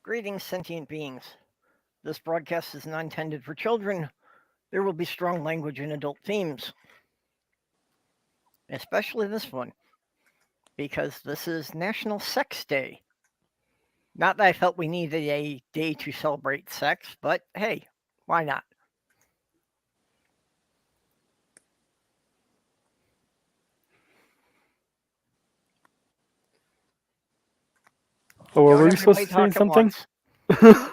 Greetings, sentient beings. This broadcast is not intended for children. There will be strong language and adult themes, especially this one, because this is National Sex Day. Not that I felt we needed a day to celebrate sex, but hey, why not? Oh, Don't were you supposed everybody to say talk at something? once.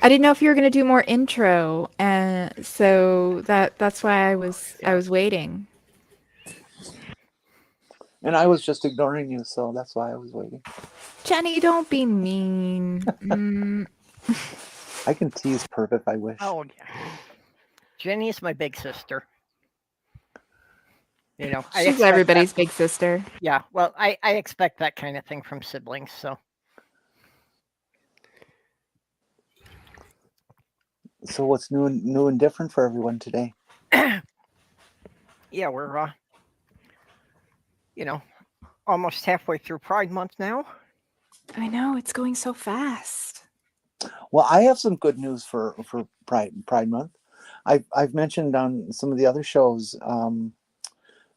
I didn't know if you were going to do more intro, and so that's why I was waiting. And I was just ignoring you, so that's why I was waiting. Jenny, don't be mean. I can tease Perp if I wish. Oh, yeah. Jenny is my big sister. You know, I She's expect everybody's that. big sister. Yeah, well, I expect that kind of thing from siblings, so. So what's new and different for everyone today? Yeah, we're, almost halfway through Pride Month now. I know, it's going so fast. Well, I have some good news for Pride Month. I've mentioned on some of the other shows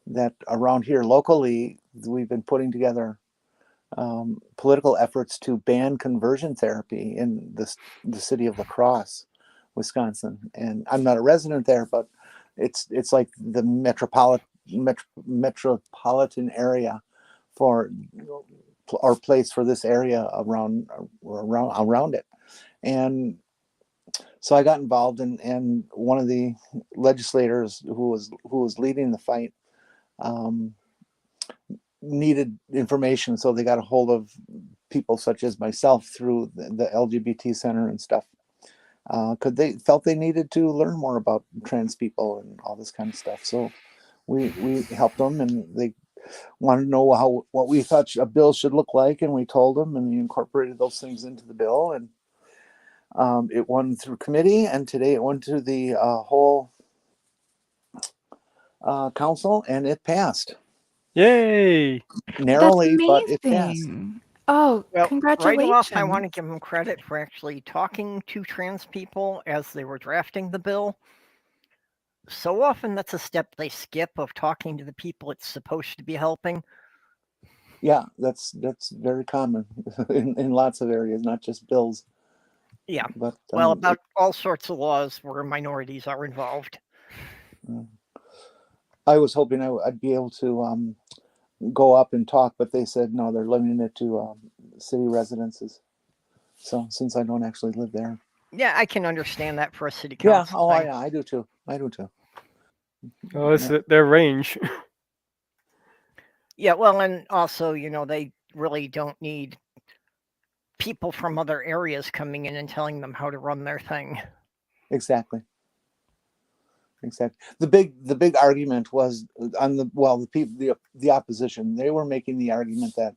that around here locally we've been putting together political efforts to ban conversion therapy in the city of La Crosse, Wisconsin. And I'm not a resident there, but it's like the metropolitan area for or place for this area around it. And so I got involved, and one of the legislators who was leading the fight needed information, so they got a hold of people such as myself through the LGBT Center and stuff. Because they felt they needed to learn more about trans people and all this kind of stuff. So we helped them, and they wanted to know what we thought a bill should look like, and we told them, and we incorporated those things into the bill, and it went through committee, and today it went to the whole council, and it passed. Yay! Narrowly, That's but it passed. amazing. Oh, Well, right off, I congratulations. want to give them credit for actually talking to trans people as they were drafting the bill. So often that's a step they skip of talking to the people it's supposed to be helping. Yeah, that's very common in lots of areas, not just bills. Yeah. But Well, about all sorts of laws where minorities are involved. I was hoping I'd be able to go up and talk, but they said no, they're limiting it to city residences. So since I don't actually live there, Yeah, I can understand that for a city yeah, council thing. yeah, I do too. Oh, it's their range. Yeah, well, and also, they really don't need people from other areas coming in and telling them how to run their thing. Exactly. The big argument was on the people, the opposition. They were making the argument that,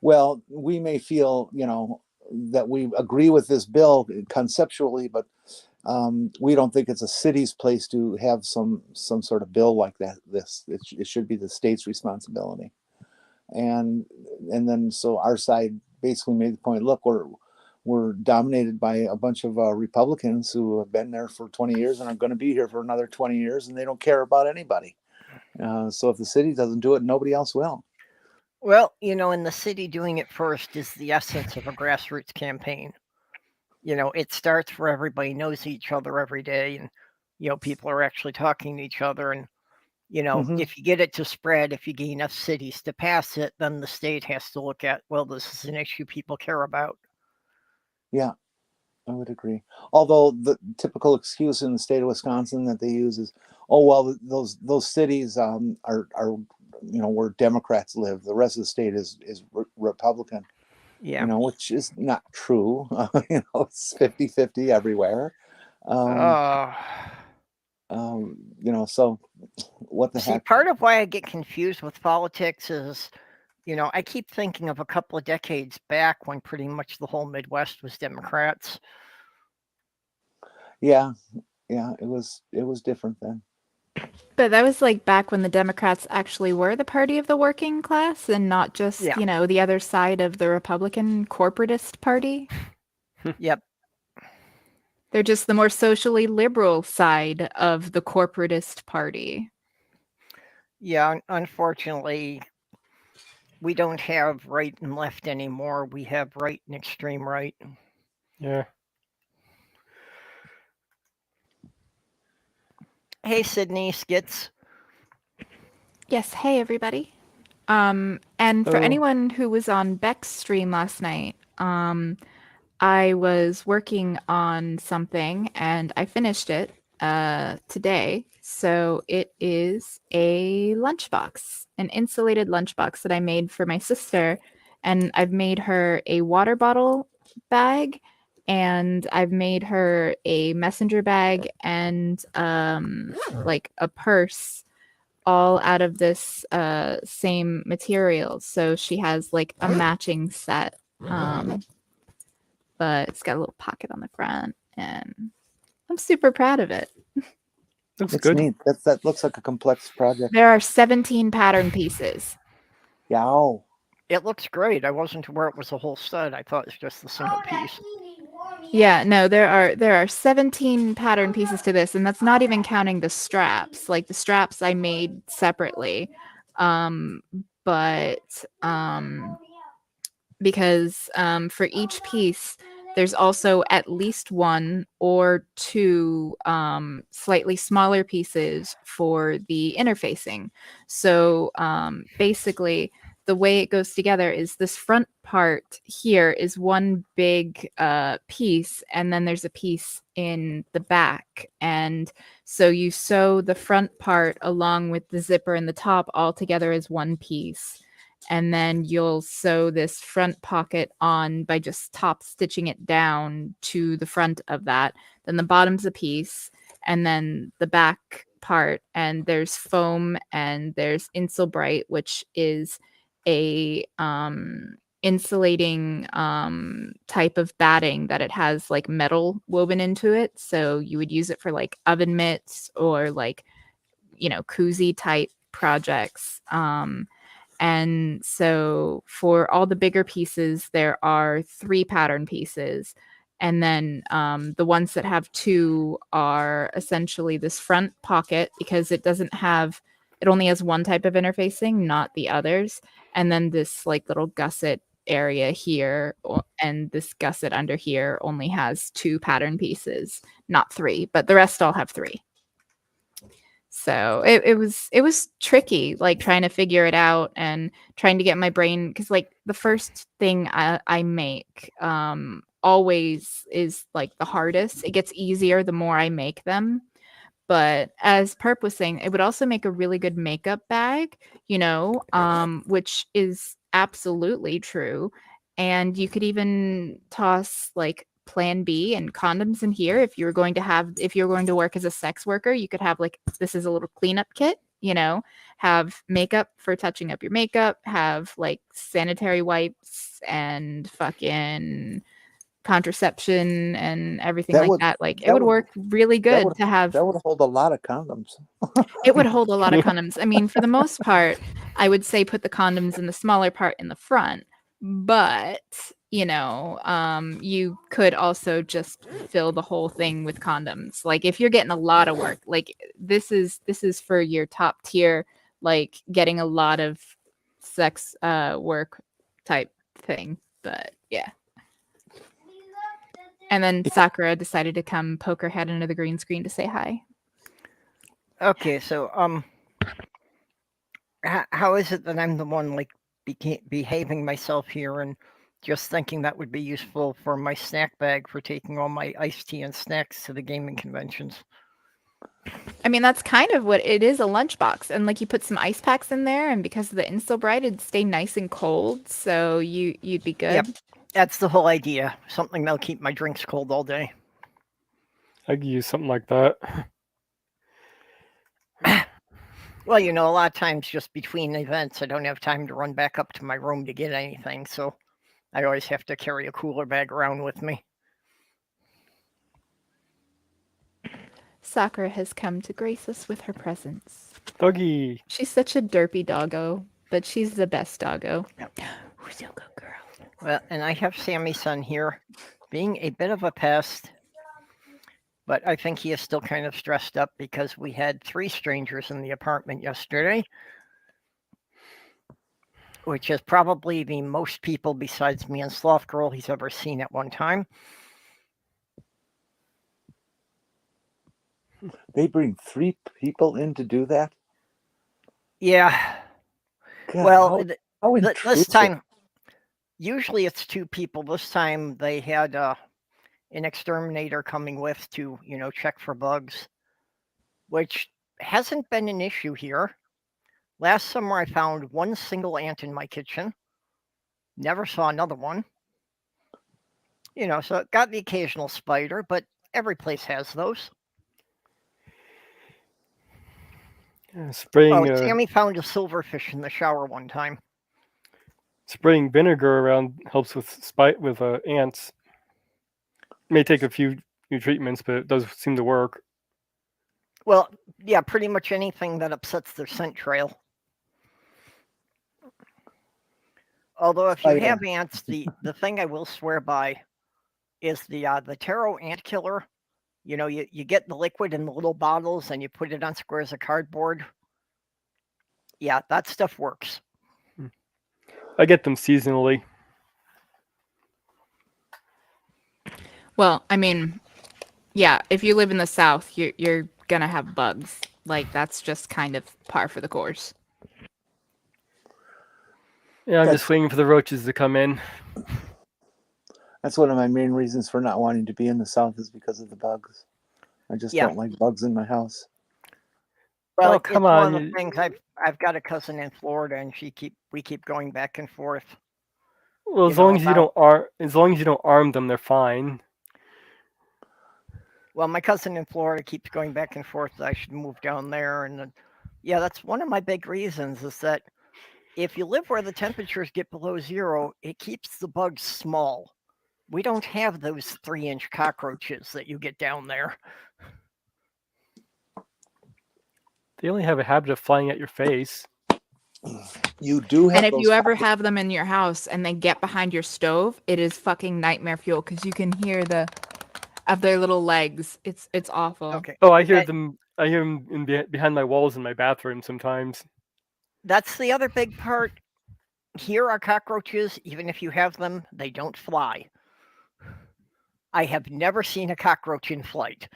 well, we may feel that we agree with this bill conceptually, but we don't think it's a city's place to have some sort of bill like that. It should be the state's responsibility. And then so our side basically made the point: look, we're dominated by a bunch of Republicans who have been there for 20 years and are going to be here for another 20 years, and they don't care about anybody. So if the city doesn't do it, nobody else will. Well, in the city doing it first is the essence of a grassroots campaign. It starts where everybody knows each other every day, and people are actually talking to each other, and if you get it to spread, if you get enough cities to pass it, then the state has to look at, well, this is an issue people care about. Yeah, I would agree. Although the typical excuse in the state of Wisconsin that they use is, oh well, those cities are where Democrats live. The rest of the state is Republican. Yeah. Which is not true. It's 50-50 everywhere. So what the heck? Part of why I get confused with politics is, I keep thinking of a couple of decades back when pretty much the whole Midwest was Democrats. Yeah, it was different then. But that was like back when the Democrats actually were the party of the working class and not just, Yeah. the other side of the Republican corporatist party. Yep. They're just the more socially liberal side of the corporatist party. Yeah. Unfortunately, we don't have right and left anymore. We have right and extreme right. Yeah. Hey, Sydney Skits. Yes, hey everybody. And for Hello. anyone who was on Beck's stream last night, I was working on something and I finished it today. So it is a lunchbox, an insulated lunchbox that I made for my sister. And I've made her a water bottle bag, and I've made her a messenger bag and like a purse, all out of this same material. So she has like a matching set. But it's got a little pocket on the front, and I'm super proud of it. Looks It's good. neat. That looks like a complex project. There are 17 pattern pieces. Yow. It looks great. I wasn't aware it was a whole set. I thought it was just a single piece. Yeah, no, there are 17 pattern pieces to this, and that's not even counting the straps. Like the straps I made separately. But because for each piece there's also at least one or two slightly smaller pieces for the interfacing. So basically the way it goes together is this front part here is one big piece, and then there's a piece in the back. And so you sew the front part along with the zipper and the top all together as one piece. And then you'll sew this front pocket on by just top stitching it down to the front of that. Then the bottom's a piece, and then the back part, and there's foam, and there's Insulbright, which is a insulating type of batting that it has like metal woven into it. So you would use it for like oven mitts or like, koozie type projects. And so for all the bigger pieces, there are 3 pattern pieces. And then the ones that have 2 are essentially this front pocket, because it only has one type of interfacing, not the others. And then this like little gusset area here, and this gusset under here only has 2 pattern pieces, not 3, but the rest all have 3. So it was tricky, like trying to figure it out and trying to get my brain, because like the first thing I make always is like the hardest. It gets easier the more I make them. But as Perp was saying, it would also make a really good makeup bag, which is absolutely true. And you could even toss like Plan B and condoms in here if you're going to work as a sex worker. You could have like, this is a little cleanup kit, have makeup for touching up your makeup, have like sanitary wipes and fucking contraception and everything that. Like it would work really good to have. That would hold a lot of condoms. It would hold a lot of condoms. I mean, for the most part, I would say put the condoms in the smaller part in the front. But you could also just fill the whole thing with condoms. Like if you're getting a lot of work, like this is for your top tier, like getting a lot of sex work type thing. But yeah. And then Sakura decided to come poke her head under the green screen to say hi. Okay, so how is it that I'm the one like behaving myself here and just thinking that would be useful for my snack bag for taking all my iced tea and snacks to the gaming conventions? I mean, that's kind of what it is, a lunchbox. And like you put some ice packs in there, and because of the Insulbright, it'd stay nice and cold, so you'd be good. Yep. That's the whole idea. Something that'll keep my drinks cold all day. I could use something like that. Well, a lot of times just between events, I don't have time to run back up to my room to get anything, so I always have to carry a cooler bag around with me. Sakura has come to grace us with her presence. Doggy. She's such a derpy doggo, but she's the best doggo. Yep. Who's your good girl? Well, and I have Sammy's son here, being a bit of a pest, but I think he is still kind of stressed up because we had 3 strangers in the apartment yesterday, which is probably the most people besides me and Sloth Girl he's ever seen at one time. They bring 3 people in to do that? Yeah. God, Well, how this intrusive. time, usually it's 2 people. This time they had an exterminator coming with to, check for bugs, which hasn't been an issue here. Last summer I found 1 single ant in my kitchen. Never saw another one. So it got the occasional spider, but every place has those. Spraying Sammy found a silverfish in the shower one time. spraying vinegar around helps with ants. May take a few treatments, but it does seem to work. Well, yeah, pretty much anything that upsets their scent trail. Although if you have ants, the thing I will swear by is the taro ant killer. You get the liquid in the little bottles and you put it on squares of cardboard. Yeah, that stuff works. I get them seasonally. Well, I mean, yeah, if you live in the South, you're gonna have bugs. Like, that's just kind of par for the course. Yeah, I'm just waiting for the roaches to come in. That's one of my main reasons for not wanting to be in the South is because of the bugs. I just don't like bugs in my house. Well, Oh, come it's on. one of the things I've got a cousin in Florida, and we keep going back and forth. Well, as long as you don't arm them, they're fine. Well, my cousin in Florida keeps going back and forth that I should move down there, and yeah, that's one of my big reasons is that if you live where the temperatures get below 0, it keeps the bugs small. We don't have those 3-inch cockroaches that you get down there. They only have a habit of flying at your face. You do have And if you ever have them in your house and they get behind your stove, it is fucking nightmare fuel because you can hear of their little legs. It's awful. Okay. Oh, I hear them. I hear them behind my walls in my bathroom sometimes. That's the other big part. Here are cockroaches. Even if you have them, they don't fly. I have never seen a cockroach in flight.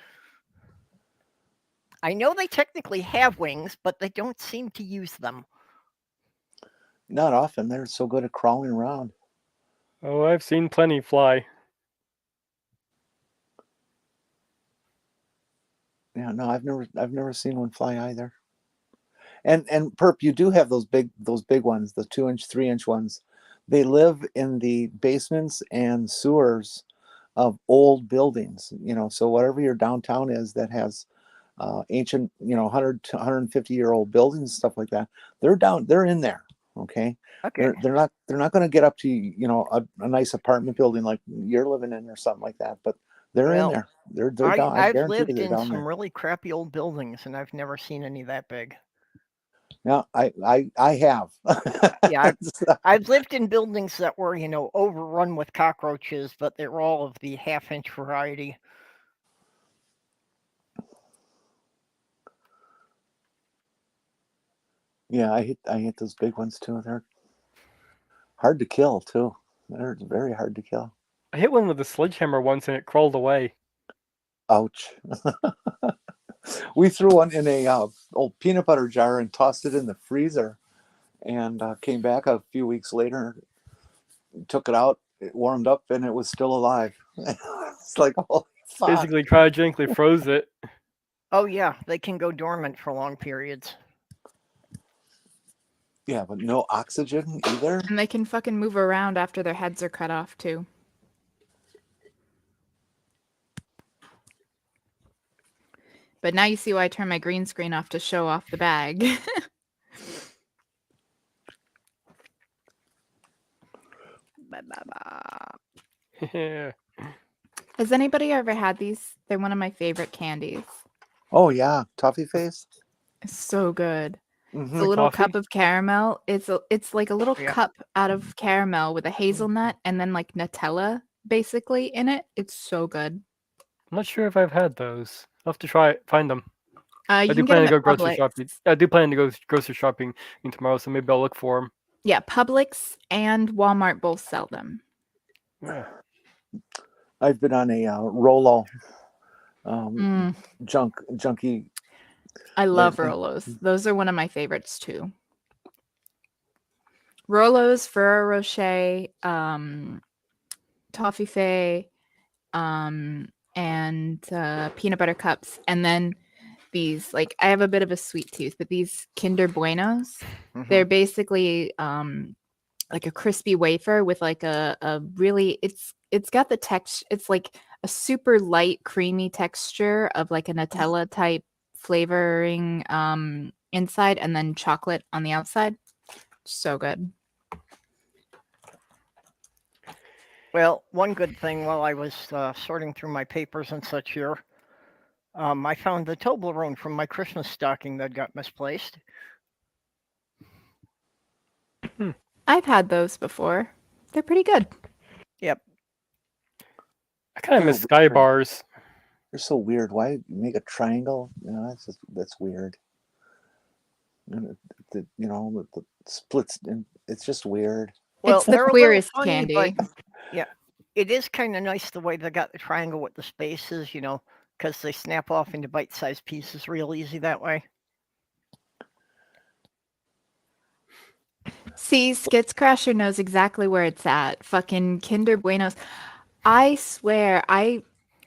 I know they technically have wings, but they don't seem to use them. Not often. They're so good at crawling around. Oh, I've seen plenty fly. Yeah, no, I've never seen one fly either. And Perp, you do have those big ones, the 2-inch, 3-inch ones. They live in the basements and sewers of old buildings. So whatever your downtown is that has ancient, 100 to 150-year-old buildings and stuff like that, they're in there. Okay. Okay. They're not going to get up to a nice apartment building like you're living in or something like that, but they're in there. They're down. I've lived in some really crappy old buildings, and I've never seen any that big. Yeah, I have. Yeah, I've lived in buildings that were, overrun with cockroaches, but they're all of the half-inch variety. Yeah, I hate those big ones too. They're hard to kill too. They're very hard to kill. I hit one with a sledgehammer once and it crawled away. Ouch. We threw one in a old peanut butter jar and tossed it in the freezer, and came back a few weeks later, took it out, it warmed up, and it was still alive. It's like, holy fuck. Basically cryogenically froze it. Oh yeah, they can go dormant for long periods. Yeah, but no oxygen either. And they can fucking move around after their heads are cut off too. But now you see why I turn my green screen off to show off the bag. Yeah. Has anybody ever had these? They're one of my favorite candies. Oh yeah, toffee face. It's so good. It's Mhm. a little Toffee? cup of caramel. It's like a little Yeah. cup out of caramel with a hazelnut and then like Nutella basically in it. It's so good. I'm not sure if I've had those. I'll have to find them. You I do can get plan them to go at grocery Publix. shopping. I do plan to go grocery shopping tomorrow, so maybe I'll look for them. Yeah, Publix and Walmart both sell them. Yeah. I've been on a Rolo Mm, junkie. I love lately. Rolos. Those are one of my favorites too. Rolos, Ferrero Rocher, Toffee, and peanut butter cups, and then these like I have a bit of a sweet tooth, but these Kinder Buenos, they're basically like a crispy wafer with like a really it's got the texture. It's like a super light creamy texture of like a Nutella type flavoring inside, and then chocolate on the outside. So good. Well, one good thing while I was sorting through my papers and such here, I found the Toblerone from my Christmas stocking that got misplaced. I've had those before. They're pretty good. Yep. I kind of Oh, miss Sky weird. Bars. They're so weird. Why make a triangle? That's weird. And the splits, and it's just weird. Well, It's the they're a little queerest funny, candy. but yeah, it is kind of nice the way they got the triangle with the spaces, because they snap off into bite-sized pieces real easy that way. See, Skits Crasher knows exactly where it's at. Fucking Kinder Buenos. I swear,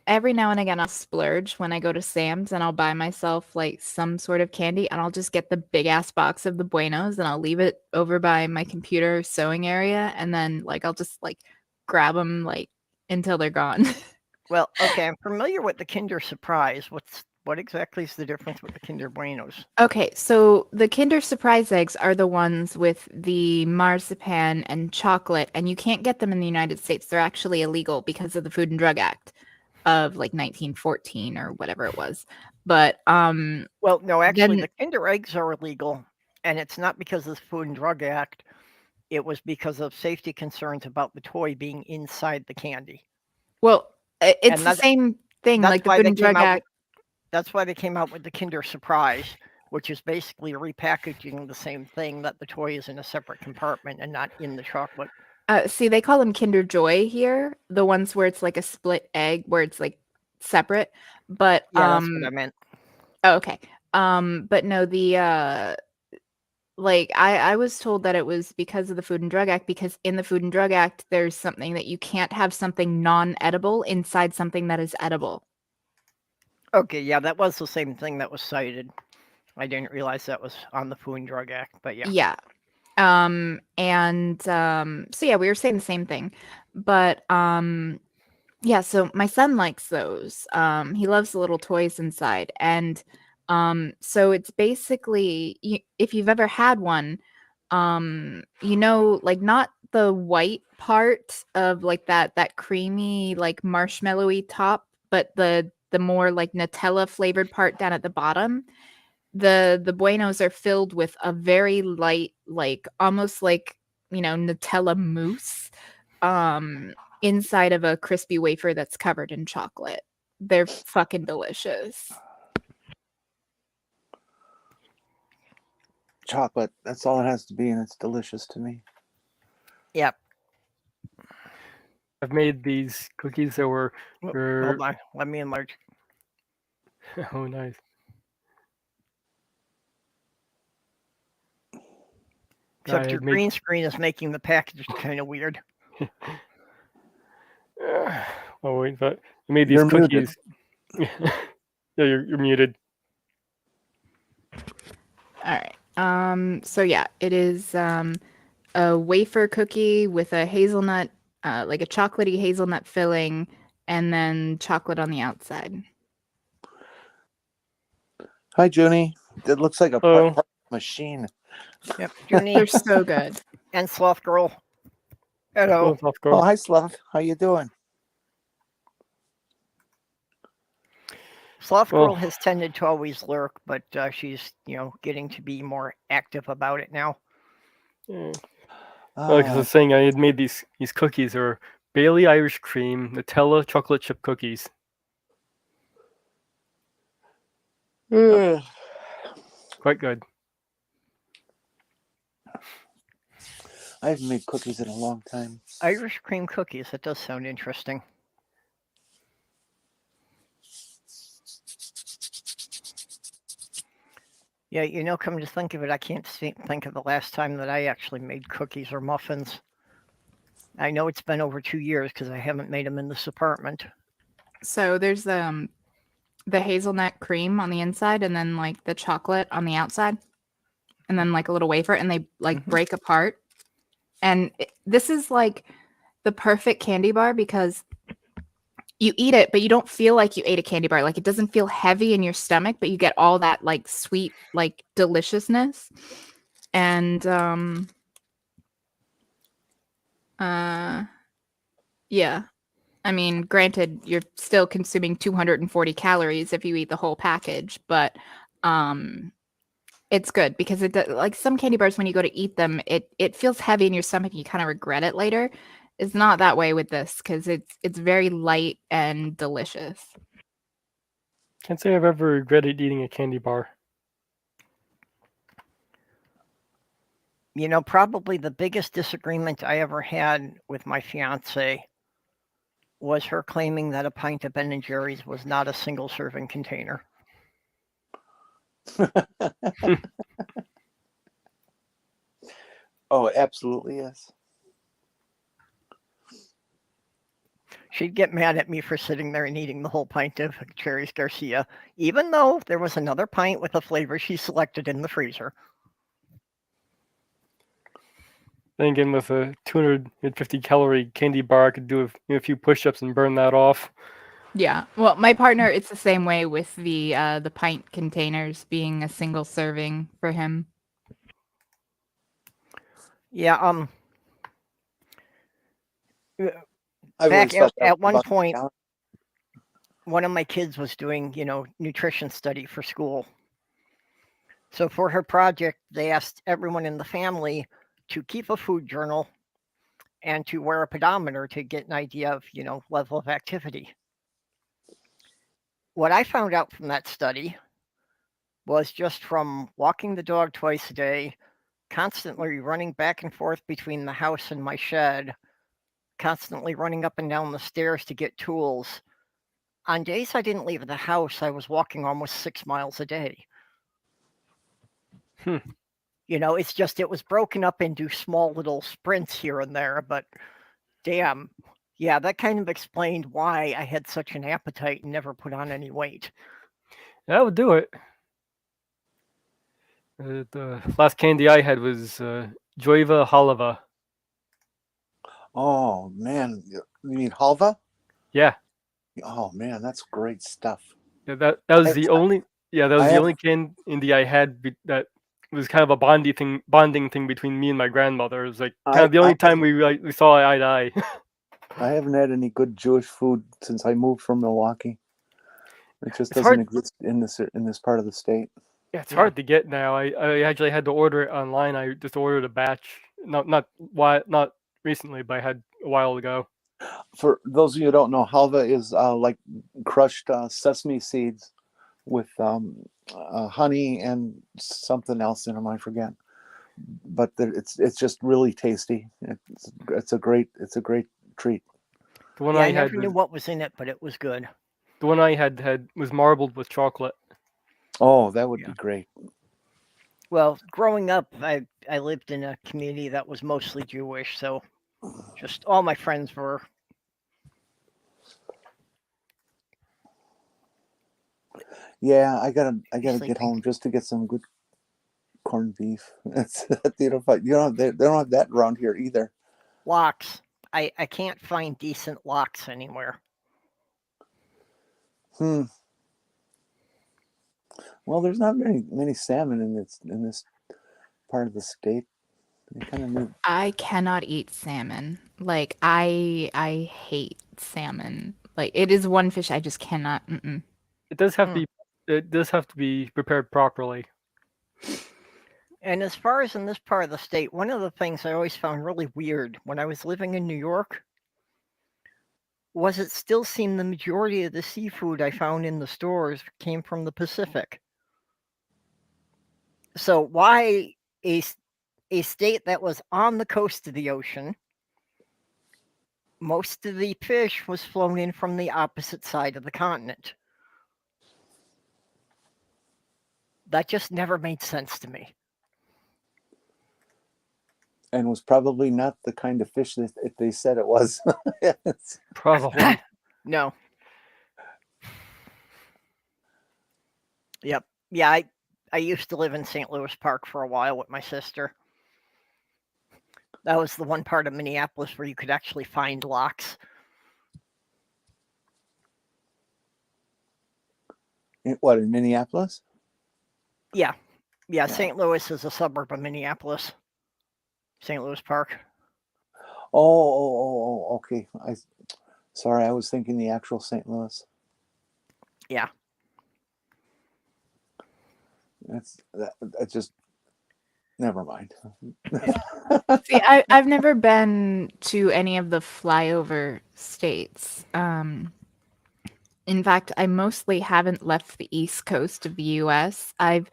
every now and again I'll splurge when I go to Sam's and I'll buy myself like some sort of candy and I'll just get the big ass box of the Buenos and I'll leave it over by my computer sewing area and then like I'll just like grab them like until they're gone. Well, okay, I'm familiar with the Kinder Surprise. What exactly is the difference with the Kinder Buenos? Okay, so the Kinder Surprise eggs are the ones with the marzipan and chocolate, and you can't get them in the United States. They're actually illegal because of the Food and Drug Act of like 1914 or whatever it was. But Well, no, actually, then the Kinder eggs are illegal, and it's not because of the Food and Drug Act. It was because of safety concerns about the toy being inside the candy. well, it's And the same thing that's like the why Food they and Drug came out Act. with that's why they came out with the Kinder Surprise, which is basically repackaging the same thing, that the toy is in a separate compartment and not in the chocolate. See, they call them Kinder Joy here, the ones where it's like a split egg where it's like separate. But Yeah, that's what I meant. oh, okay. But no, the like I was told that it was because of the Food and Drug Act, because in the Food and Drug Act there's something that you can't have something non-edible inside something that is edible. Okay, yeah, that was the same thing that was cited. I didn't realize that was on the Food and Drug Act, but yeah. Yeah. So yeah, we were saying the same thing. But yeah, so my son likes those. He loves the little toys inside. And so it's basically if you've ever had one, like not the white part of like that creamy, like marshmallowy top, but the more like Nutella flavored part down at the bottom. The Buenos are filled with a very light, like almost like Nutella mousse inside of a crispy wafer that's covered in chocolate. They're fucking delicious. Chocolate. That's all it has to be, and it's delicious to me. Yep. I've made these cookies that were. Hold on, let me enlarge. Oh, nice. Except your green screen is making the package kind of weird. Oh wait, but I made these You're cookies. Yeah, you're muted. All right. So yeah, it is a wafer cookie with a hazelnut, like a chocolatey hazelnut filling, and then chocolate on the outside. Hi, Jyuni. It looks like a part machine. Yep, They're Jyuni so good. and Sloth Girl. Hello. Oh, hi, Sloth. How you doing? Sloth Well- Girl has tended to always lurk, but she's getting to be more active about it now. Yeah. Like I was saying, I had made these cookies. Are Bailey Irish cream, Nutella chocolate chip cookies. Ugh. Quite good. I haven't made cookies in a long time. Irish cream cookies. That does sound interesting. Yeah, come to think of it, I can't think of the last time that I actually made cookies or muffins. I know it's been over 2 years because I haven't made them in this apartment. So there's the hazelnut cream on the inside, and then like the chocolate on the outside, and then like a little wafer, and they like Mhm. break apart. And this is like the perfect candy bar because you eat it, but you don't feel like you ate a candy bar. Like it doesn't feel heavy in your stomach, but you get all that like sweet, like deliciousness. And yeah. I mean, granted, you're still consuming 240 calories if you eat the whole package, but it's good because like some candy bars when you go to eat them, it feels heavy in your stomach and you kind of regret it later. It's not that way with this because it's very light and delicious. Can't say I've ever regretted eating a candy bar. Probably the biggest disagreement I ever had with my fiance was her claiming that a pint of Ben & Jerry's was not a single serving container. Oh, absolutely, yes. She'd get mad at me for sitting there and eating the whole pint of Cherries Garcia, even though there was another pint with a flavor she selected in the freezer. Then again, with a 250 calorie candy bar, I could do a few push-ups and burn that off. Yeah. Well, my partner, it's the same way with the pint containers being a single serving for him. Yeah, I've back always thought that at one about point, Cal- one of my kids was doing, nutrition study for school. So for her project, they asked everyone in the family to keep a food journal and to wear a pedometer to get an idea of, level of activity. What I found out from that study was just from walking the dog twice a day, constantly running back and forth between the house and my shed, constantly running up and down the stairs to get tools. On days I didn't leave the house, I was walking almost 6 miles a day. Hmm. It's just it was broken up into small little sprints here and there, but damn, yeah, that kind of explained why I had such an appetite and never put on any weight. That would do it. The last candy I had was Joyva Halava. Oh man, you mean halva? Yeah, Oh man, that's great stuff. that was I- the only. Yeah, that was I the have- only candy I had that was kind of a bonding thing between me and my grandmother. It was like kind of the only time we saw eye to eye. I haven't had any good Jewish food since I moved from Milwaukee. It just It's doesn't hard- exist in this part of the state. Yeah, it's hard to get now. I actually had to order it online. I just ordered a batch. Not recently, but I had a while ago. For those of you who don't know, halva is like crushed sesame seeds with honey and something else in them. I forget, but it's just really tasty. It's a great treat. The one Yeah, I I had never knew what was in it, but it was good. the one I had was marbled with chocolate. Oh, that would Yeah. be great. Well, growing up, I lived in a community that was mostly Jewish, so just all my friends were. Yeah, I gotta get Sleeping. home just to get some good corned beef. That's they don't have that around here either. Lox. I can't find decent lox anywhere. Well, there's not many salmon in this part of the state. They kind of need. I cannot eat salmon. Like I hate salmon. Like it is one fish I just cannot. Mm-mm. It does have to be. It does have to be prepared properly. And as far as in this part of the state, one of the things I always found really weird when I was living in New York was it still seemed the majority of the seafood I found in the stores came from the Pacific. So why a state that was on the coast of the ocean, most of the fish was flown in from the opposite side of the continent? That just never made sense to me. And was probably not the kind of fish that they said it was. Probably. No. Yep. Yeah, I used to live in St. Louis Park for a while with my sister. That was the one part of Minneapolis where you could actually find locks. What, in Minneapolis? Yeah. Yeah. St. Louis is a suburb of Minneapolis. St. Louis Park. Oh, okay. Sorry, I was thinking the actual St. Louis. Yeah. That's just, never mind. See, I've never been to any of the flyover states. In fact, I mostly haven't left the East Coast of the US. I've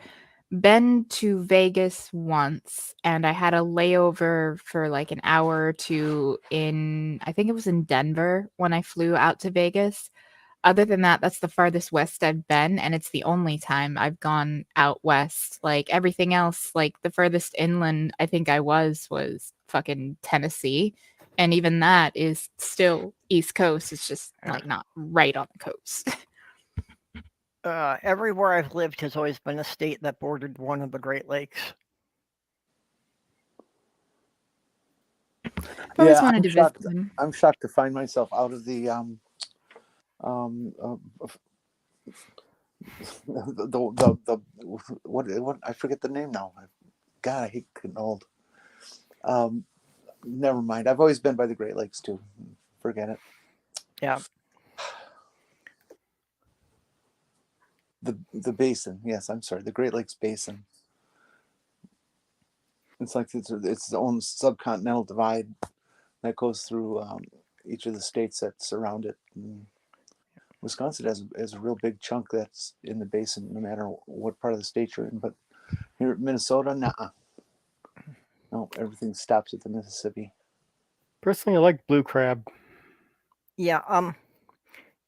been to Vegas once, and I had a layover for like an hour or two I think it was in Denver when I flew out to Vegas. Other than that, that's the farthest west I've been, and it's the only time I've gone out west. Like everything else, like the furthest inland I think I was fucking Tennessee. And even that is still East Coast. It's just like not right on the coast. Everywhere I've lived has always been a state that bordered one of the Great Lakes. I've always wanted I'm to shocked. visit them. I'm shocked to find myself out of the what I forget the name now. God, I hate getting old. Never mind. I've always been by the Great Lakes too. Forget it. Yeah. The basin. Yes, I'm sorry. The Great Lakes Basin. It's like it's its own subcontinental divide that goes through each of the states that surround it. And Wisconsin has a real big chunk that's in the basin, no matter what part of the state you're in. But here at Minnesota, no, everything stops at the Mississippi. Personally, I like blue crab. Yeah.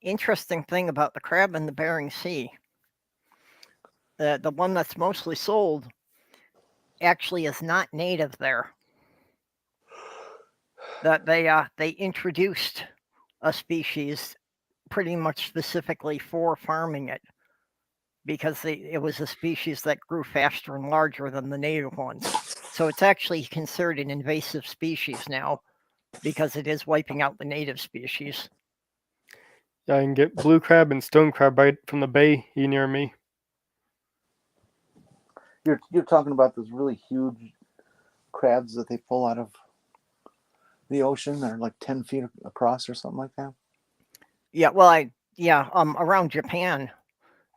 Interesting thing about the crab in the Bering Sea. The one that's mostly sold actually is not native there. That they introduced a species pretty much specifically for farming it, because it was a species that grew faster and larger than the native ones. So it's actually considered an invasive species now because it is wiping out the native species. Yeah, I can get blue crab and stone crab right from the bay near me. You're talking about those really huge crabs that they pull out of the ocean. They're like 10 feet across or something like that. Yeah, well, around Japan,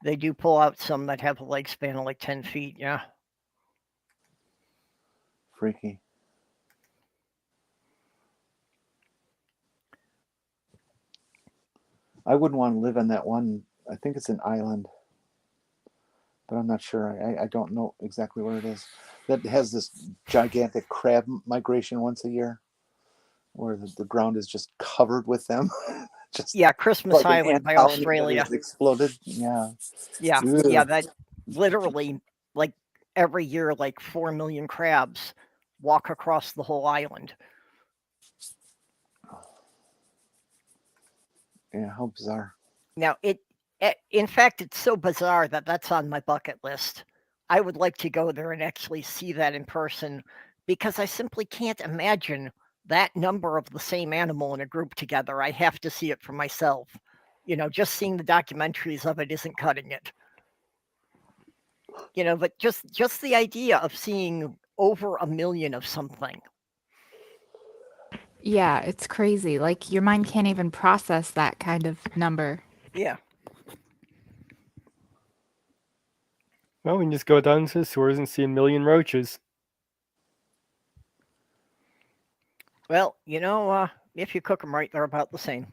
they do pull out some that have a leg span of like 10 feet. Yeah. Freaky. I wouldn't want to live on that one. I think it's an island, but I'm not sure. I don't know exactly where it is. That has this gigantic crab migration once a year, where the ground is just covered with them. Christmas like an Island ant by colony that Australia. has exploded. Yeah. Yeah, Ugh. that literally, like every year, like 4 million crabs walk across the whole island. Yeah, how bizarre. Now, in fact, it's so bizarre that that's on my bucket list. I would like to go there and actually see that in person, because I simply can't imagine that number of the same animal in a group together. I have to see it for myself. Just seeing the documentaries of it isn't cutting it. But just the idea of seeing over 1 million of something. Yeah, it's crazy. Like your mind can't even process that kind of number. Yeah. Well, we can just go down to the sewers and see a million roaches. Well, if you cook them right, they're about the same.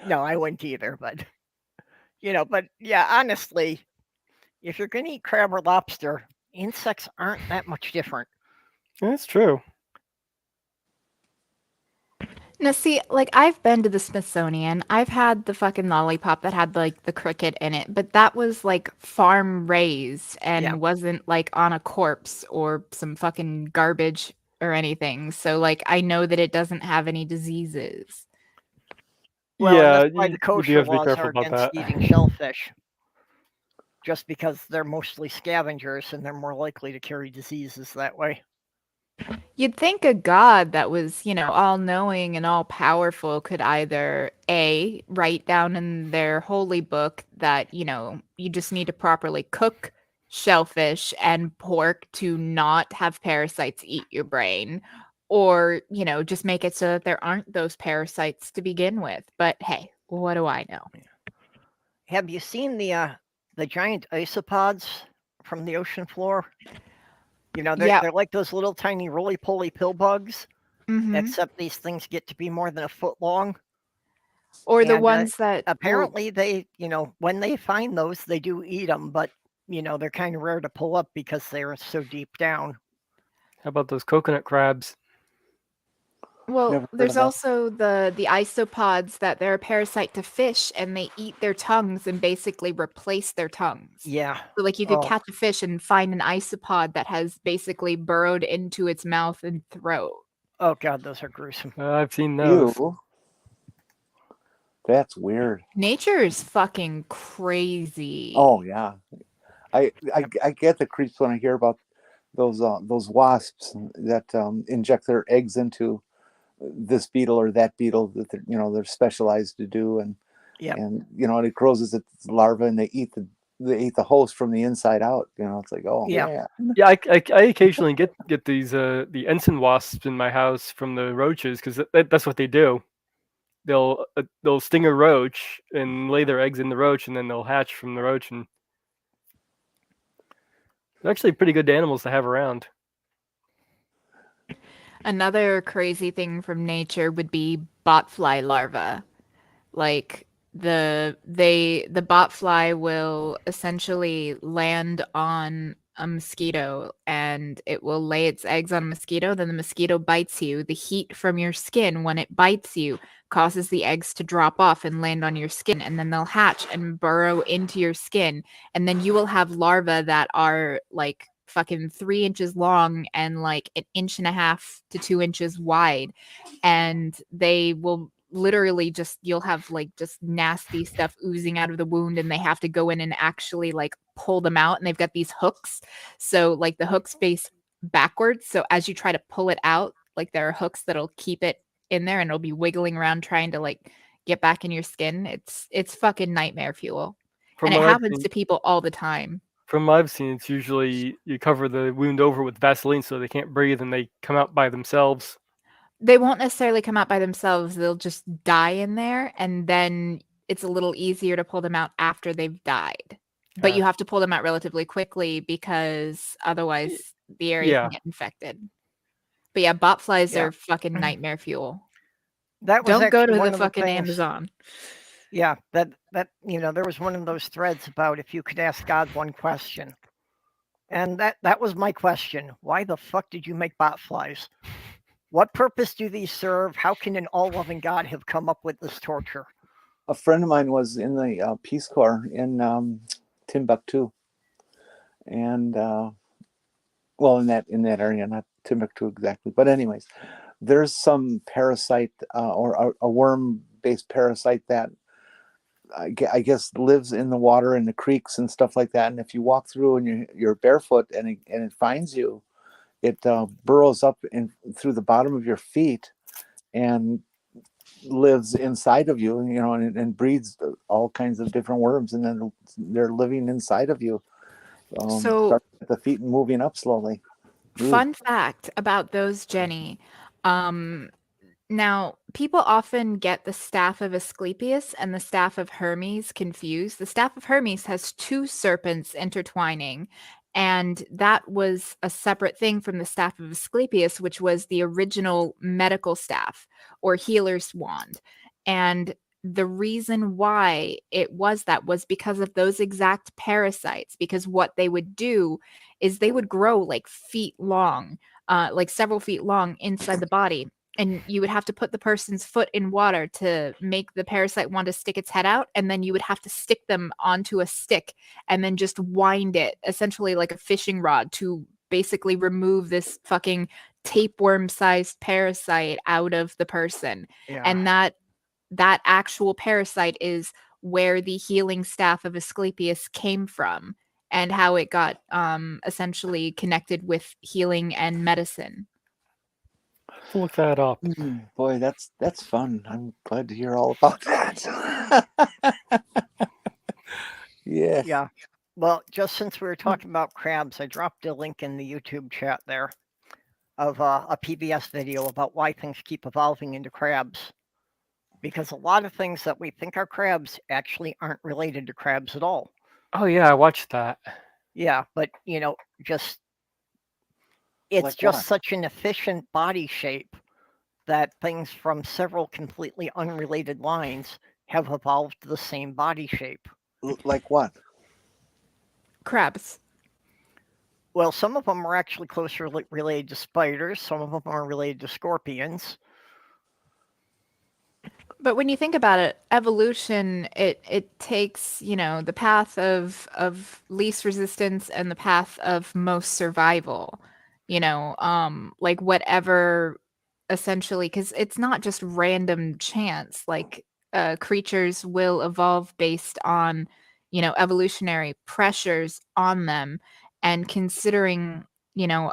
No, I wouldn't either, but yeah, honestly, if you're gonna eat crab or lobster, insects aren't that much different. That's true. Now, see, like I've been to the Smithsonian. I've had the fucking lollipop that had like the cricket in it, but that was like farm raised and Yeah. wasn't like on a corpse or some fucking garbage or anything. So, like, I know that it doesn't have any diseases. Well, and Yeah, that's why the you do kosher have to be laws careful are about against that. eating shellfish, just because they're mostly scavengers and they're more likely to carry diseases that way. You'd think a god that was, all knowing and all powerful could either A, write down in their holy book that, you just need to properly cook shellfish and pork to not have parasites eat your brain, or, just make it so that there aren't those parasites to begin with. But hey, what do I know? Have you seen the giant isopods from the ocean floor? Yeah. They're like those little tiny roly-poly pill bugs, Hmm. except these things get to be more than a foot long. Or the And ones that will, apparently they, when they find those, they do eat them, but they're kind of rare to pull up because they're so deep down. How about those coconut crabs? well, Never heard there's of that. also the isopods that they're a parasite to fish and they eat their tongues and basically replace their tongues. Yeah. So like you could Oh, catch a fish and find an isopod that has basically burrowed into its mouth and throat. oh God, those are gruesome. I've seen those. Ew. That's weird. Nature is fucking crazy. Oh yeah. I get the creeps when I hear about those wasps that inject their eggs into this beetle or that beetle that they're specialized to do, and Yep. and it grows as its larva, and they eat the host from the inside out. It's like, oh Yeah. man. Yeah, I occasionally get these the ensign wasps in my house from the roaches because that's what they do. They'll sting a roach and lay their eggs in the roach, and then they'll hatch from the roach, and they're actually pretty good animals to have around. Another crazy thing from nature would be botfly larvae. Like the botfly will essentially land on a mosquito and it will lay its eggs on a mosquito, then the mosquito bites you. The heat from your skin when it bites you causes the eggs to drop off and land on your skin, and then they'll hatch and burrow into your skin, and then you will have larvae that are like fucking 3 inches long and like 1.5 to 2 inches wide, and they will literally you'll have like just nasty stuff oozing out of the wound, and they have to go in and actually like pull them out, and they've got these hooks, so like the hooks face backwards, so as you try to pull it out, like there are hooks that'll keep it in there, and it'll be wiggling around trying to like get back in your skin. It's fucking nightmare fuel, From and it what I've happens seen, to people all the time. from what I've seen, it's usually you cover the wound over with Vaseline so they can't breathe and they come out by themselves. They won't necessarily come out by themselves. They'll just die in there, and then it's a little easier to pull them out after they've died. But you have to pull them out relatively quickly because otherwise the area Yeah. can get infected. But yeah, botflies Yeah. are fucking nightmare fuel. That was Don't go actually to one the of the fucking things. Amazon. Yeah, that there was one of those threads about if you could ask God one question. And that was my question. Why the fuck did you make botflies? What purpose do these serve? How can an all-loving God have come up with this torture? A friend of mine was in the Peace Corps in Timbuktu, and well, in that area, not Timbuktu exactly, but anyways, there's some parasite or a worm-based parasite that I guess lives in the water in the creeks and stuff like that. And if you walk through and you're barefoot and it finds you, it burrows up through the bottom of your feet and lives inside of you, and breeds all kinds of different worms, and then they're living inside of you. So Start at the feet and moving up slowly. Ooh. fun fact about those, Jenny. Now, people often get the staff of Asclepius and the staff of Hermes confused. The staff of Hermes has two serpents intertwining, and that was a separate thing from the staff of Asclepius, which was the original medical staff or healer's wand. And the reason why it was that was because of those exact parasites, because what they would do is they would grow like feet long, like several feet long inside the body, and you would have to put the person's foot in water to make the parasite want to stick its head out, and then you would have to stick them onto a stick and then just wind it essentially like a fishing rod to basically remove this fucking tapeworm sized parasite out of the person. Yeah. And that actual parasite is where the healing staff of Asclepius came from, and how it got essentially connected with healing and medicine. I'll look that up. Boy, that's fun. I'm glad to hear all about that. Yes. Yeah. Well, just since we were talking about crabs, I dropped a link in the YouTube chat there of a PBS video about why things keep evolving into crabs. Because a lot of things that we think are crabs actually aren't related to crabs at all. Oh yeah, I watched that. Yeah, but just it's Like just what? such an efficient body shape that things from several completely unrelated lines have evolved the same body shape. Like what? Crabs. Well, some of them are actually closer related to spiders. Some of them are related to scorpions. But when you think about it, evolution, it takes, the path of least resistance and the path of most survival, like whatever essentially, because it's not just random chance. Like creatures will evolve based on, evolutionary pressures on them. And considering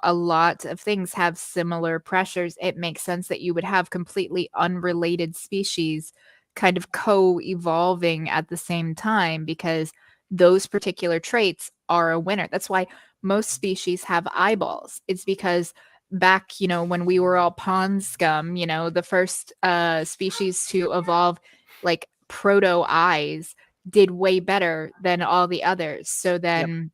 a lot of things have similar pressures, it makes sense that you would have completely unrelated species kind of co-evolving at the same time, because those particular traits are a winner. That's why most species have eyeballs. It's because back, when we were all pond scum, the first species to evolve like proto eyes did way better than all the others. So then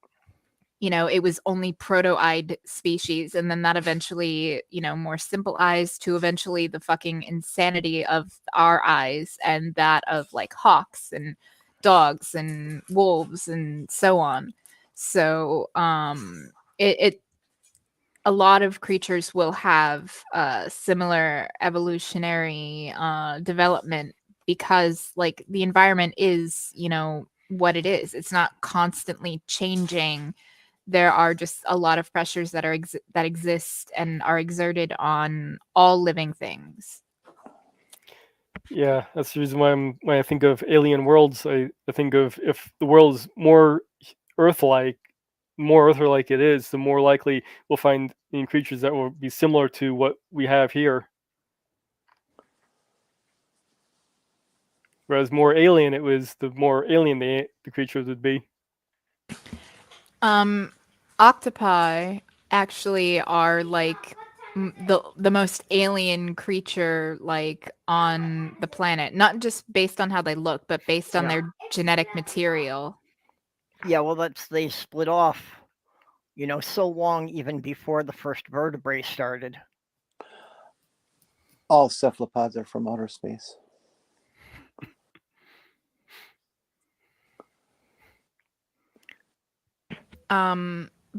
it was only proto-eyed species, and then that eventually, more simple eyes, to eventually the fucking insanity of our eyes and that of like hawks and dogs and wolves and so on. So it a lot of creatures will have similar evolutionary development, because like the environment is, what it is. It's not constantly changing. There are just a lot of pressures that that exist and are exerted on all living things. Yeah, that's the reason why when I think of alien worlds, I think of, if the world is more Earth-like it is, the more likely we'll find creatures that will be similar to what we have here. Whereas more alien, it was the more alien the creatures would be. Octopi actually are like the most alien creature like on the planet, not just based on how they look, but based on their genetic material. Yeah, well, they split off, so long even before the first vertebrae started. All cephalopods are from outer space.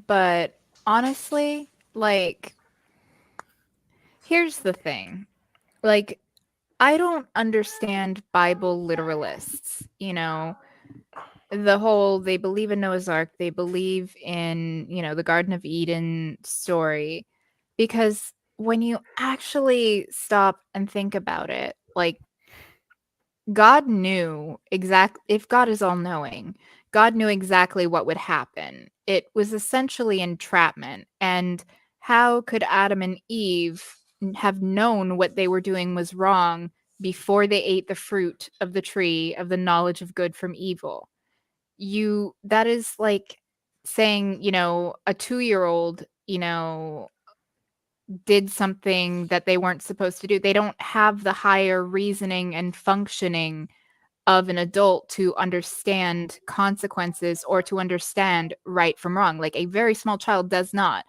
But honestly, like, here's the thing. Like, I don't understand Bible literalists, the whole, they believe in Noah's Ark, they believe in, the Garden of Eden story, because when you actually stop and think about it, like, God knew if God is all knowing, God knew exactly what would happen. It was essentially entrapment. And how could Adam and Eve have known what they were doing was wrong before they ate the fruit of the tree of the knowledge of good from evil? That is like saying, a 2-year-old, did something that they weren't supposed to do. They don't have the higher reasoning and functioning of an adult to understand consequences or to understand right from wrong. Like a very small child does not.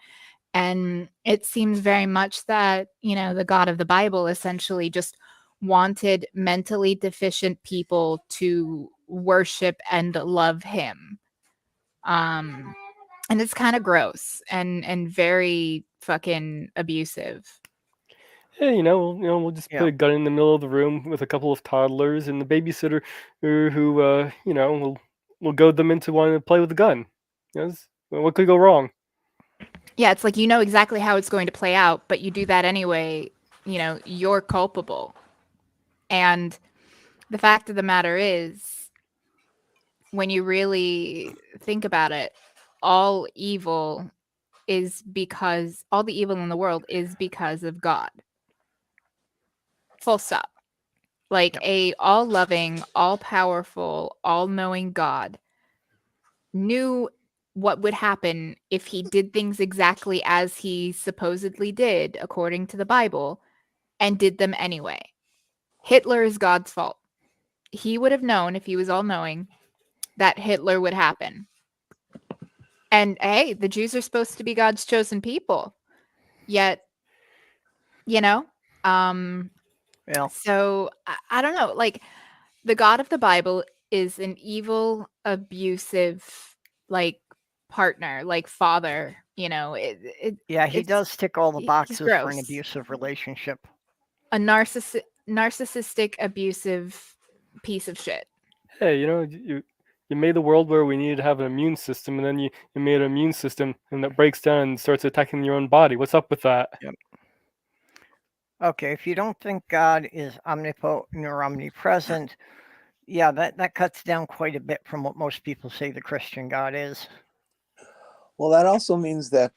And it seems very much that, the God of the Bible essentially just wanted mentally deficient people to worship and love him. And it's kind of gross and very fucking abusive. Yeah, we'll just put a gun in the middle of the room with a couple of toddlers and the babysitter who will goad them into wanting to play with the gun. What could go wrong? Yeah, it's like exactly how it's going to play out, but you do that anyway, you're culpable. And the fact of the matter is, when you really think about it, all the evil in the world is because of God. Full stop. Like a all-loving, all-powerful, all-knowing God knew what would happen if he did things exactly as he supposedly did, according to the Bible, and did them anyway. Hitler is God's fault. He would have known, if he was all-knowing, that Hitler would happen. And hey, the Jews are supposed to be God's chosen people. Yet, so I don't know, like the God of the Bible is an evil, abusive, like partner, like father, he does tick all the boxes for an gross. abusive relationship. A narcissistic, abusive piece of shit. Hey, you made the world where we needed to have an immune system, and then you made an immune system, and that breaks down and starts attacking your own body. What's up with that? Yep. Okay, if you don't think God is omnipotent or omnipresent, yeah, that cuts down quite a bit from what most people say the Christian God is. Well, that also means that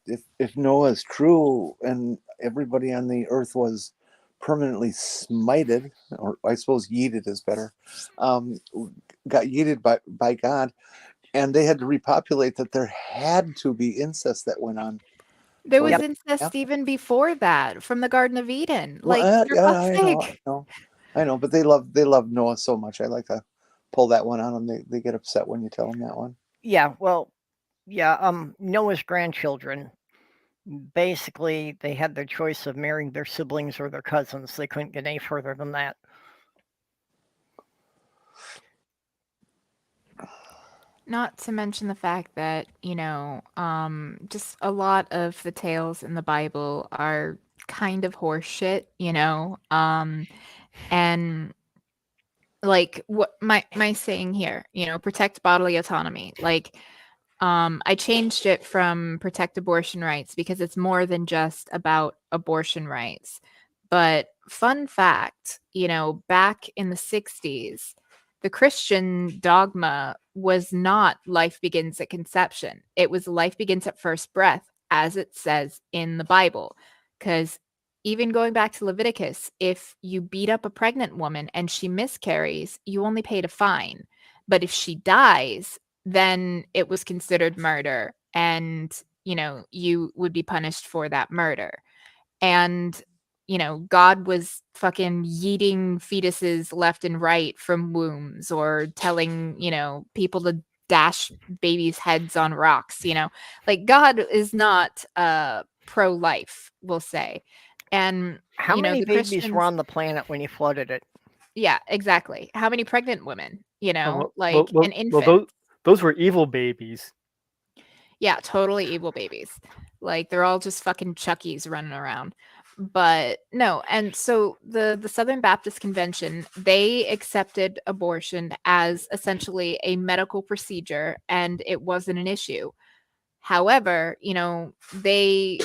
if Noah is true and everybody on the earth was permanently smited, or I suppose yeeted is better, got yeeted by God, and they had to repopulate, that there had to be incest that went on. There was incest even before that, from the Garden of Eden. Like, for fuck's sake. I know, but they love Noah so much. I like to pull that one on them. They get upset when you tell them that one. Yeah, well, Noah's grandchildren, basically, they had their choice of marrying their siblings or their cousins. They couldn't get any further than that. Not to mention the fact that, just a lot of the tales in the Bible are kind of horseshit, and like what my saying here, protect bodily autonomy. Like, I changed it from protect abortion rights because it's more than just about abortion rights. But fun fact, back in the 60s, the Christian dogma was not life begins at conception. It was life begins at first breath, as it says in the Bible. Because even going back to Leviticus, if you beat up a pregnant woman and she miscarries, you only paid a fine. But if she dies, then it was considered murder, and you would be punished for that murder. And God was fucking yeeting fetuses left and right from wombs, or telling people to dash babies' heads on rocks. Like, God is not pro-life, we'll say. And how many the babies Christians were on the planet when he flooded it? Yeah, exactly. How many pregnant women? Well, an infant. those were evil babies. Yeah, totally evil babies. Like, they're all just fucking Chuckies running around. But no, and so the Southern Baptist Convention, they accepted abortion as essentially a medical procedure, and it wasn't an issue. However, they,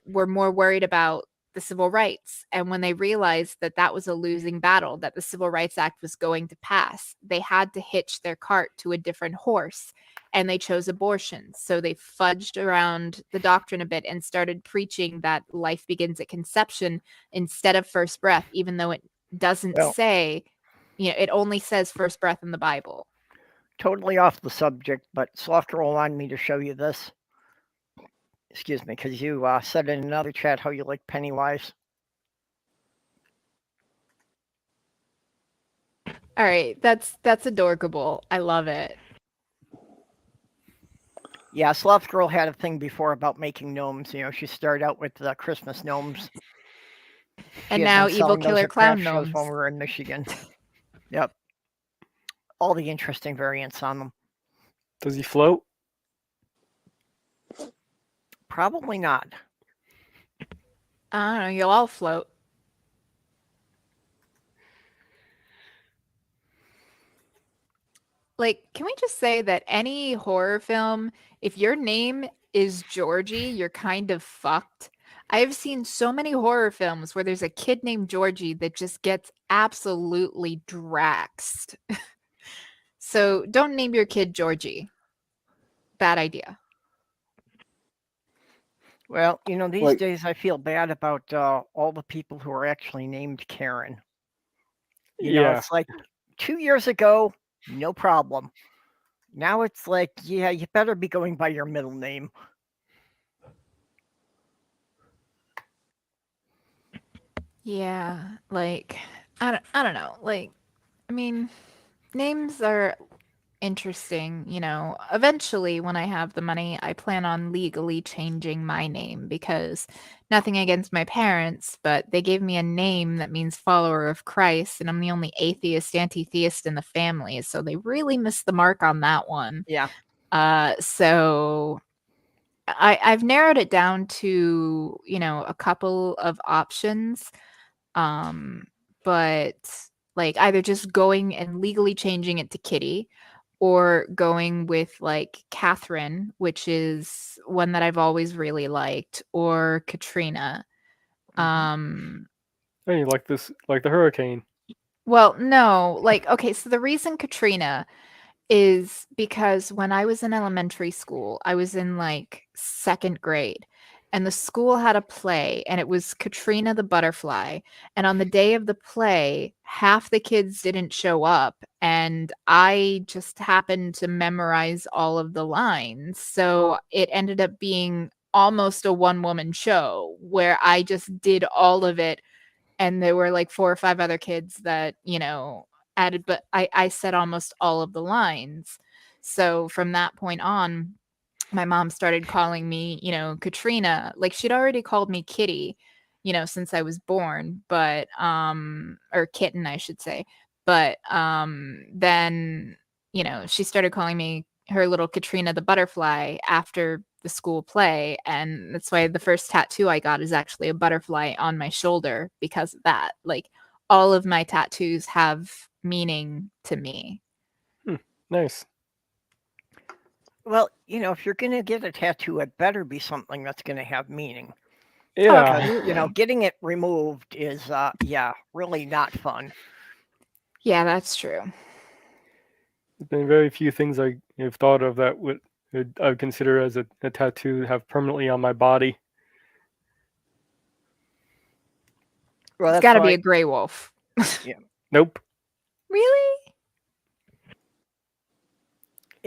were more worried about the civil rights. And when they realized that that was a losing battle, that the Civil Rights Act was going to pass, they had to hitch their cart to a different horse, and they chose abortion. So they fudged around the doctrine a bit and started preaching that life begins at conception instead of first breath, even though it doesn't say, it only says first breath in the Bible. Totally off the subject, but Slaughter wanted me to show you this. excuse me, because you said in another chat how you like Pennywise. All right, that's adorable. I love it. Yeah, Sloth Girl had a thing before about making gnomes. You know, she started out with Christmas gnomes. And She had now been evil selling those killer at clown craft shows when gnomes. we were in Michigan. Yep. All the interesting variants on them. Does he float? Probably not. I don't know. You'll all float. Like, can we just say that any horror film, if your name is Georgie, you're kind of fucked. I've seen so many horror films where there's a kid named Georgie that just gets absolutely draxed. So don't name your kid Georgie. Bad idea. Well, you know, these Like- days I feel bad about all the people who are actually named Karen. You know, Yeah. it's like 2 years ago, no problem. Now it's like, yeah, you better be going by your middle name. Yeah, like I don't know. Like, I mean, names are interesting, you know. Eventually, when I have the money, I plan on legally changing my name because nothing against my parents, but they gave me a name that means follower of Christ, and I'm the only atheist, anti-theist in the family, so they really missed the mark on that one. Yeah. So I've narrowed it down to, you know, a couple of options. But like either just going and legally changing it to Kitty or going with like Catherine, which is one that I've always really liked, or Katrina. Hey, like this, like the hurricane. Well, no, like, okay, so the reason Katrina is because when I was in elementary school, I was in like second grade, and the school had a play, and it was Katrina the Butterfly. And on the day of the play, half the kids didn't show up, and I just happened to memorize all of the lines. So it ended up being almost a one woman show where I just did all of it. And there were like 4 or 5 other kids that, you know, added, but I said almost all of the lines. So from that point on, my mom started calling me, you know, Katrina. Like she'd already called me Kitty, you know, since I was born, but or kitten, I should say. But then, you know, she started calling me her little Katrina the Butterfly after the school play, and that's why the first tattoo I got is actually a butterfly on my shoulder because of that. Like all of my tattoos have meaning to me. Nice. Well, you know, if you're going to get a tattoo, it better be something that's going to have meaning. Yeah. Because, you know, getting it removed is, yeah, really not fun. Yeah, that's true. There's been very few things I have thought of that I would consider as a tattoo to have permanently on my body. Well, It's that's got to why, be a gray wolf. Nope. Really?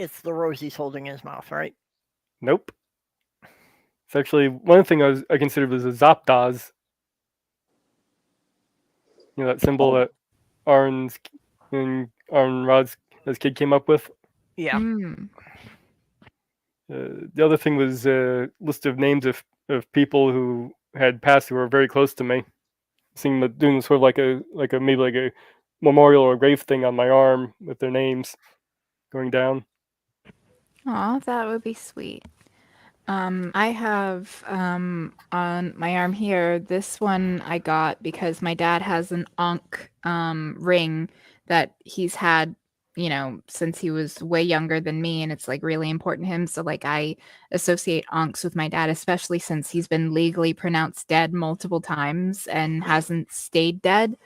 it's the rose he's holding in his mouth, right? Nope. It's actually one thing I considered was a Zapdos. You know, that symbol that Aaron Rod's his kid came up with. Yeah. Mm. The other thing was a list of names of people who had passed who were very close to me. Seeing them doing sort of like a maybe like a memorial or a grave thing on my arm with their names going down. Aw, that would be sweet. I have on my arm here, this one I got because my dad has an Ankh ring that he's had, you know, since he was way younger than me, and it's like really important to him. So like I associate Ankhs with my dad, especially since he's been legally pronounced dead multiple times and hasn't stayed dead.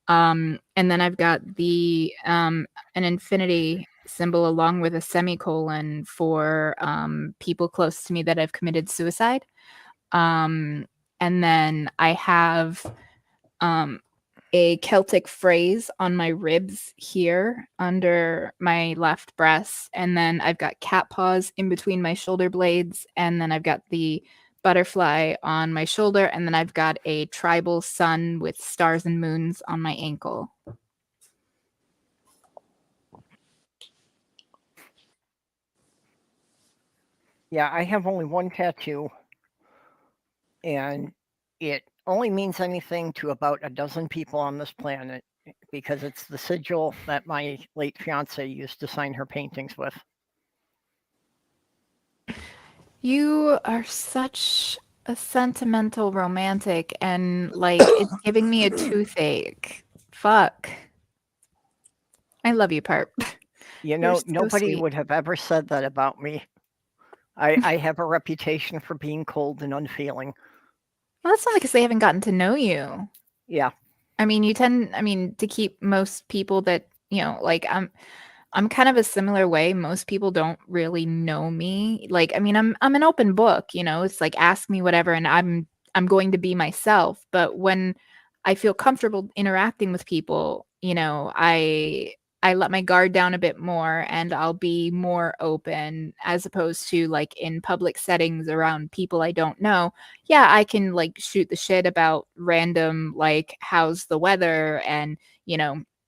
And then I've got the an infinity symbol along with a semicolon for people close to me that have committed suicide. And then I have a Celtic phrase on my ribs here under my left breast. And then I've got cat paws in between my shoulder blades. And then I've got the butterfly on my shoulder, and then I've got a tribal sun with stars and moons on my ankle. Yeah, I have only one tattoo, and it only means anything to about a dozen people on this planet because it's the sigil that my late fiance used to sign her paintings with. You are such a sentimental romantic, and like it's giving me a toothache. Fuck. I love you, Perp. You You're know, so nobody sweet. would have ever said that about me. I have a reputation for being cold and unfeeling. Well, that's only because they haven't gotten to know you. Yeah. I mean, to keep most people that, like I'm kind of a similar way. Most people don't really know me. Like, I mean, I'm an open book, it's like ask me whatever and I'm going to be myself. But when I feel comfortable interacting with people, I let my guard down a bit more and I'll be more open as opposed to like in public settings around people I don't know. Yeah, I can like shoot the shit about random like how's the weather and,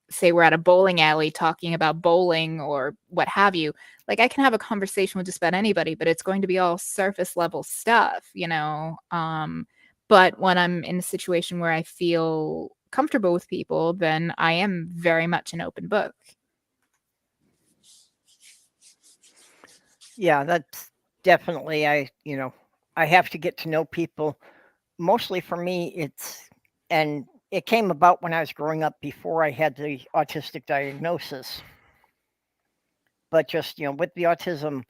say we're at a bowling alley talking about bowling or what have you. Like I can have a conversation with just about anybody, but it's going to be all surface level stuff, but when I'm in a situation where I feel comfortable with people, then I am very much an open book. Yeah, that's definitely I have to get to know people. Mostly for me and it came about when I was growing up before I had the autistic diagnosis. But just, with the autism,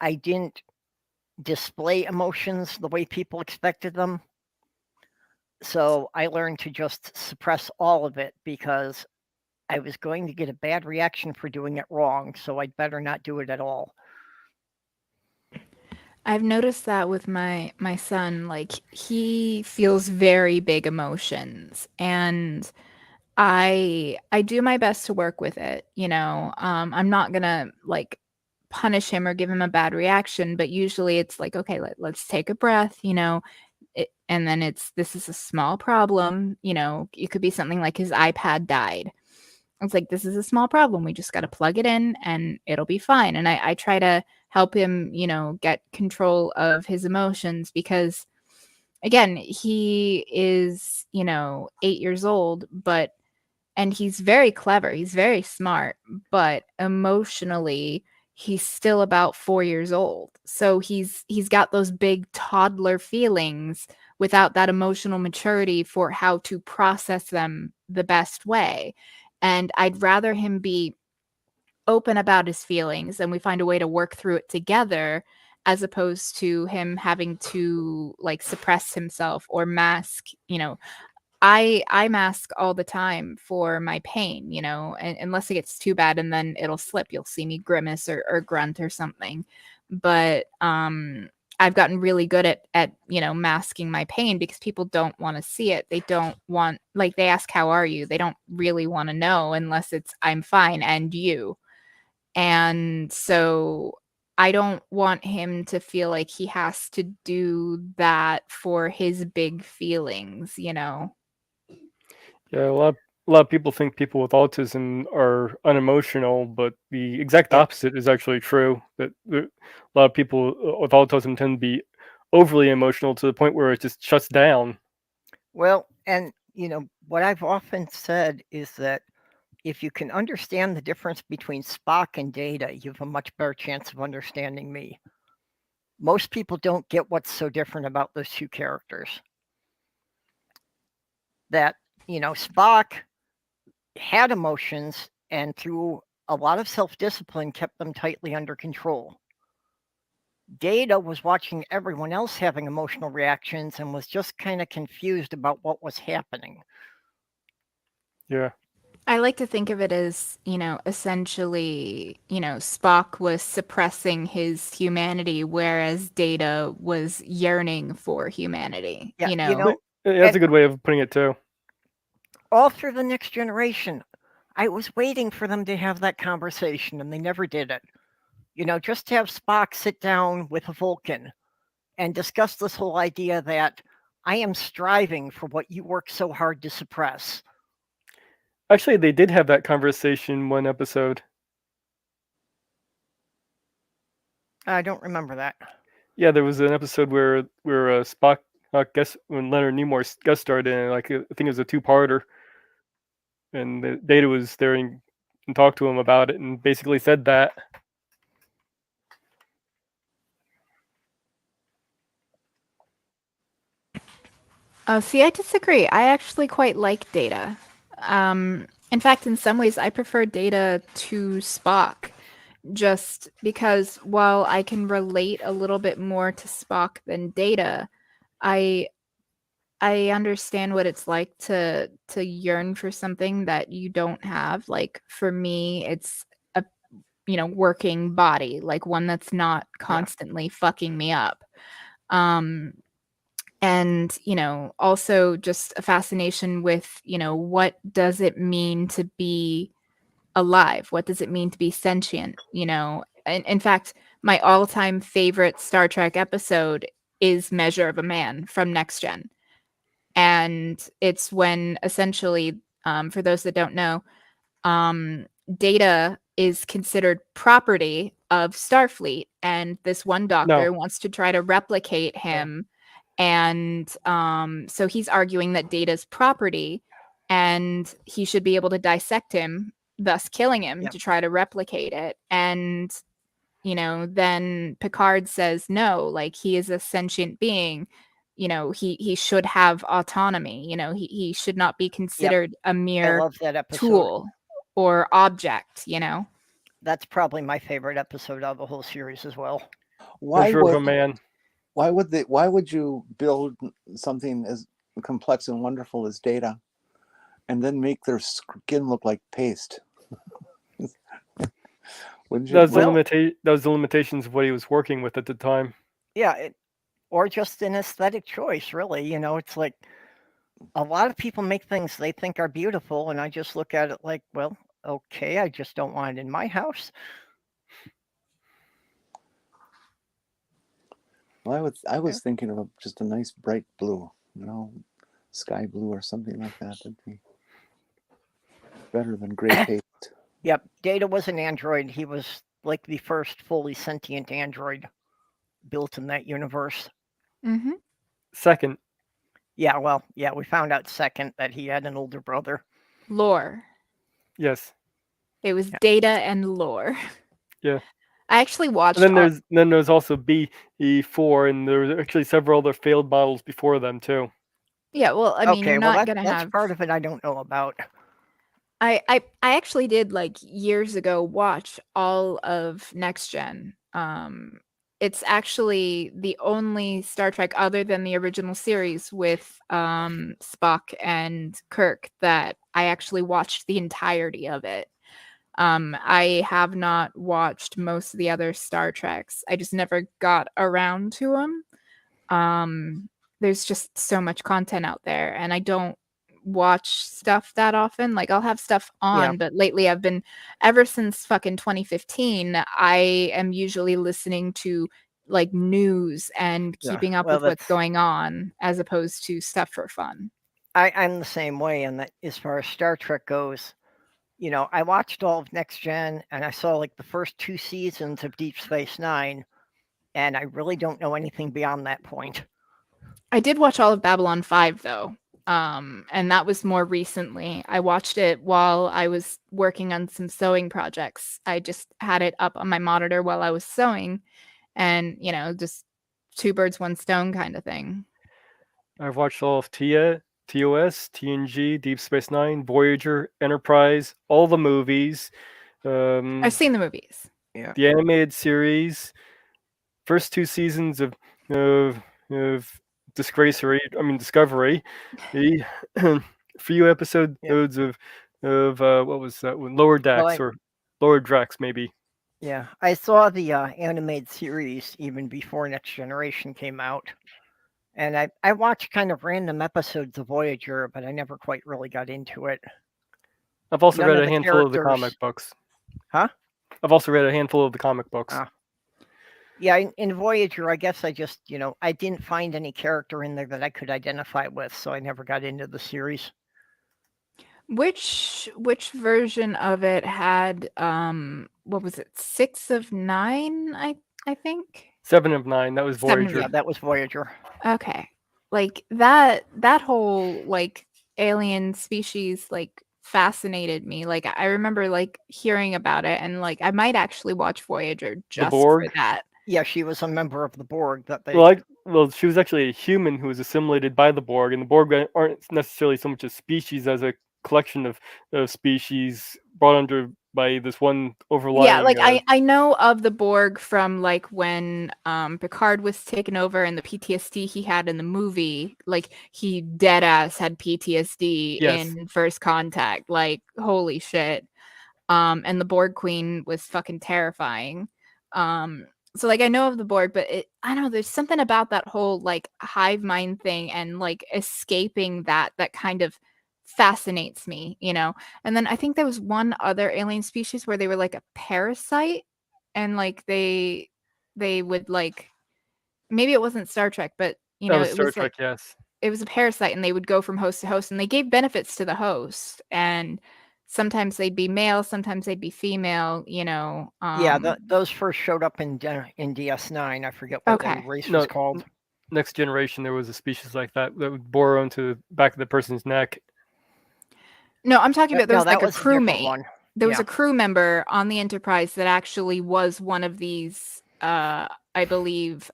I didn't display emotions the way people expected them. So I learned to just suppress all of it because I was going to get a bad reaction for doing it wrong, so I'd better not do it at all. I've noticed that with my son, like he feels very big emotions and I do my best to work with it, I'm not gonna like punish him or give him a bad reaction, but usually it's like, okay, let's take a breath, and then this is a small problem, it could be something like his iPad died. It's like, this is a small problem. We just got to plug it in and it'll be fine. And I try to help him, get control of his emotions because, again, he is, 8 years old, and he's very clever. He's very smart, but emotionally, he's still about 4 years old. So he's got those big toddler feelings without that emotional maturity for how to process them the best way. And I'd rather him be open about his feelings and we find a way to work through it together as opposed to him having to like suppress himself or mask, I mask all the time for my pain, unless it gets too bad and then it'll slip. You'll see me grimace or grunt or something. But I've gotten really good at masking my pain because people don't want to see it. They don't want, like, they ask, how are you? They don't really want to know unless it's I'm fine and you. And so I don't want him to feel like he has to do that for his big feelings, Yeah, a lot of people think people with autism are unemotional, but the exact Yep. opposite is actually true. That a lot of people with autism tend to be overly emotional to the point where it just shuts down. Well, and what I've often said is that if you can understand the difference between Spock and Data, you have a much better chance of understanding me. Most people don't get what's so different about those two characters. That, Spock had emotions and through a lot of self-discipline kept them tightly under control. Data was watching everyone else having emotional reactions and was just kind of confused about what was happening. Yeah. I like to think of it as, essentially, Spock was suppressing his humanity, whereas Data was yearning for humanity. Yeah, That's a good way of putting it too. All through the Next Generation, I was waiting for them to have that conversation, and they never did it. Just to have Spock sit down with a Vulcan and discuss this whole idea that I am striving for what you work so hard to suppress. Actually, they did have that conversation one episode. I don't remember that. Yeah, there was an episode where Spock guest when Leonard Nimoy guest starred in it, like I think it was a two-parter, and the Data was there and talked to him about it, and basically said that. Oh, see, I disagree. I actually quite like Data. In fact, in some ways, I prefer Data to Spock, just because while I can relate a little bit more to Spock than Data, I understand what it's like to yearn for something that you don't have. Like for me, it's a working body, like one that's not constantly fucking me up. And also just a fascination with what does it mean to be alive? What does it mean to be sentient? In fact, my all-time favorite Star Trek episode is Measure of a Man from Next Gen. And it's when essentially, for those that don't know, Data is considered property of Starfleet, and this one doctor wants to try to replicate him. And so he's arguing that Data's property, and he should be able to dissect him, thus killing him to try to replicate it. And then Picard says no, like he is a sentient being. He should have autonomy. He should not be considered a mere tool or object. That's probably my favorite episode of the whole series as well. Why Why would you build something as complex and wonderful as Data, and then make their skin look like paste? Wouldn't you? That was the limitations of what he was working with at the time. Yeah, or just an aesthetic choice, really. It's like a lot of people make things they think are beautiful, and I just look at it like, well, okay, I just don't want it in my house. Well, I was thinking of just a nice bright blue, sky blue or something like that. That'd be better than gray paste. Yep, Data was an android. He was like the first fully sentient android built in that universe. Mm-hmm. Second. Yeah, we found out second that he had an older brother. Lore. Yes. It was Data and Lore. Yeah. I actually watched. And then there's also BE4, and there's actually several other failed models before them too. Yeah, well, I mean, you're not gonna that's have part of it I don't know about. I actually did, like, years ago, watch all of Next Gen. It's actually the only Star Trek other than the original series with Spock and Kirk that I actually watched the entirety of it. I have not watched most of the other Star Treks. I just never got around to them. There's just so much content out there, and I don't watch stuff that often. Like, I'll have stuff on, but lately I've been, ever since fucking 2015, I am usually listening to like news and keeping up with what's going on, as opposed to stuff for fun. I'm the same way, and that as far as Star Trek goes, I watched all of Next Gen, and I saw like the first 2 seasons of Deep Space Nine, and I really don't know anything beyond that point. I did watch all of Babylon 5 though. And that was more recently. I watched it while I was working on some sewing projects. I just had it up on my monitor while I was sewing, and just 2 birds, 1 stone kind of thing. I've watched all of TOS, TNG, Deep Space Nine, Voyager, Enterprise, all the movies. I've seen the movies. Yeah. The animated series, first 2 seasons of Discovery, the few episodes of what was that one? Lower Decks or Lower Decks, maybe. Yeah, I saw the animated series even before Next Generation came out, and I watched kind of random episodes of Voyager, but I never quite really got into it. I've also read a handful of the comic books. Huh? I've also read a handful of the comic books. Yeah, in Voyager, I guess I just, I didn't find any character in there that I could identify with, so I never got into the series. Which version of it had what was it? 6 of 9, I think. 7 of 9. That was 7 of Voyager. Yeah, that was Voyager. Okay. Like that whole like alien species like fascinated me. Like I remember like hearing about it and like I might actually watch Voyager just for Borg? that. Yeah, she was a member of the Borg that they. Well, she was actually a human who was assimilated by the Borg, and the Borg aren't necessarily so much a species as a collection of species brought under by this one overlying. Yeah, like I know of the Borg from like when Picard was taken over and the PTSD he had in the movie, like he dead ass had PTSD Yes. in First Contact. Like holy shit. And the Borg Queen was fucking terrifying. So like I know of the Borg, but I don't know, there's something about that whole like hive mind thing and like escaping that kind of fascinates me, you know. And then I think there was one other alien species where they were like a parasite and like they would like, maybe it wasn't Star Trek, but you That know, was it Star was Trek, like yes. it was a parasite and they would go from host to host and they gave benefits to the host and sometimes they'd be male, sometimes they'd be female, you know. Yeah, those first showed up in DS9. I forget what the Okay. race No, was called. Next Generation, there was a species like that that would bore onto the back of the person's neck. No, I'm talking about there No, was that like a was a different crewmate. one. There was Yeah. a crew member on the Enterprise that actually was one of these I believe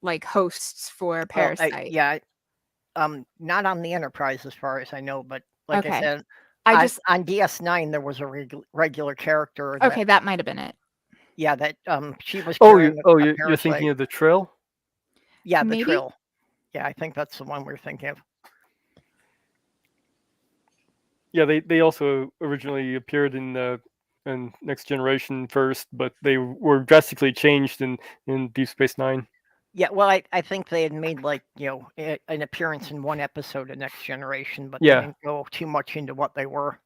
like hosts for Well, Parasite. yeah, not on the Enterprise as far as I know, but like I Okay. said, I just on DS9 there was a regular character that okay, that might have been it. yeah, that she was Oh, carrying a you're parasite. thinking of the Trill? Yeah, the Maybe? Trill. Yeah, I think that's the one we're thinking of. Yeah, they also originally appeared in Next Generation first, but they were drastically changed in Deep Space Nine. Yeah, well, I think they had made like, an appearance in one episode of Next Generation, but they Yeah. didn't go too much into what they were.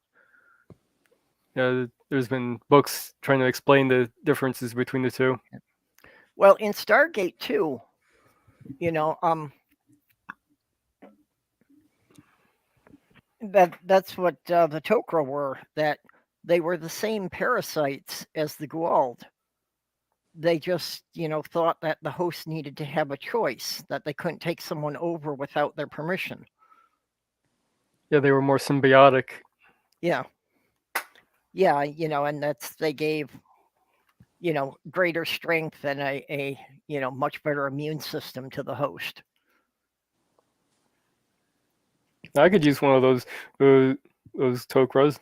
There's been books trying to explain the differences between the two. Well, in Stargate too, that's what the Tok'ra were, that they were the same parasites as the Goa'uld. They just, thought that the host needed to have a choice, that they couldn't take someone over without their permission. Yeah, they were more symbiotic. Yeah. Yeah, and they gave, greater strength and a much better immune system to the host. I could use one of those Tok'ras.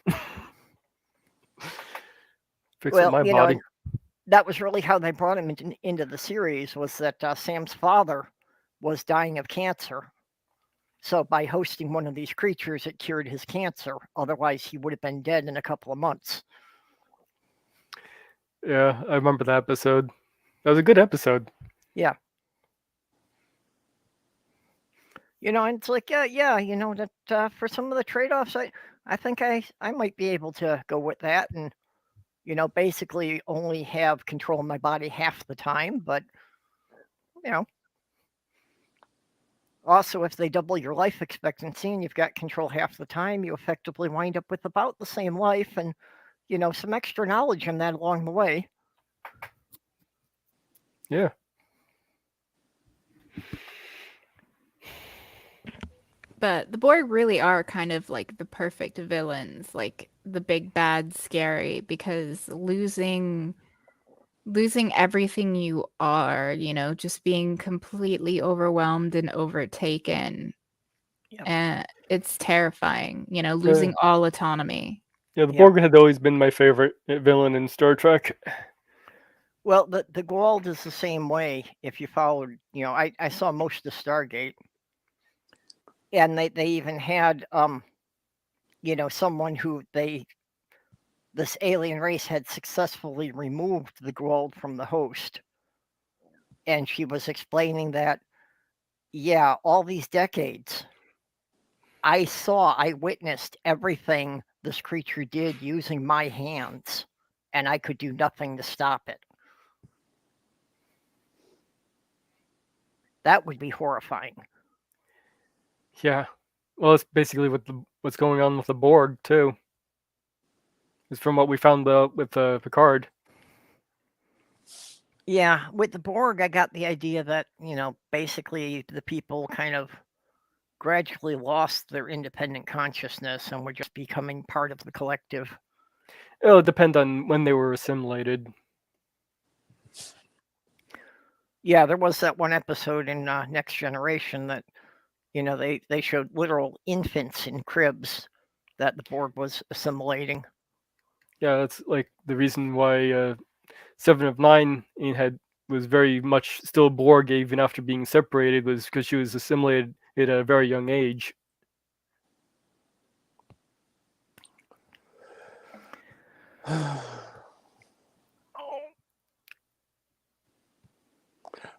Fix up my body. That was really how they brought him into the series, was that Sam's father was dying of cancer. So by hosting one of these creatures, it cured his cancer. Otherwise, he would have been dead in a couple of months. Yeah, I remember that episode. That was a good episode. Yeah. And it's like, that for some of the trade-offs, I think I might be able to go with that and, basically only have control of my body half the time. But, also, if they double your life expectancy and you've got control half the time, you effectively wind up with about the same life and, some extra knowledge in that along the way. Yeah. But the Borg really are kind of like the perfect villains, like the big bad scary, because losing everything you are, just being completely overwhelmed and overtaken. Yep. And it's terrifying, losing all autonomy. Yeah, the Borg had always been my favorite villain in Star Trek. Well, the Goa'uld is the same way. If you followed, I saw most of Stargate. And they even had, someone who this alien race had successfully removed the Goa'uld from the host. And she was explaining that, yeah, all these decades, I witnessed everything this creature did using my hands, and I could do nothing to stop it. That would be horrifying. Yeah. Well, it's basically what's going on with the Borg too. Is from what we found with Picard. Yeah, with the Borg, I got the idea that, basically the people kind of gradually lost their independent consciousness and were just becoming part of the collective. It'll depend on when they were assimilated. Yeah, there was that one episode in Next Generation that, they showed literal infants in cribs that the Borg was assimilating. Yeah, that's like the reason why 7 of 9 was very much still Borg even after being separated, was because she was assimilated at a very young age.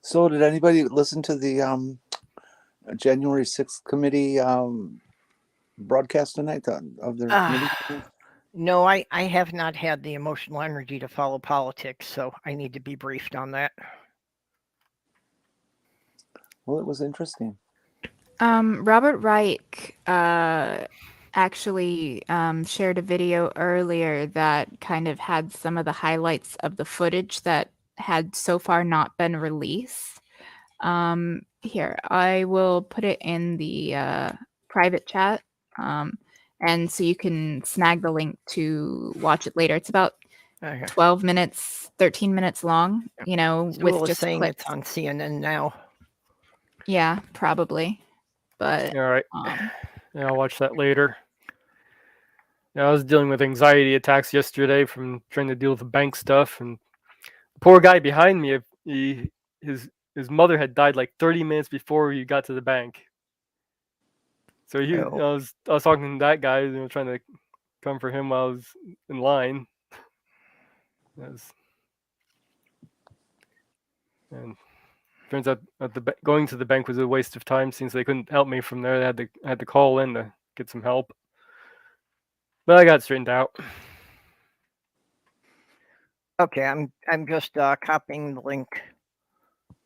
So, did anybody listen to the January 6th committee broadcast tonight of their committee? No, I have not had the emotional energy to follow politics, so I need to be briefed on that. Well, it was interesting. Robert Reich actually shared a video earlier that kind of had some of the highlights of the footage that had so far not been released. Here, I will put it in the private chat, and so you can snag the link to watch it later. It's about 12 minutes, 13 minutes long, with just saying clips. It's on CNN now. Yeah, probably. But all right, yeah, I'll watch that later. Yeah, I was dealing with anxiety attacks yesterday from trying to deal with the bank stuff, and the poor guy behind me, his mother had died like 30 minutes before he got to the bank. So I was talking to that guy, trying to comfort him while I was in line. And turns out that going to the bank was a waste of time since they couldn't help me from there. I had to call in to get some help, but I got it straightened out. Okay, I'm just copying the link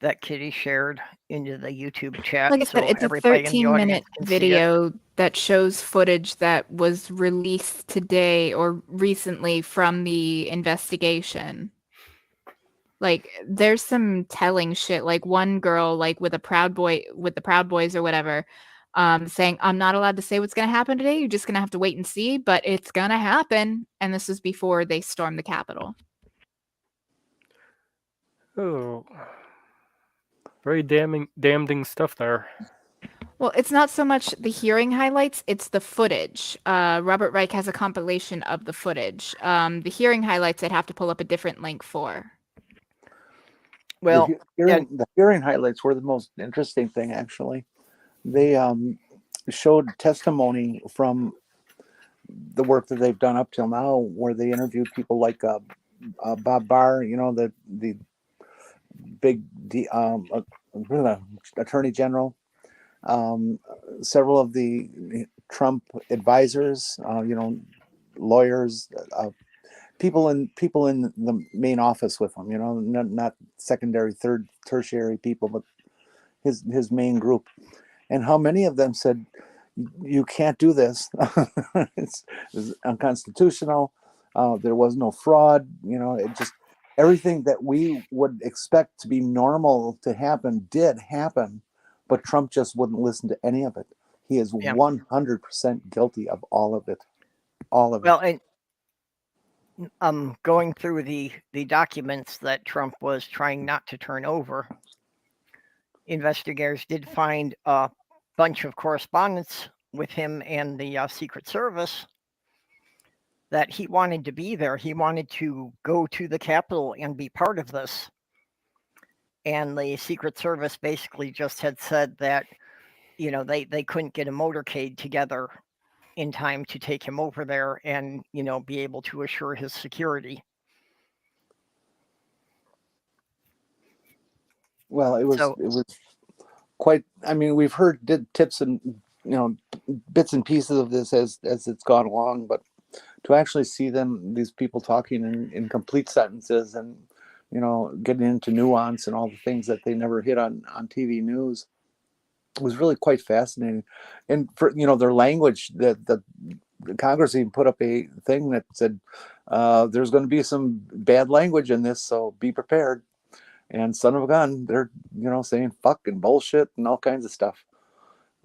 that Kitty shared into the YouTube chat. Like I said, it's a 13-minute video that shows footage that was released today or recently from the investigation. Like, there's some telling shit. Like, one girl, like with the Proud Boys or whatever, saying, "I'm not allowed to say what's going to happen today. You're just going to have to wait and see, but it's going to happen." And this was before they stormed the Capitol. Oh, very damning stuff there. Well, it's not so much the hearing highlights, it's the footage. Robert Reich has a compilation of the footage. The hearing highlights, I'd have to pull up a different link for. Well, the hearing highlights were the most interesting thing, actually. They showed testimony from the work that they've done up till now, where they interviewed people like Bob Barr, the big attorney general, several of the Trump advisors, lawyers, people in the main office with him, not secondary, third, tertiary people, but his main group. And how many of them said, "You can't do this. it's unconstitutional. There was no fraud. It just everything that we would expect to be normal to happen did happen, but Trump just wouldn't listen to any of it. He is 100% guilty of all of it. All of it." And going through the documents that Trump was trying not to turn over, investigators did find a bunch of correspondence with him and the Secret Service that he wanted to be there. He wanted to go to the Capitol and be part of this. And the Secret Service basically just had said that, they couldn't get a motorcade together in time to take him over there and, be able to assure his security. Well, it was quite, we've heard tips and, bits and pieces of this as it's gone along, but to actually see these people talking in complete sentences and getting into nuance and all the things that they never hit on TV news. It was really quite fascinating. And for their language, the Congress even put up a thing that said there's going to be some bad language in this, so be prepared. And son of a gun, they're saying fuck and bullshit and all kinds of stuff.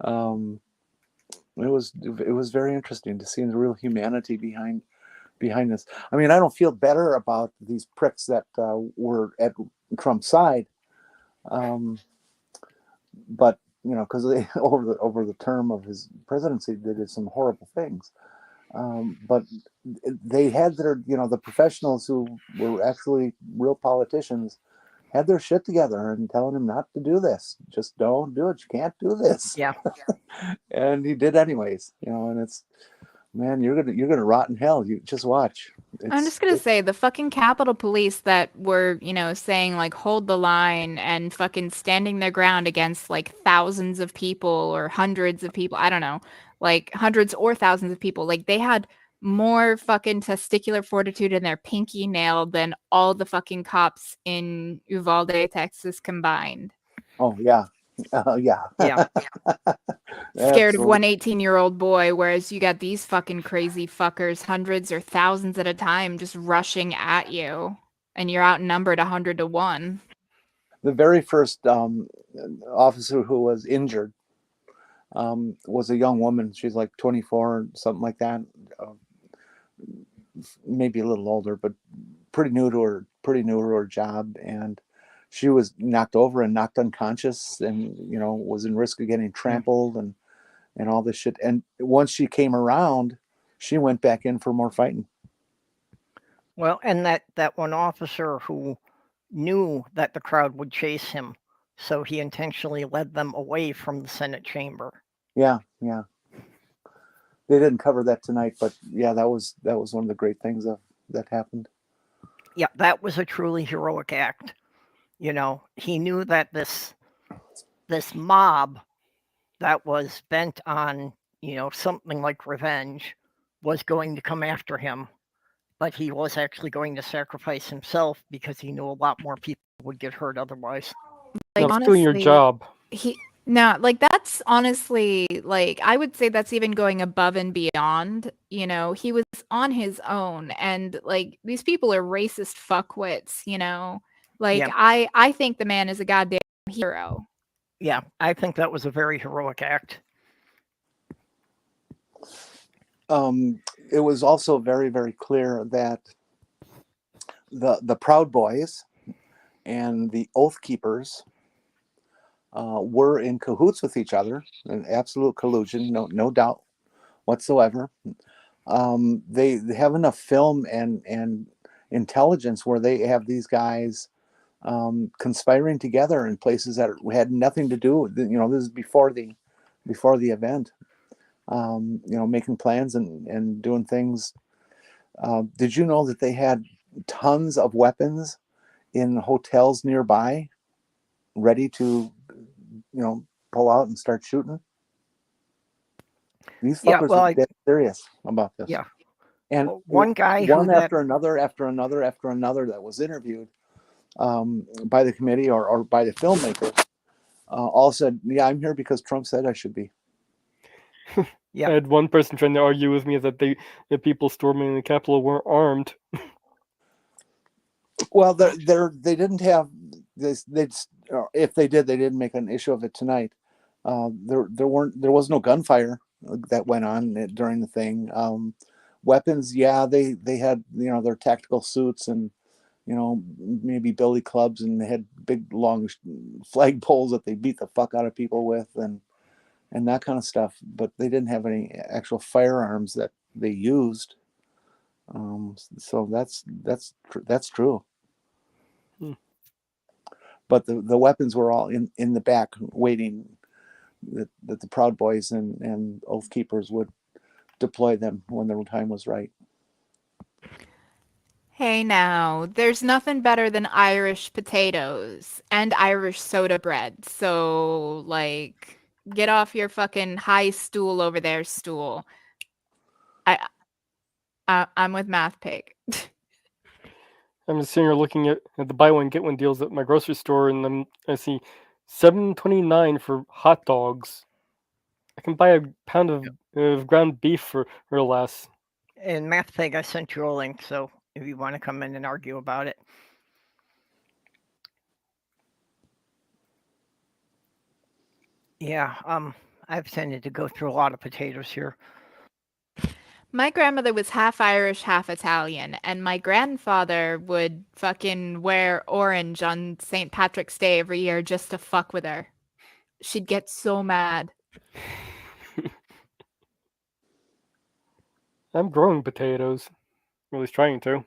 It was very interesting to see the real humanity behind this. I mean, I don't feel better about these pricks that were at Trump's side, but because they over the term of his presidency, they did some horrible things. But they had their the professionals who were actually real politicians had their shit together and telling him not to do this. Just don't do it. You can't do this. Yeah. And he did anyways. And it's, man, you're gonna rot in hell. You just watch. I'm just gonna say the fucking Capitol Police that were, saying like hold the line and fucking standing their ground against like thousands of people or hundreds of people. I don't know, like hundreds or thousands of people. Like they had more fucking testicular fortitude in their pinky nail than all the fucking cops in Uvalde, Texas combined. Oh yeah. Yeah. Yeah. Scared of one 18-year-old boy, whereas you got these fucking crazy fuckers, hundreds or thousands at a time, just rushing at you, and you're outnumbered 100 to 1. The very first officer who was injured was a young woman. She's like 24, something like that. Maybe a little older, but pretty new to her job, and she was knocked over and knocked unconscious, and was in risk of getting trampled and all this shit. And once she came around, she went back in for more fighting. Well, and that one officer who knew that the crowd would chase him, so he intentionally led them away from the Senate chamber. Yeah. They didn't cover that tonight, but yeah, that was one of the great things that happened. Yeah, that was a truly heroic act. He knew that this mob that was bent on, something like revenge was going to come after him, but he was actually going to sacrifice himself because he knew a lot more people would get hurt otherwise. Like, That's doing your job. That's honestly, like, I would say that's even going above and beyond. He was on his own, and like these people are racist fuckwits. Like, Yeah. I think the man is a goddamn hero. Yeah, I think that was a very heroic act. It was also very, very clear that the Proud Boys and the Oath Keepers were in cahoots with each other, an absolute collusion, no doubt whatsoever. They have enough film and intelligence where they have these guys conspiring together in places that had nothing to do with, this is before the event, making plans and doing things. Did you know that they had tons of weapons in hotels nearby ready to pull out and start shooting? These fuckers are dead serious about this. Yeah. And one guy after another that was interviewed by the committee or by the filmmakers all said, yeah, I'm here because Trump said I should be. Yeah. I had one person trying to argue with me that the people storming the Capitol weren't armed. Well, they didn't have this. If they did, they didn't make an issue of it tonight. There was no gunfire that went on during the thing. Weapons, yeah, they had their tactical suits and maybe billy clubs, and they had big long flag poles that they beat the fuck out of people with and that kind of stuff. But they didn't have any actual firearms that they used. So that's true. But the weapons were all in the back waiting that the Proud Boys and Oath Keepers would deploy them when the time was right. Hey now, there's nothing better than Irish potatoes and Irish soda bread. So, like, get off your fucking high stool over there, stool. I'm with Math Pig. I'm just sitting here looking at the buy one get one deals at my grocery store, and then I see $7.29 for hot dogs. I can buy a pound of ground beef for less. And Math Pig, I sent you a link, so if you want to come in and argue about it. Yeah, I've tended to go through a lot of potatoes here. My grandmother was half Irish, half Italian, and my grandfather would fucking wear orange on St. Patrick's Day every year just to fuck with her. She'd get so mad. I'm growing potatoes. Or at least trying to.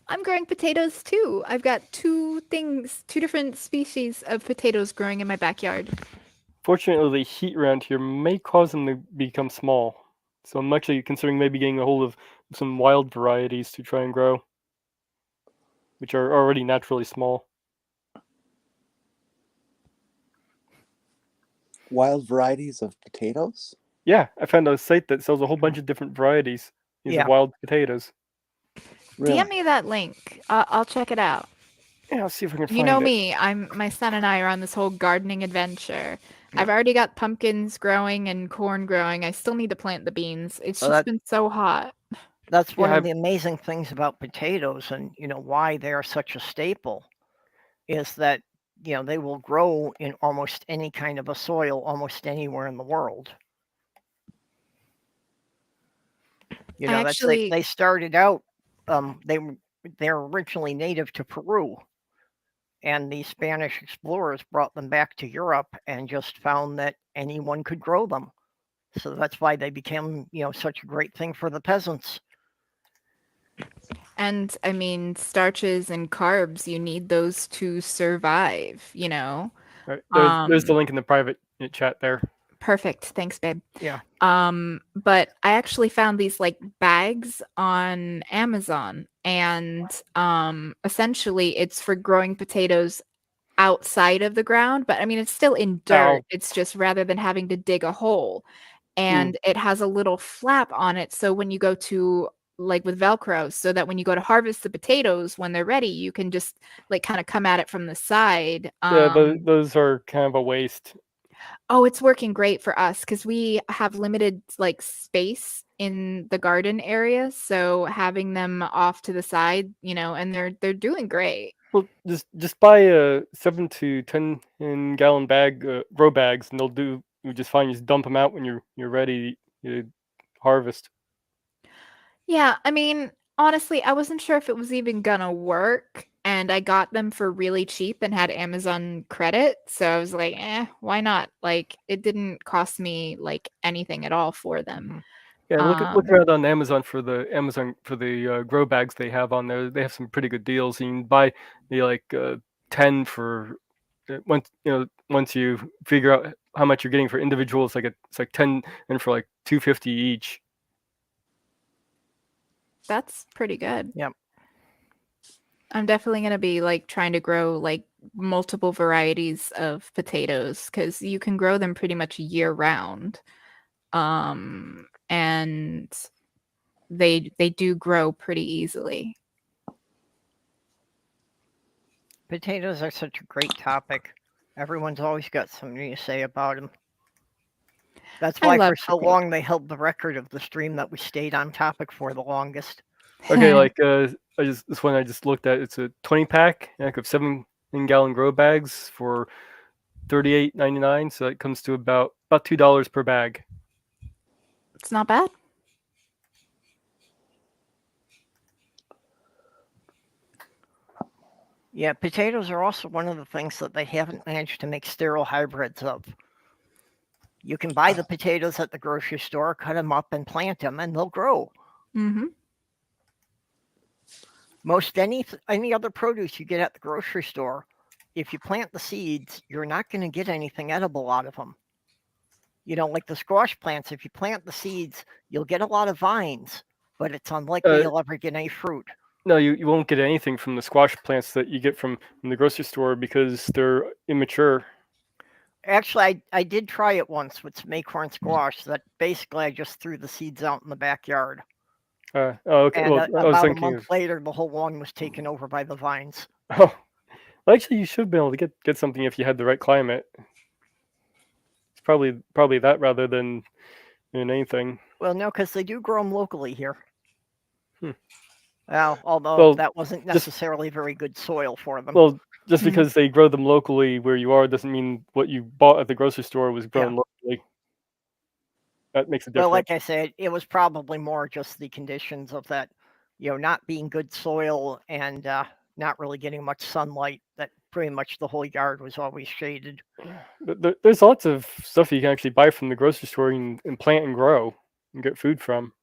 I'm growing potatoes too. I've got two different species of potatoes growing in my backyard. Fortunately, the heat around here may cause them to become small. So I'm actually considering maybe getting a hold of some wild varieties to try and grow, which are already naturally small. Wild varieties of potatoes? Yeah, I found a site that sells a whole bunch of different varieties of wild potatoes. Really? DM me that link. I'll check it out. Yeah, I'll see if I can find it. You know me. My son and I are on this whole gardening adventure. I've already got pumpkins growing and corn growing. I still need to plant the beans. It's just been so hot. That's one of the amazing things about potatoes, and why they are such a staple, is that they will grow in almost any kind of a soil, almost anywhere in the world. They started out. They're originally native to Peru, and the Spanish explorers brought them back to Europe and just found that anyone could grow them. So that's why they became, such a great thing for the peasants. And I mean, starches and carbs, you need those to survive, Right. There's the link in the private chat there. Perfect. Thanks, babe. Yeah. But I actually found these like bags on Amazon, and essentially it's for growing potatoes outside of the ground, but I mean it's still in dirt. It's just rather than having to dig a hole. And it has a little flap on it, so when you go to like with Velcro, so that when you go to harvest the potatoes when they're ready, you can just like kind of come at it from the side. Yeah, those are kind of a waste. Oh, it's working great for us because we have limited like space in the garden area. So having them off to the side, and they're doing great. Well, just buy a 7 to 10 gallon bag, grow bags, and they'll do just fine. You just dump them out when you're ready to harvest. Yeah, I mean, honestly, I wasn't sure if it was even gonna work, and I got them for really cheap and had Amazon credit, so I was like, why not? Like, it didn't cost me like anything at all for them. Yeah, look around on Amazon for the grow bags they have on there. They have some pretty good deals. You can buy the 10 for once you figure out how much you're getting for individuals, it's like 10 and for like $2.50 each. That's pretty good. Yep. I'm definitely going to be like trying to grow like multiple varieties of potatoes because you can grow them pretty much year round. And they do grow pretty easily. Potatoes are such a great topic. Everyone's always got something to say about them. That's why for so long they held the record of the stream that we stayed on topic for the longest. Okay, this one I just looked at. It's a 20-pack of 7-gallon grow bags for $38.99. So it comes to about $2 per bag. It's not bad. Yeah, potatoes are also one of the things that they haven't managed to make sterile hybrids of. You can buy the potatoes at the grocery store, cut them up and plant them, and they'll grow. Mm-hmm. Most any other produce you get at the grocery store, if you plant the seeds, you're not going to get anything edible out of them. Like the squash plants, if you plant the seeds, you'll get a lot of vines, but it's unlikely you'll ever get any fruit. No, you won't get anything from the squash plants that you get from the grocery store because they're immature. Actually, I did try it once with some acorn squash. That basically I just threw the seeds out in the backyard. Okay. And Well, I was about a thinking month of. later, the whole lawn was taken over by the vines. Oh, well, actually, you should be able to get something if you had the right climate. It's probably that rather than anything. Well, no, because they do grow them locally here. Hmm. Well, although Well, that wasn't just necessarily very good soil for them. well, just Hmm. because they grow them locally where you are doesn't mean what you bought at the grocery store was grown locally. That makes a Well, difference. like I said, it was probably more just the conditions of that, not being good soil and not really getting much sunlight. That pretty much the whole yard was always shaded. But there's lots of stuff you can actually buy from the grocery store and plant and grow and get food from.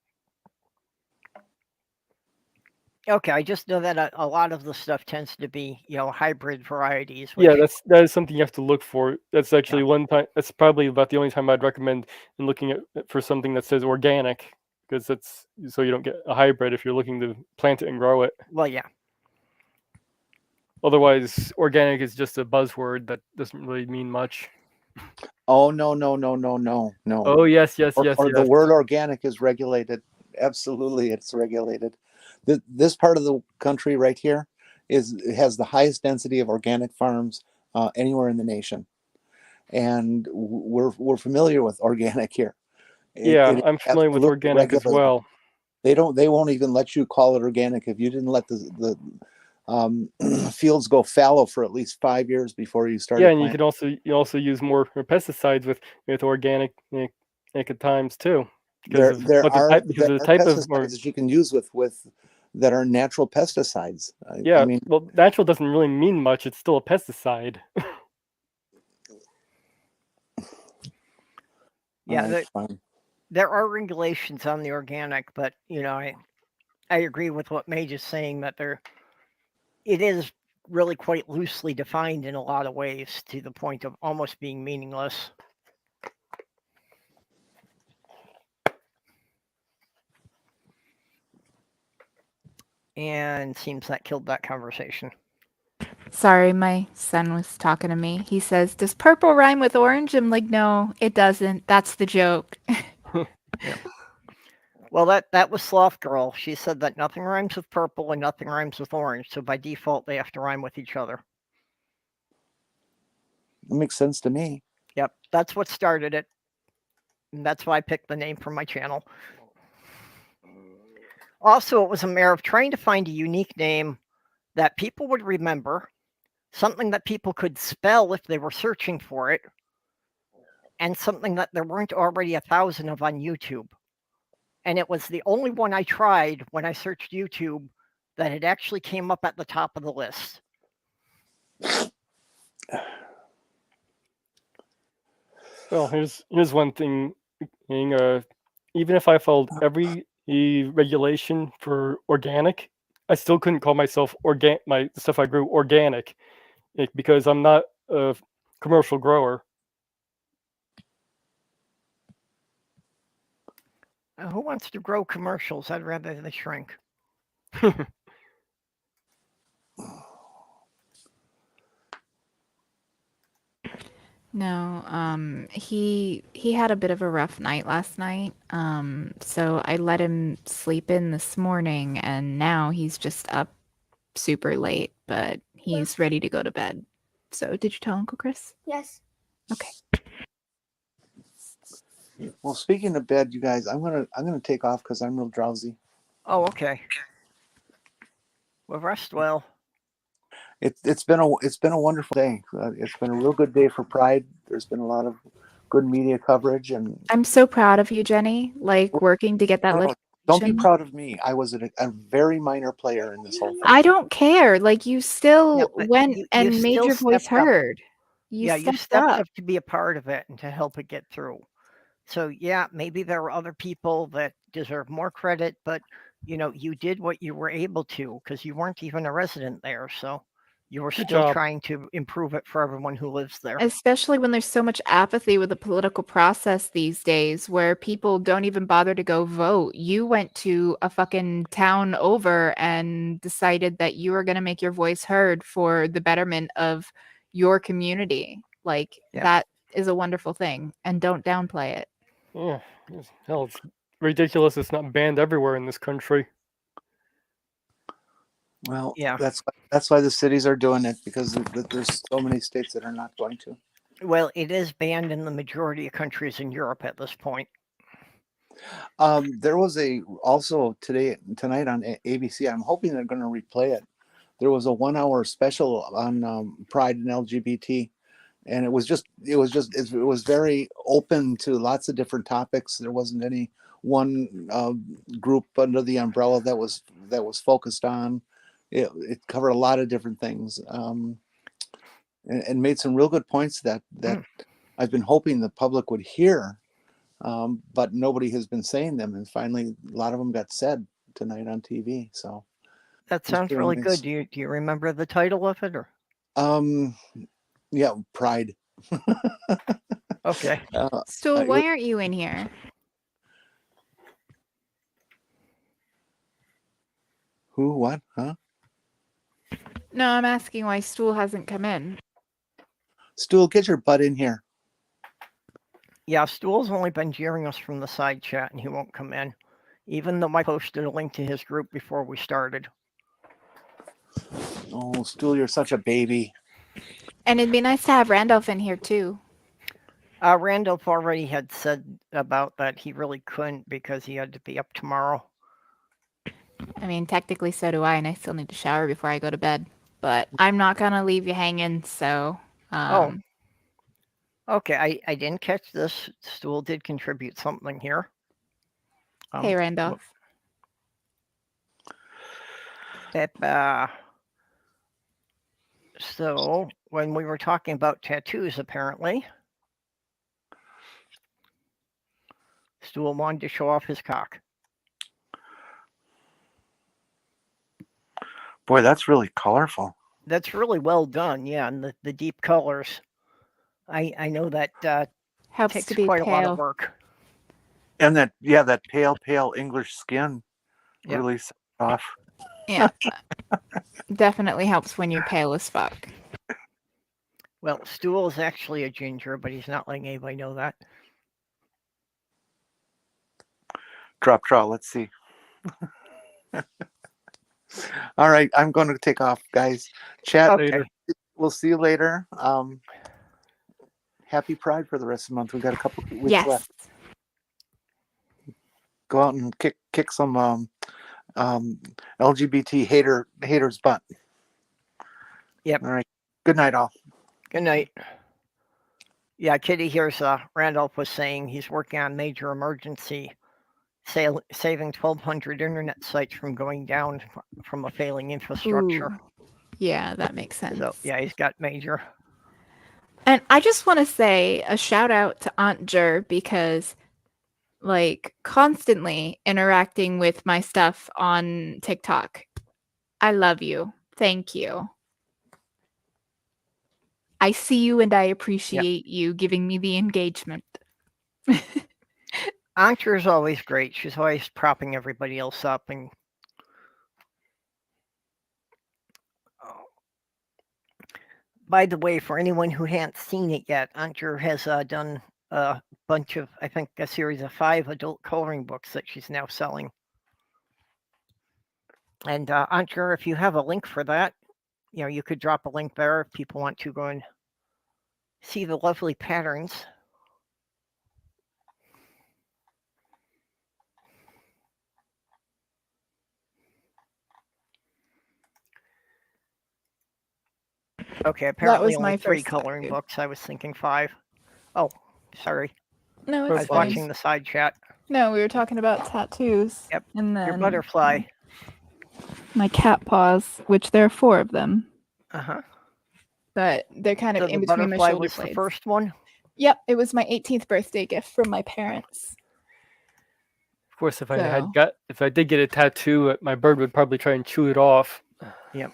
Okay, I just know that a lot of the stuff tends to be, hybrid varieties, Yeah, which, that is something you have to look for. That's yeah, actually one time. That's probably about the only time I'd recommend in looking at for something that says organic, because that's so you don't get a hybrid if you're looking to plant it and grow it. well, yeah. Otherwise, organic is just a buzzword that doesn't really mean much. Oh, no. Oh yes, yes, Or, yes, or the yes. word organic is regulated. Absolutely, it's regulated. This part of the country right here has the highest density of organic farms anywhere in the nation, and we're familiar with organic here. Yeah, It is I'm familiar with absolutely organic as regulated. well. They won't even let you call it organic if you didn't let the fields go fallow for at least 5 years before you Yeah, started and planting. you also use more pesticides with organic at times too, because There of there what the are type there are of or pesticides that you can use with that are natural pesticides. I yeah. mean, Well, natural doesn't really mean much. It's still a pesticide. Yeah, all right, fine. there are regulations on the organic, but, I agree with what Mage is saying that it is really quite loosely defined in a lot of ways to the point of almost being meaningless. And seems that killed that conversation. Sorry, my son was talking to me. He says, "Does purple rhyme with orange?" I'm like, "No, it doesn't. That's the joke." Yeah. Well, that was Sloth Girl. She said that nothing rhymes with purple and nothing rhymes with orange, so by default they have to rhyme with each other. It makes sense to me. Yep, that's what started it. And that's why I picked the name for my channel. Also, it was a matter of trying to find a unique name that people would remember, something that people could spell if they were searching for it, and something that there weren't already 1,000 of on YouTube. And it was the only one I tried when I searched YouTube that it actually came up at the top of the list. Well, here's one thing. Even if I followed every regulation for organic, I still couldn't call myself my stuff I grew organic, because I'm not a commercial grower. Who wants to grow commercials? I'd rather they shrink. No, he had a bit of a rough night last night. So I let him sleep in this morning, and now he's just up super late, but he's ready to go to bed. So did you tell Uncle Chris? Yes. Okay. Well, speaking of bed, you guys, I'm gonna take off because I'm real drowsy. Oh, okay. Well, rest well. It's been a wonderful day. It's been a real good day for Pride. There's been a lot of good media coverage, and I'm so proud of you, Jenny, like working to get that don't be legislation. proud of me. I was a very minor player in this whole thing. I don't care. Like you still Yeah, but went you and made still your voice stepped up. heard. You Yeah, you stepped stepped up. up to be a part of it and to help it get through. So yeah, maybe there are other people that deserve more credit, but you did what you were able to because you weren't even a resident there. So you were Good still job. trying to improve it for everyone who lives there. Especially when there's so much apathy with the political process these days where people don't even bother to go vote. You went to a fucking town over and decided that you were going to make your voice heard for the betterment of your community. Like Yeah. that is a wonderful thing, and don't downplay it. Yeah, hell, ridiculous it's not banned everywhere in this country. Well, Yeah. that's why the cities are doing it, because there's so many states that are not going to. Well, it is banned in the majority of countries in Europe at this point. There was also tonight on ABC. I'm hoping they're going to replay it. There was a 1-hour special on Pride and LGBT, and it was very open to lots of different topics. There wasn't any one group under the umbrella that was focused on. It covered a lot of different things, and made some real good points that I've been hoping the public would hear, but nobody has been saying them. And finally, a lot of them got said tonight on TV. So That sounds pretty really nice. good. Do you remember the title of it, or? Yeah, Pride. Okay. Stool, why aren't you in here? Who? What? Huh? No, I'm asking why Stool hasn't come in. Stool, get your butt in here. Yeah, Stool's only been jeering us from the side chat, and he won't come in, even though I posted a link to his group before we started. Oh, Stool, you're such a baby. And it'd be nice to have Randolph in here too. Randolph already had said about that he really couldn't because he had to be up tomorrow. I mean, technically so do I, and I still need to shower before I go to bed. But I'm not gonna leave you hanging, so Okay, I didn't catch this. Stool did contribute something here. Hey Randolph. So when we were talking about tattoos, apparently, Stool wanted to show off his cock. Boy, that's really colorful. That's really well done, yeah, and the deep colors. I know that Helps takes to be quite a lot of pale. work. And that pale English skin Yep. really set it off. Yeah. Definitely helps when you're pale as fuck. Well, Stool is actually a ginger, but he's not letting anybody know that. Drop draw. Let's see. All right, I'm going to take off, guys. Chat. Okay. Later. We'll see you later. Happy Pride for the rest of the month. We've got a couple weeks Yes. left. Go out and kick some LGBT haters butt. Yep. All right. Good night, all. Good night. Yeah, Kitty here's Randolph was saying he's working on major emergency, saving 1,200 internet sites from going down from a failing infrastructure. Ooh. Yeah, that makes sense. So yeah, he's got major. And I just want to say a shout out to Aunt Jer because, like, constantly interacting with my stuff on TikTok. I love you. Thank you. I see you and I appreciate you giving me the engagement. Ancher is always great. She's always propping everybody else up. And by the way, for anyone who hasn't seen it yet, Ancher has done a bunch of, I think, a series of 5 adult coloring books that she's now selling. And Ancher, if you have a link for that, you could drop a link there if people want to go and see the lovely patterns. Okay, apparently only my 3 first coloring tattoo. books. I was thinking 5. Oh, sorry. No, I it's was fine. watching the side chat. No, we were talking about tattoos. Yep. And then Your butterfly. my cat paws, which there are 4 of them. Uh-huh. But they're kind of So in the between my butterfly shoulder was blades. the first one? Yep, it was my 18th birthday gift from my parents. Of course, if So- I did get a tattoo, my bird would probably try and chew it off. Yep.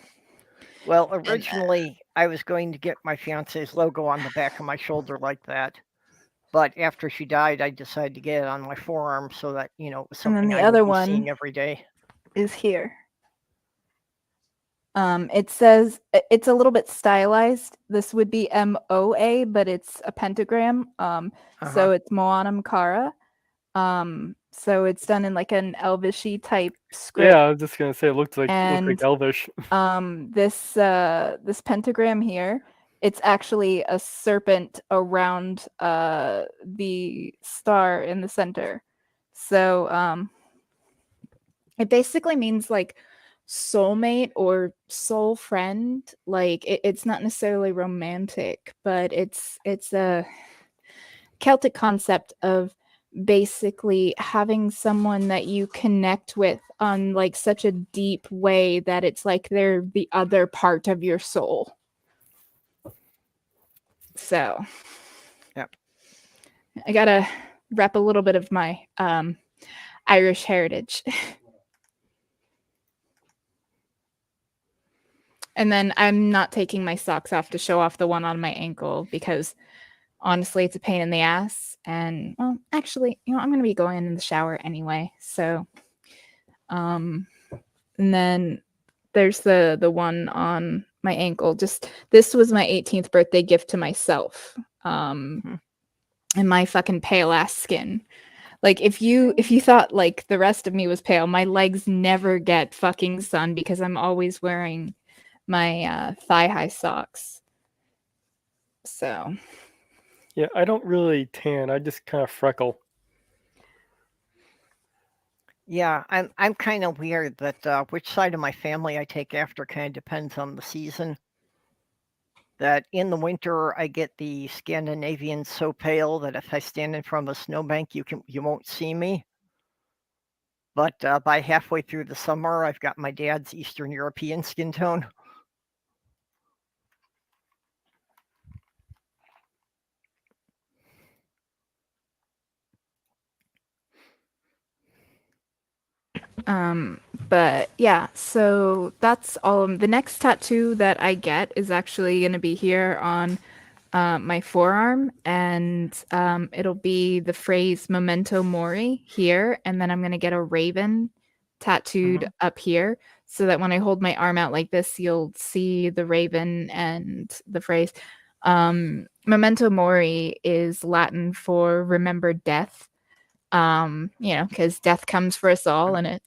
Well, originally I was going to get my fiance's logo on the back of my shoulder like that. But after she died, I decided to get it on my forearm so that, it was And something then the I other would be one seeing every day. is here. It says it's a little bit stylized. This would be MOA, but it's a pentagram. So it's Moana Makara. So it's done in like an Elvishy type script. Yeah, I was just gonna say it looked like And Elvish. This pentagram here, it's actually a serpent around the star in the center. So it basically means like soulmate or soul friend. Like it's not necessarily romantic, but it's a Celtic concept of basically having someone that you connect with on like such a deep way that it's like they're the other part of your soul. So Yep. I gotta rep a little bit of my Irish heritage. And then I'm not taking my socks off to show off the one on my ankle because honestly, it's a pain in the ass. And well, actually, I'm gonna be going in the shower anyway. So, and then there's the one on my ankle. Just this was my 18th birthday gift to myself. And my fucking pale ass skin. Like if you thought like the rest of me was pale, my legs never get fucking sun because I'm always wearing my thigh high socks. So. Yeah, I don't really tan. I just kind of freckle. Yeah, I'm kind of weird that which side of my family I take after kind of depends on the season. That in the winter I get the Scandinavian so pale that if I stand in front of a snowbank, you won't see me. But by halfway through the summer, I've got my dad's Eastern European skin tone. But yeah, so that's all. The next tattoo that I get is actually going to be here on my forearm, and it'll be the phrase "Memento Mori" here, and then I'm going to get a raven tattooed up here, so that when I hold my arm out like this, you'll see the raven and the phrase. Memento Mori is Latin for "remember death." Because death comes for us all, and it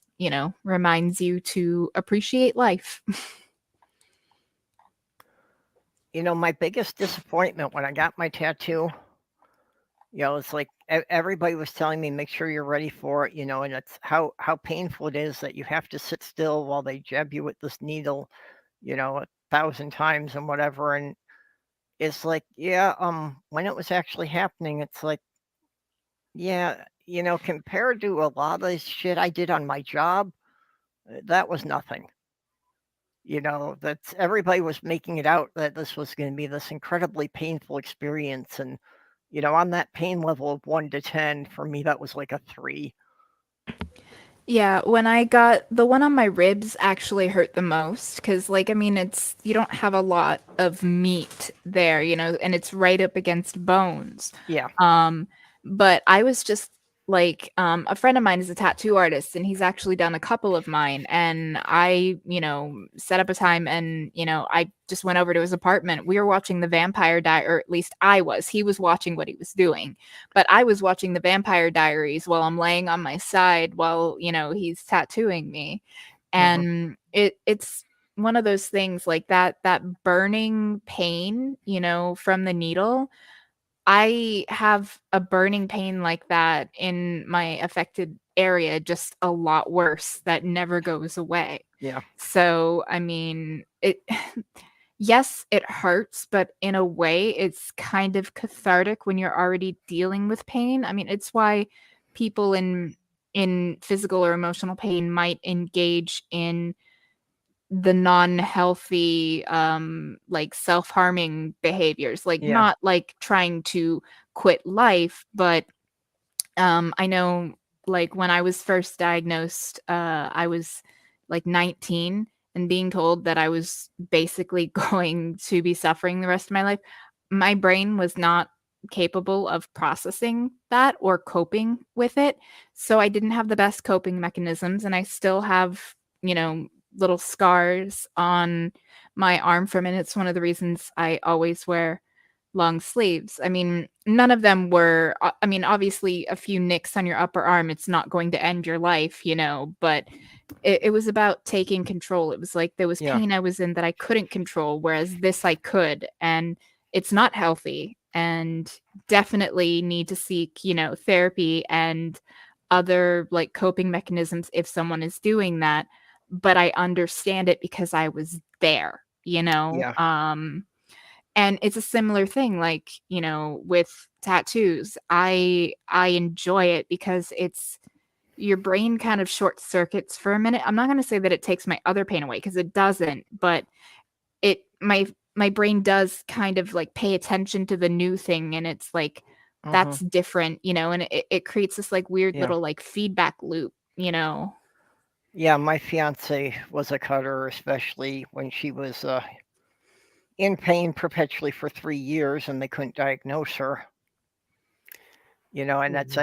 reminds you to appreciate life. My biggest disappointment when I got my tattoo, it's like everybody was telling me, make sure you're ready for it, and it's how painful it is that you have to sit still while they jab you with this needle, 1,000 times and whatever. And it's like, yeah, when it was actually happening, it's like, yeah, compared to a lot of this shit I did on my job, that was nothing. That's everybody was making it out that this was going to be this incredibly painful experience. And, on that pain level of 1 to 10, for me, that was like a 3. Yeah, when I got the one on my ribs actually hurt the most because, it's you don't have a lot of meat there, and it's right up against bones. Yeah. But I was just like, a friend of mine is a tattoo artist, and he's actually done a couple of mine. And I, set up a time, and I just went over to his apartment. We were watching The Vampire Diary, or at least I was. He was watching what he was doing, but I was watching The Vampire Diaries while I'm laying on my side while he's tattooing me, and it's one of those things like that burning pain, from the needle. I have a burning pain like that in my affected area, just a lot worse, that never goes away. Yeah. So, yes, it hurts, but in a way, it's kind of cathartic when you're already dealing with pain. It's why people in physical or emotional pain might engage in the non-healthy like self-harming behaviors, like not like trying to quit life, but I know like when I was first diagnosed, I was like 19 and being told that I was basically going to be suffering the rest of my life. My brain was not capable of processing that or coping with it, so I didn't have the best coping mechanisms, and I still have little scars on my arm from it. It's one of the reasons I always wear long sleeves. I mean, none of them were, I mean, obviously a few nicks on your upper arm, it's not going to end your life, you know, but it was about taking control. It was like there was Yeah. pain I was in that I couldn't control, whereas this I could. And it's not healthy, and definitely need to seek, you know, therapy and other like coping mechanisms if someone is doing that. But I understand it because I was there, you know? Yeah. And it's a similar thing, like, you know, with tattoos. I enjoy it because it's your brain kind of short circuits for a minute. I'm not going to say that it takes my other pain away because it doesn't, but it my brain does kind of like pay attention to the new thing, and it's like that's Mhm. different, you know, and it creates this like weird Yeah. little like feedback loop, you know. Yeah, my fiance was a cutter, especially when she was in pain perpetually for 3 years, and they couldn't diagnose her. You know, and that's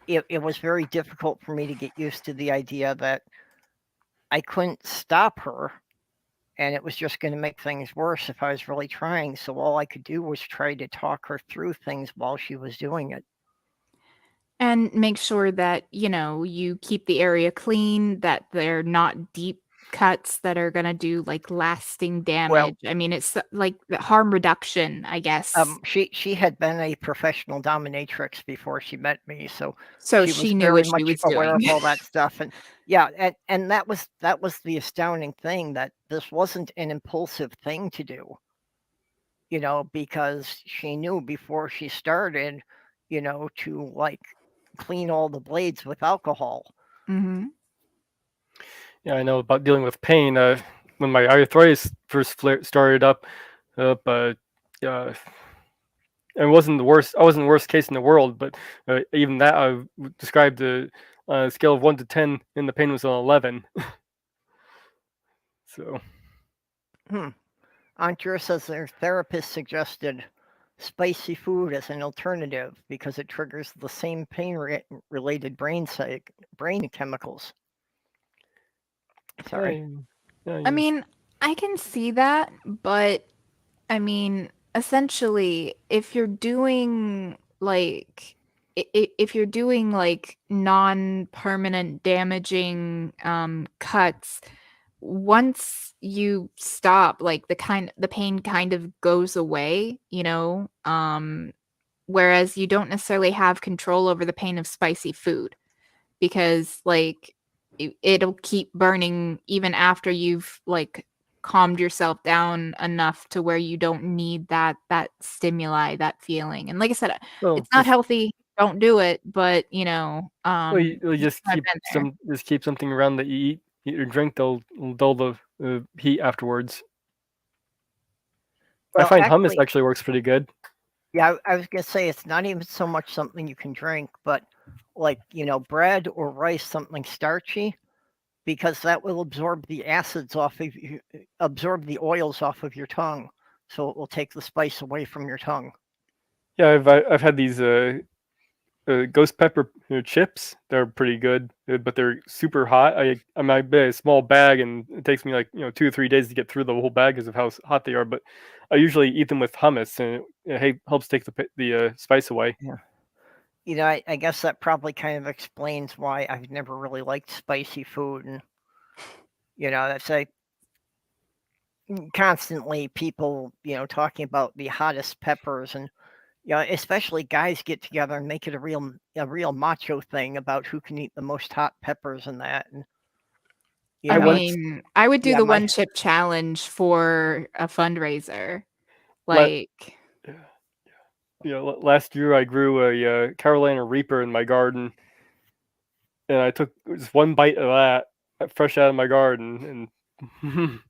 it was very difficult for me to get used to the idea that I couldn't stop her, and it was just going to make things worse if I was really trying. So all I could do was try to talk her through things while she was doing it. And make sure that, you know, you keep the area clean, that they're not deep cuts that are gonna do, like, lasting Well, damage. I mean, it's like the harm reduction, I guess. she had been a professional dominatrix before she met me, so So she was she knew very what she much was aware doing. of all that stuff. And yeah, and that was the astounding thing, that this wasn't an impulsive thing to do, because she knew before she started, to like clean all the blades with alcohol. Mhm. Yeah, I know about dealing with pain. When my arthritis first started up, yeah, it wasn't the worst. I wasn't the worst case in the world, but even that I described on a scale of 1 to 10, and the pain was an 11. So Hmm. Antura says their therapist suggested spicy food as an alternative because it triggers the same pain-related brain chemicals. Sorry. yeah, I mean, I can see that, but I mean, essentially, if you're doing like if you're doing like non-permanent damaging cuts, once you stop, like the pain kind of goes away, you know? Whereas you don't necessarily have control over the pain of spicy food because like it'll keep burning even after you've like calmed yourself down enough to where you don't need that stimuli, that feeling. And like I said, well, it's not healthy, don't do it, but you know, you just I've keep been there. something around that you eat or drink. They'll dull the heat afterwards. I Well, find hummus actually, actually works pretty good. yeah, I was gonna say it's not even so much something you can drink, but like, bread or rice, something starchy, because that will absorb the acids off of you, absorb the oils off of your tongue. So it will take the spice away from your tongue. Yeah, I've had these ghost pepper chips. They're pretty good, but they're super hot. I might buy a small bag, and it takes me like 2 or 3 days to get through the whole bag because of how hot they are. But I usually eat them with hummus, and it helps take the spice away. Yeah. I guess that probably kind of explains why I've never really liked spicy food. And, that's like constantly people, talking about the hottest peppers. And, especially guys get together and make it a real macho thing about who can eat the most hot peppers and that. And, you I I know, once mean, I would do yeah, the one chip challenge for a fundraiser. let Like, last year I grew a Carolina Reaper in my garden, and I took just one bite of that fresh out of my garden, and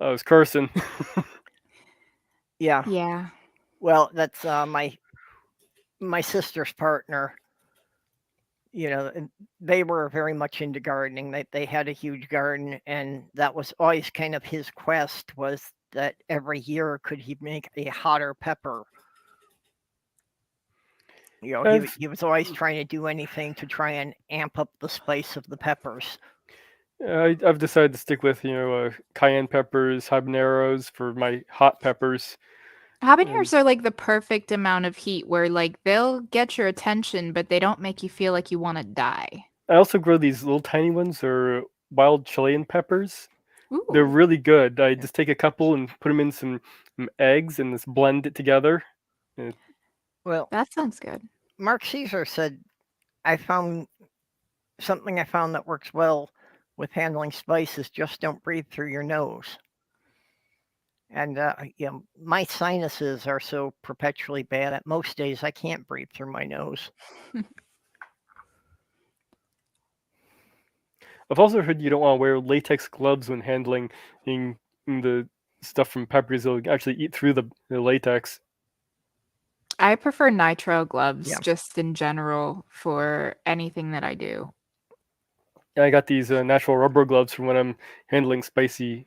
I was cursing. yeah. yeah. Well, that's my sister's partner. And they were very much into gardening. They had a huge garden, and that was always kind of his quest, was that every year could he make a hotter pepper. I've He was always trying to do anything to try and amp up the spice of the peppers. I've decided to stick with cayenne peppers, habaneros for my hot peppers. Habaners are like the perfect amount of heat where like they'll get your attention, but they don't make you feel like you want to die. I also grow these little tiny ones, or wild Chilean peppers. They're Ooh. really good. I just take a couple and put them in some eggs and just blend it together. Well, That sounds good. Mark Caesar said, I found that works well with handling spices. Just don't breathe through your nose. And my sinuses are so perpetually bad at most days I can't breathe through my nose. I've also heard you don't want to wear latex gloves when handling the stuff from peppers. They'll actually eat through the latex. I prefer nitrile gloves Yeah. just in general for anything that I do. I got these natural rubber gloves for when I'm handling spicy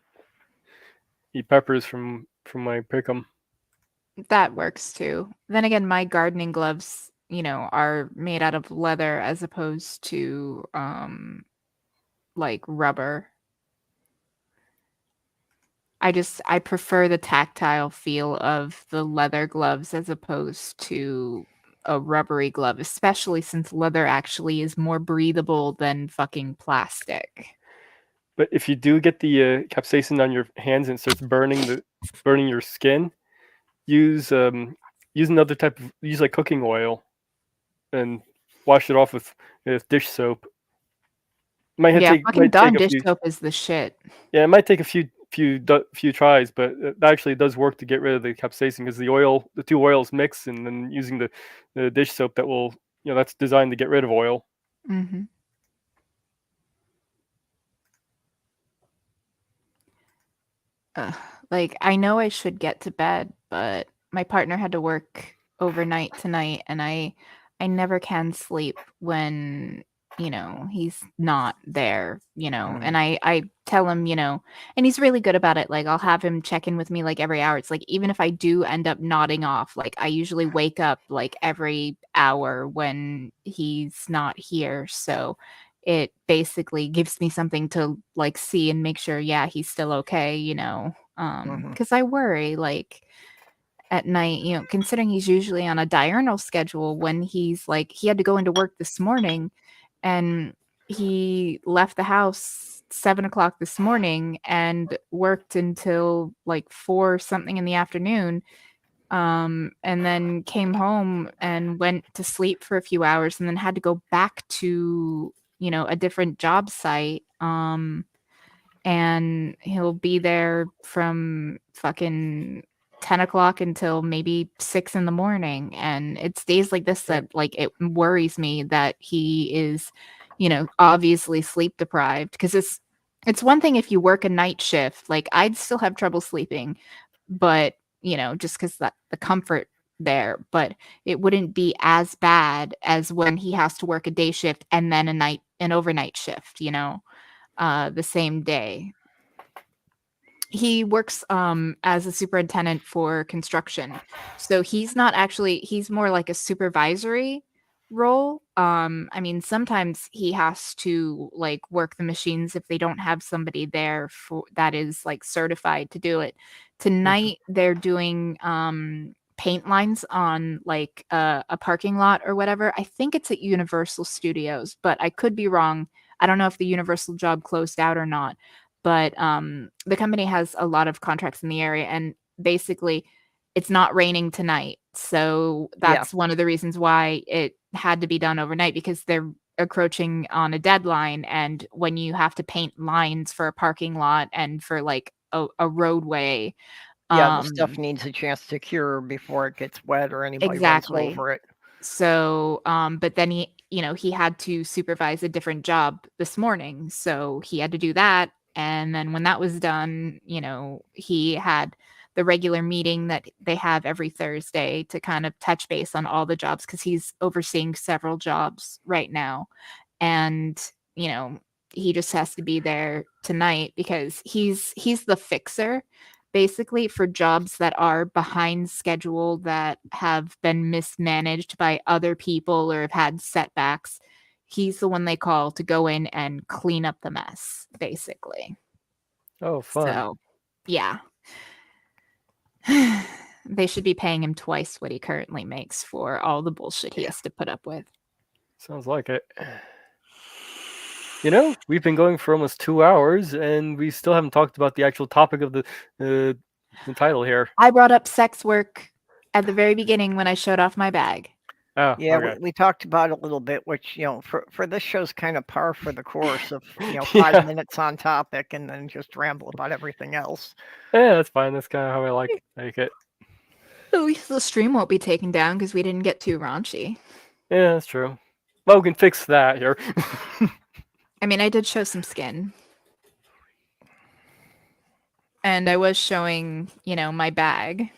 peppers from my pick'em. That works too. Then again, my gardening gloves, are made out of leather as opposed to like rubber. I prefer the tactile feel of the leather gloves as opposed to a rubbery glove, especially since leather actually is more breathable than fucking plastic. But if you do get the capsaicin on your hands and it starts burning your skin, use another type of like cooking oil, and wash it off with dish soap. Yeah, fucking Dawn dish few, soap is the shit. yeah, it might take a few tries, but it actually does work to get rid of the capsaicin, because the two oils mix, and then using the dish soap that will, that's designed to get rid of oil. Mm-hmm. Like, I know I should get to bed, but my partner had to work overnight tonight, and I never can sleep when he's not there, and I tell him, and he's really good about it. Like, I'll have him check in with me like every hour. It's like, even if I do end up nodding off, like I usually wake up like every hour when he's not here, so it basically gives me something to like see and make sure, yeah, he's still okay, because I worry, like, at night, considering he's usually on a diurnal schedule. When he had to go into work this morning, and he left the house 7 o'clock this morning and worked until like 4 something in the afternoon, and then came home and went to sleep for a few hours and then had to go back to a different job site, and he'll be there from fucking 10 o'clock until maybe 6 in the morning. And it's days like this that like it worries me that he is, obviously sleep deprived, because it's one thing if you work a night shift, like I'd still have trouble sleeping, but just because that the comfort there, but it wouldn't be as bad as when he has to work a day shift and then an overnight shift, the same day. He works as a superintendent for construction. So he's more like a supervisory role. I mean, sometimes he has to like work the machines if they don't have somebody there for that is like certified to do it. Tonight they're doing paint lines on like a parking lot or whatever. I think it's at Universal Studios, but I could be wrong. I don't know if the Universal job closed out or not, but the company has a lot of contracts in the area, and basically it's not raining tonight. So that's one of the reasons why it had to be done overnight, because they're encroaching on a deadline. And when you have to paint lines for a parking lot and for like a roadway, the stuff needs a chance to cure before it gets wet or anybody runs over it. So, but then he had to supervise a different job this morning, so he had to do that. And then when that was done, he had the regular meeting that they have every Thursday to kind of touch base on all the jobs, because he's overseeing several jobs right now. And, he just has to be there tonight because he's the fixer basically for jobs that are behind schedule, that have been mismanaged by other people or have had setbacks. He's the one they call to go in and clean up the mess, basically. Oh, fun. So, yeah. they should be paying him twice what he currently makes for all the bullshit he has to put up with. Sounds like it. You know, we've been going for almost 2 hours, and we still haven't talked about the actual topic of the title here. I brought up sex work at the very beginning when I showed off my bag. Oh, Yeah, okay. we talked about it a little bit, which, for this show's kind of par for the course of, 5 Yeah. minutes on topic and then just ramble about everything else. Yeah, that's fine. That's kind of how I like it. At least the stream won't be taken down because we didn't get too raunchy. Yeah, that's true. Well, we can fix that here. I mean, I did show some skin. And I was showing, my bag.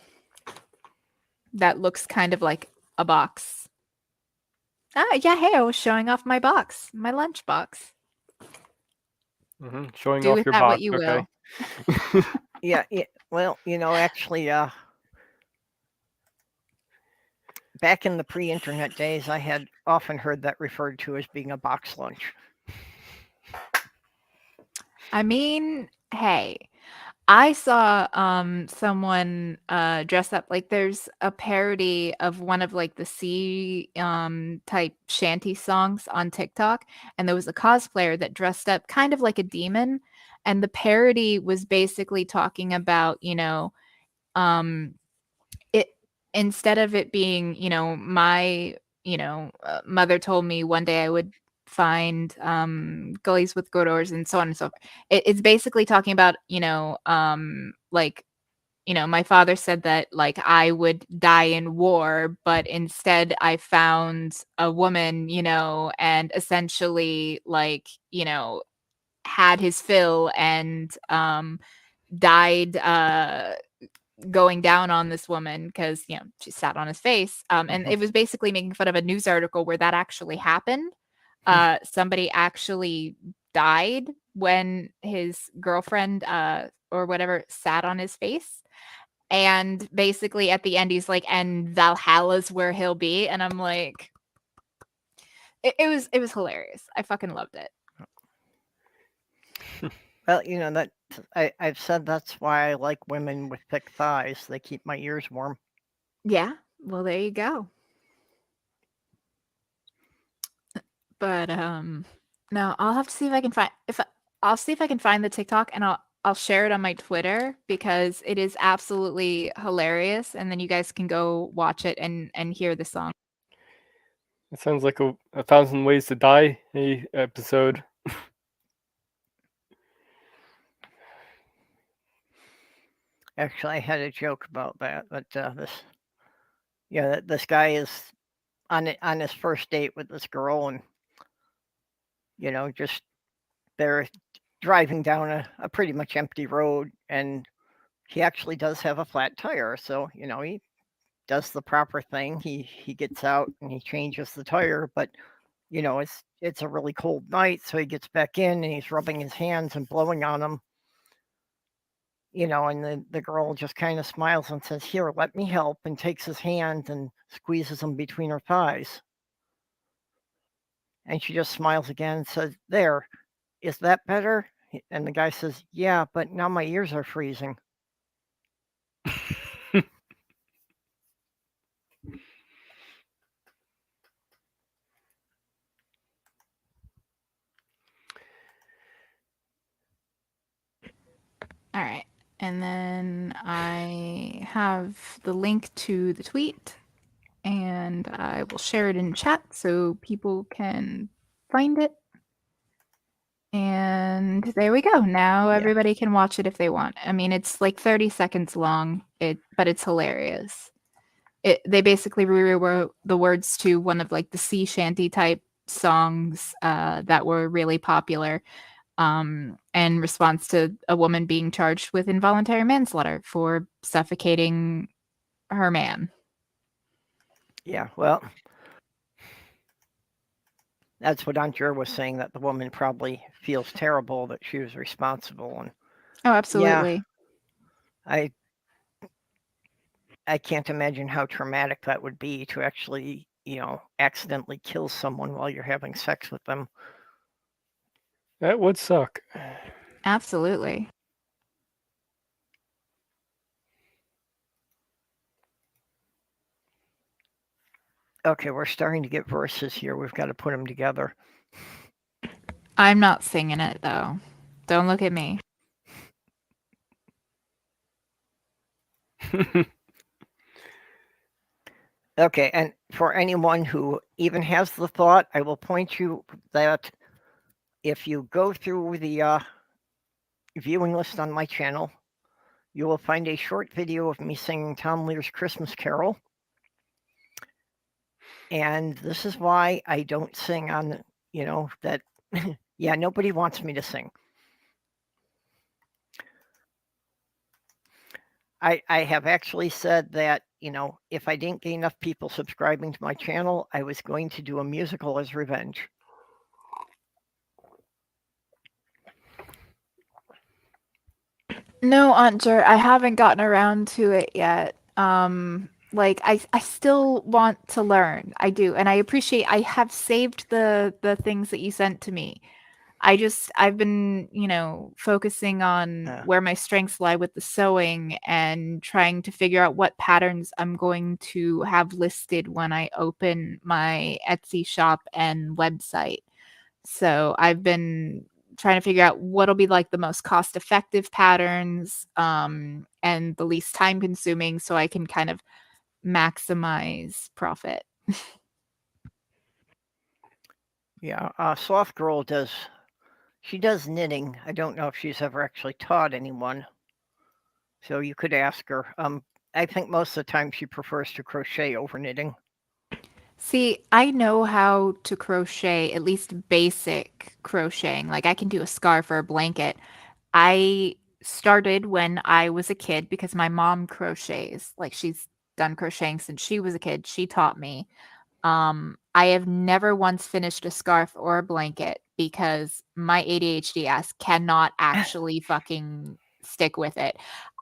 That looks kind of like a box. Yeah, hey, I was showing off my box, my lunch box. Showing Do off with your that box. what you will. Yeah, well, actually, back in the pre-internet days, I had often heard that referred to as being a box lunch. I mean, hey, I saw someone dress up like there's a parody of one of like the sea type shanty songs on TikTok, and there was a cosplayer that dressed up kind of like a demon, and the parody was basically talking about, it instead of it being, my, mother told me one day I would find gullies with corridors and so on and so forth. It's basically talking about, like, my father said that like I would die in war, but instead I found a woman, and essentially like, had his fill and died going down on this woman because she sat on his face, and it was basically making fun of a news article where that actually happened. Somebody actually died when his girlfriend or whatever sat on his face, and basically at the end he's like, and Valhalla's where he'll be, and I'm like, it was hilarious. I fucking loved it. Well, that I've said that's why I like women with thick thighs. They keep my ears warm. Yeah, well, there you go. But no, I'll have to see if I can find I'll see if I can find the TikTok, and I'll share it on my Twitter because it is absolutely hilarious, and then you guys can go watch it and hear the song. It sounds like a 1,000 Ways to Die episode. Actually, I had a joke about that. But this guy is on his first date with this girl, and just they're driving down a pretty much empty road, and he actually does have a flat tire. So he does the proper thing. He gets out and he changes the tire, but it's a really cold night, so he gets back in and he's rubbing his hands and blowing on them. And the girl just kind of smiles and says, "Here, let me help," and takes his hand and squeezes them between her thighs. And she just smiles again and says, "There, is that better?" And the guy says, "Yeah, but now my ears are freezing." All right. And then I have the link to the tweet, and I will share it in chat so people can find it. And there we go. Now everybody can watch it if they want. I mean, it's like 30 seconds long, but it's hilarious. They basically rewrote the words to one of like the sea shanty type songs that were really popular in response to a woman being charged with involuntary manslaughter for suffocating her man. Yeah, well, that's what Andrea was saying, that the woman probably feels terrible that she was responsible. And Oh, absolutely. yeah, I can't imagine how traumatic that would be to actually, accidentally kill someone while you're having sex with them. That would suck. Absolutely. Okay, we're starting to get verses here. We've got to put them together. I'm not singing it though. Don't look at me. Okay, and for anyone who even has the thought, I will point you that if you go through the viewing list on my channel, you will find a short video of me singing Tom Lear's Christmas Carol. And this is why I don't sing on, that, yeah, nobody wants me to sing. I have actually said that, if I didn't get enough people subscribing to my channel, I was going to do a musical as revenge. No, Aunt Jer, I haven't gotten around to it yet. I still want to learn. I do, and I have saved the things that you sent to me. I've been, focusing on where my strengths lie with the sewing and trying to figure out what patterns I'm going to have listed when I open my Etsy shop and website. So I've been trying to figure out what'll be like the most cost-effective patterns, and the least time-consuming, so I can kind of maximize profit. Yeah, Soft Girl does knitting. I don't know if she's ever actually taught anyone. So you could ask her. I think most of the time she prefers to crochet over knitting. See, I know how to crochet, at least basic crocheting. Like I can do a scarf or a blanket. I started when I was a kid because my mom crochets. Like she's done crocheting since she was a kid. She taught me. I have never once finished a scarf or a blanket because my ADHD ass cannot actually fucking stick with it.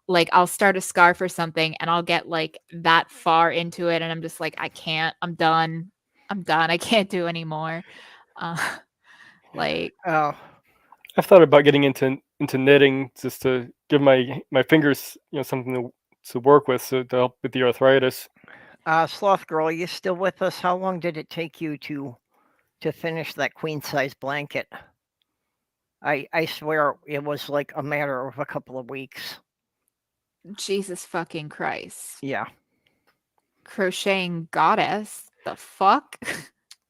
Like I'll start a scarf or something and I'll get like that far into it and I'm just like, I can't, I'm done. I can't do anymore. Like Oh, I've thought about getting into knitting just to give my fingers something to work with, so to help with the arthritis. Sloth Girl, are you still with us? How long did it take you to finish that queen size blanket? I swear it was like a matter of a couple of weeks. Jesus fucking Christ. Yeah. Crocheting goddess. The fuck?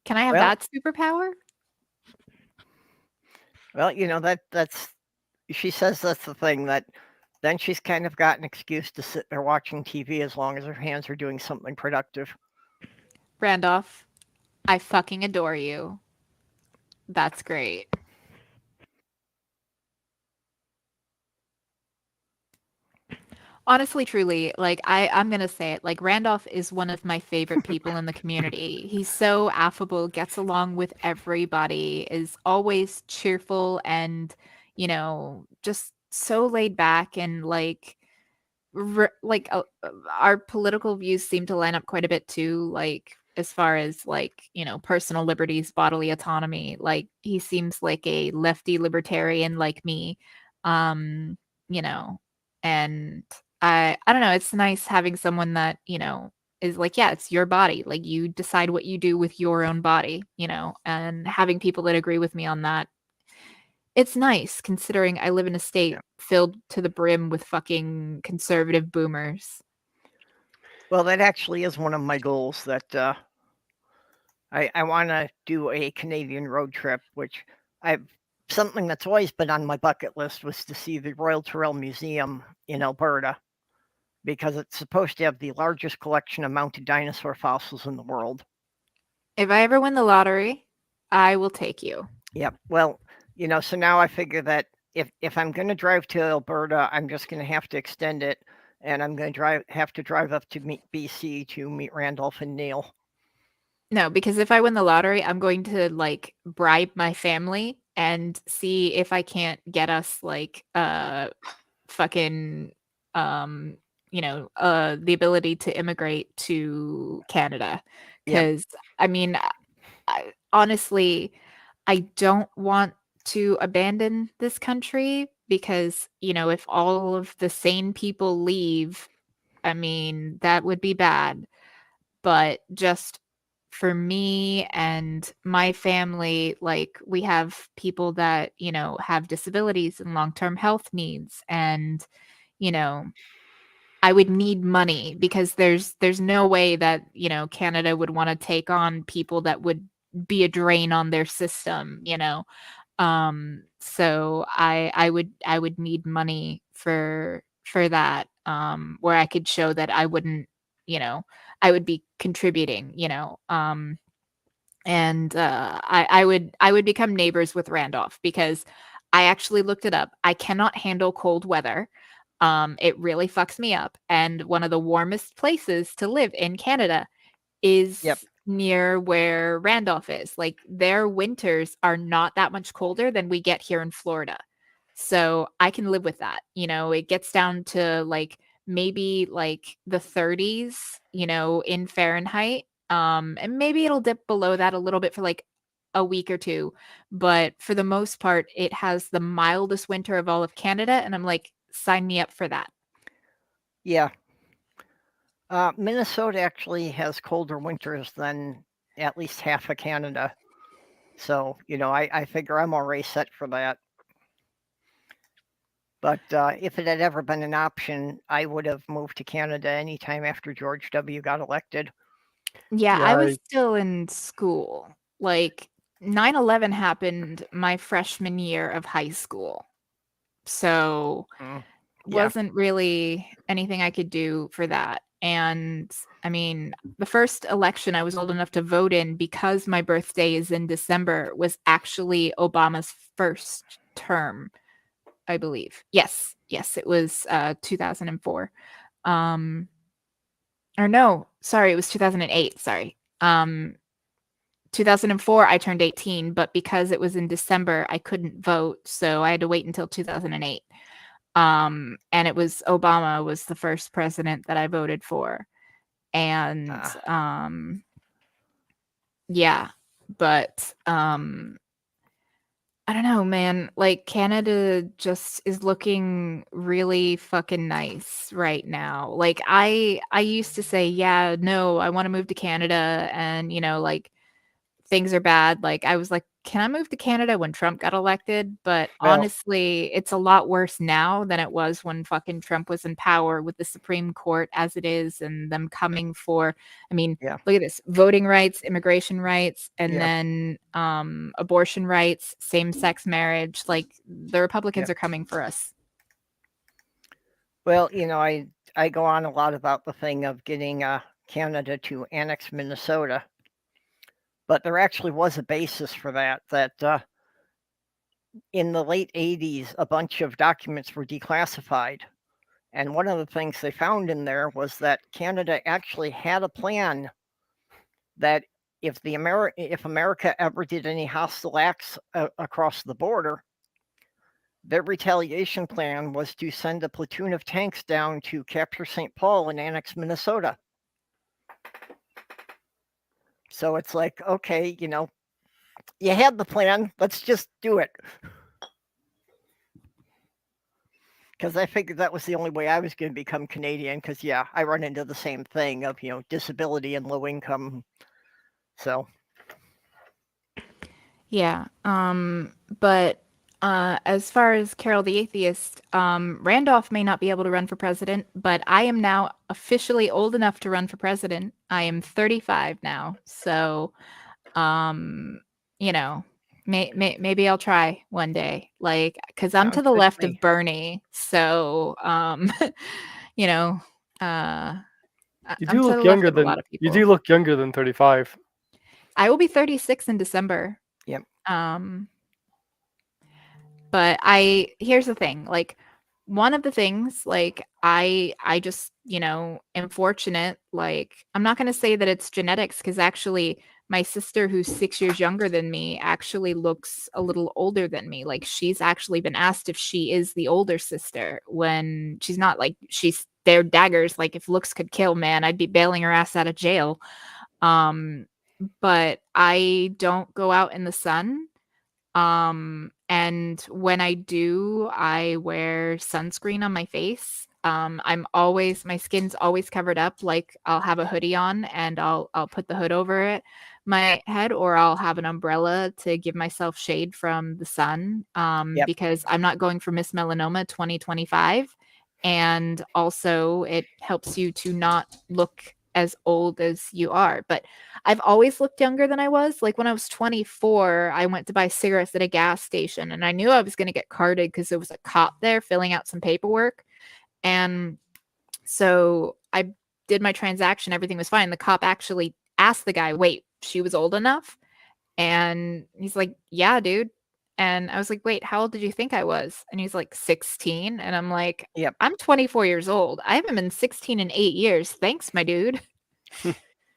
Can I have Well- that superpower? Well, that's she says that's the thing, that then she's kind of got an excuse to sit there watching TV as long as her hands are doing something productive. Randolph, I fucking adore you. That's great. Honestly, truly, like I'm gonna say it, like Randolph is one of my favorite people in the community. He's so affable, gets along with everybody, is always cheerful and, just so laid back and like our political views seem to line up quite a bit too, like as far as like, personal liberties, bodily autonomy. Like he seems like a lefty libertarian like me. Um, you know, and I don't know, it's nice having someone that, is like, yeah, it's your body. Like you decide what you do with your own body, and having people that agree with me on that. It's nice considering I live in a state filled to the brim with fucking conservative boomers. Well, that actually is one of my goals, that I want to do a Canadian road trip, which something that's always been on my bucket list was to see the Royal Tyrrell Museum in Alberta, because it's supposed to have the largest collection of mounted dinosaur fossils in the world. If I ever win the lottery, I will take you. Yep. Well, so now I figure that if I'm going to drive to Alberta, I'm just going to have to extend it, and I'm going to have to drive up to BC to meet Randolph and Neil. No, because if I win the lottery, I'm going to like bribe my family and see if I can't get us like fucking the ability to immigrate to Canada. Because I mean, honestly, I don't want to abandon this country because, if all of the sane people leave, I mean, that would be bad. But just for me and my family, like we have people that, you know, have disabilities and long-term health needs, and, you know, I would need money because there's no way that, you know, Canada would want to take on people that would be a drain on their system, you know. So I would need money for that, where I could show that I wouldn't, you know, I would be contributing, you know. And I would become neighbors with Randolph because I actually looked it up. I cannot handle cold weather. It really fucks me up. And one of the warmest places to live in Canada is Yep. near where Randolph is. Like their winters are not that much colder than we get here in Florida. So I can live with that. You know, it gets down to like maybe like the 30s, you know, in Fahrenheit. And maybe it'll dip below that a little bit for like a week or two. But for the most part, it has the mildest winter of all of Canada. And I'm like, sign me up for that. Yeah. Minnesota actually has colder winters than at least half of Canada. So, you know, I figure I'm already set for that. But if it had ever been an option, I would have moved to Canada anytime after George W. got elected. Yeah, Yeah, I was still in school. Like 9/11 happened my freshman year of high school. So Yeah. wasn't really anything I could do for that. And I mean, the first election I was old enough to vote in because my birthday is in December was actually Obama's first term, I believe. Yes, it was 2004. Or no, sorry, it was 2008. Sorry. 2004 I turned 18, but because it was in December, I couldn't vote, so I had to wait until 2008. And it was Obama was the first president that I voted for. And yeah, but I don't know, man. Like Canada just is looking really fucking nice right now. Like I used to say, yeah, no, I want to move to Canada, and you know, like things are bad. Like I was like, can I move to Canada when Trump got elected? But Well, honestly, it's a lot worse now than it was when fucking Trump was in power with the Supreme Court as it is, and them coming for, I mean, yeah. look at this, voting rights, immigration rights, and Yeah. then abortion rights, same-sex marriage. Like the Republicans Yep. are coming for us. Well, you know, I go on a lot about the thing of getting Canada to annex Minnesota, but there actually was a basis for that. That in the late 80s, a bunch of documents were declassified. And one of the things they found in there was that Canada actually had a plan that if America ever did any hostile acts across the border, their retaliation plan was to send a platoon of tanks down to capture St. Paul and annex Minnesota. So it's like, okay, you know, you had the plan, let's just do it. Because I figured that was the only way I was going to become Canadian. Because, yeah, I run into the same thing of, you know, disability and low income. So, Yeah. But as far as Carol the Atheist, Randolph may not be able to run for president, but I am now officially old enough to run for president. I am 35 now. So, you know, maybe I'll try one day. Like, because I'm to sounds the good to left me. of Bernie. So, you know, you I'm do to look the left younger of a lot than of people. you do look younger than 35. I will be 36 in December. Yep. But here's the thing, like one of the things, like I just, you know, am fortunate. Like I'm not going to say that it's genetics, because actually my sister, who's 6 years younger than me, actually looks a little older than me. Like she's actually been asked if she is the older sister when she's not. Like she's, they're daggers. Like if looks could kill, man, I'd be bailing her ass out of jail. But I don't go out in the sun. And when I do, I wear sunscreen on my face. My skin's always covered up. Like I'll have a hoodie on and I'll put the hood over it, my head, or I'll have an umbrella to give myself shade from the sun. Yep. Because I'm not going for Miss Melanoma 2025. And also it helps you to not look as old as you are. But I've always looked younger than I was. Like when I was 24, I went to buy cigarettes at a gas station and I knew I was going to get carded because there was a cop there filling out some paperwork. And so I did my transaction. Everything was fine. The cop actually asked the guy, wait, she was old enough? And he's like, yeah, dude. And I was like, wait, how old did you think I was? And he's like, 16. And I'm like, Yep. I'm 24 years old. I haven't been 16 in 8 years. Thanks, my dude.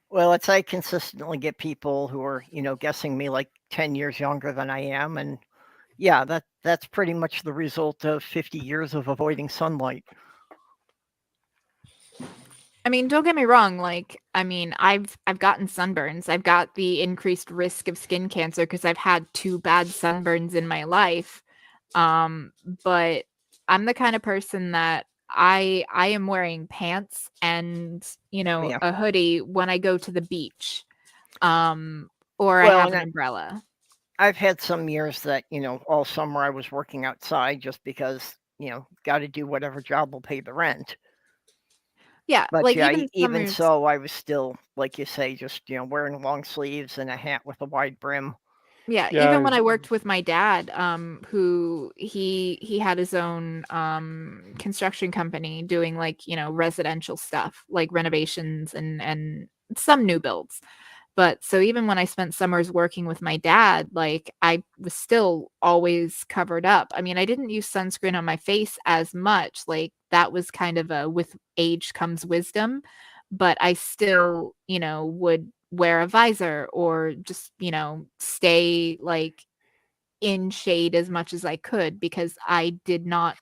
Well, I consistently get people who are, guessing me like 10 years younger than I am. And yeah, that's pretty much the result of 50 years of avoiding sunlight. I mean, don't get me wrong. Like, I mean, I've gotten sunburns. I've got the increased risk of skin cancer because I've had 2 bad sunburns in my life. But I'm the kind of person that I am wearing pants and, Yeah. a hoodie when I go to the beach. Or I Well, have and an umbrella. I've had some years that, all summer I was working outside just because, got to do whatever job will pay the rent. Yeah, But like yeah, even even summers. so, I was still, like you say, just, wearing long sleeves and a hat with a wide brim. Yeah, Yeah, even when I worked with my dad, who he had his own construction company doing like, residential stuff, like renovations and some new builds. But so even when I spent summers working with my dad, like I was still always covered up. I mean, I didn't use sunscreen on my face as much. Like that was kind of a with age comes wisdom, but I still, would wear a visor or just, stay like in shade as much as I could because I did not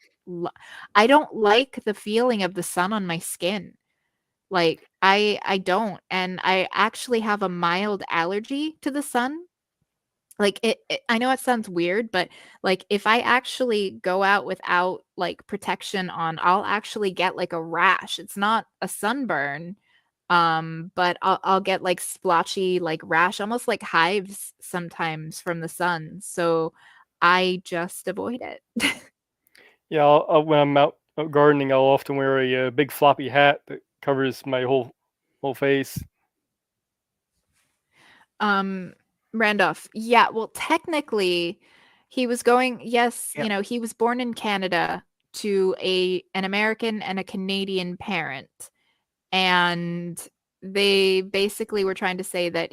I don't like the feeling of the sun on my skin. Like, I don't, and I actually have a mild allergy to the sun. Like, it I know it sounds weird, but, like, if I actually go out without, like, protection on, I'll actually get, like, a rash. It's not a sunburn, but I'll get, like, splotchy, like, rash, almost like hives sometimes from the sun, so I just avoid it. yeah. When I'm out gardening, I'll often wear a big floppy hat that covers my whole face. Randolph. Yeah, well, technically, he was going, yes, Yep. he was born in Canada to an American and a Canadian parent. And they basically were trying to say that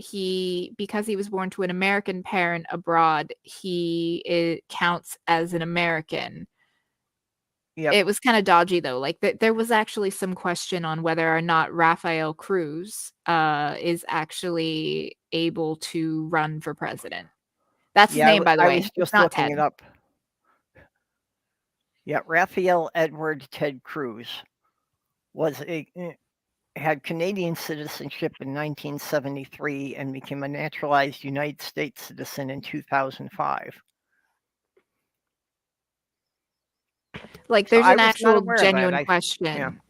because he was born to an American parent abroad, it counts as an American. Yep. It was kind of dodgy though. Like there was actually some question on whether or not Rafael Cruz is actually able to run for president. That's his Yeah, name, by the I way. was It's just not looking Ted. it up. Yeah, Raphael Edward Ted Cruz had Canadian citizenship in 1973 and became a naturalized United States citizen in 2005. Like So there's I an was not actual aware of that. genuine Yeah. question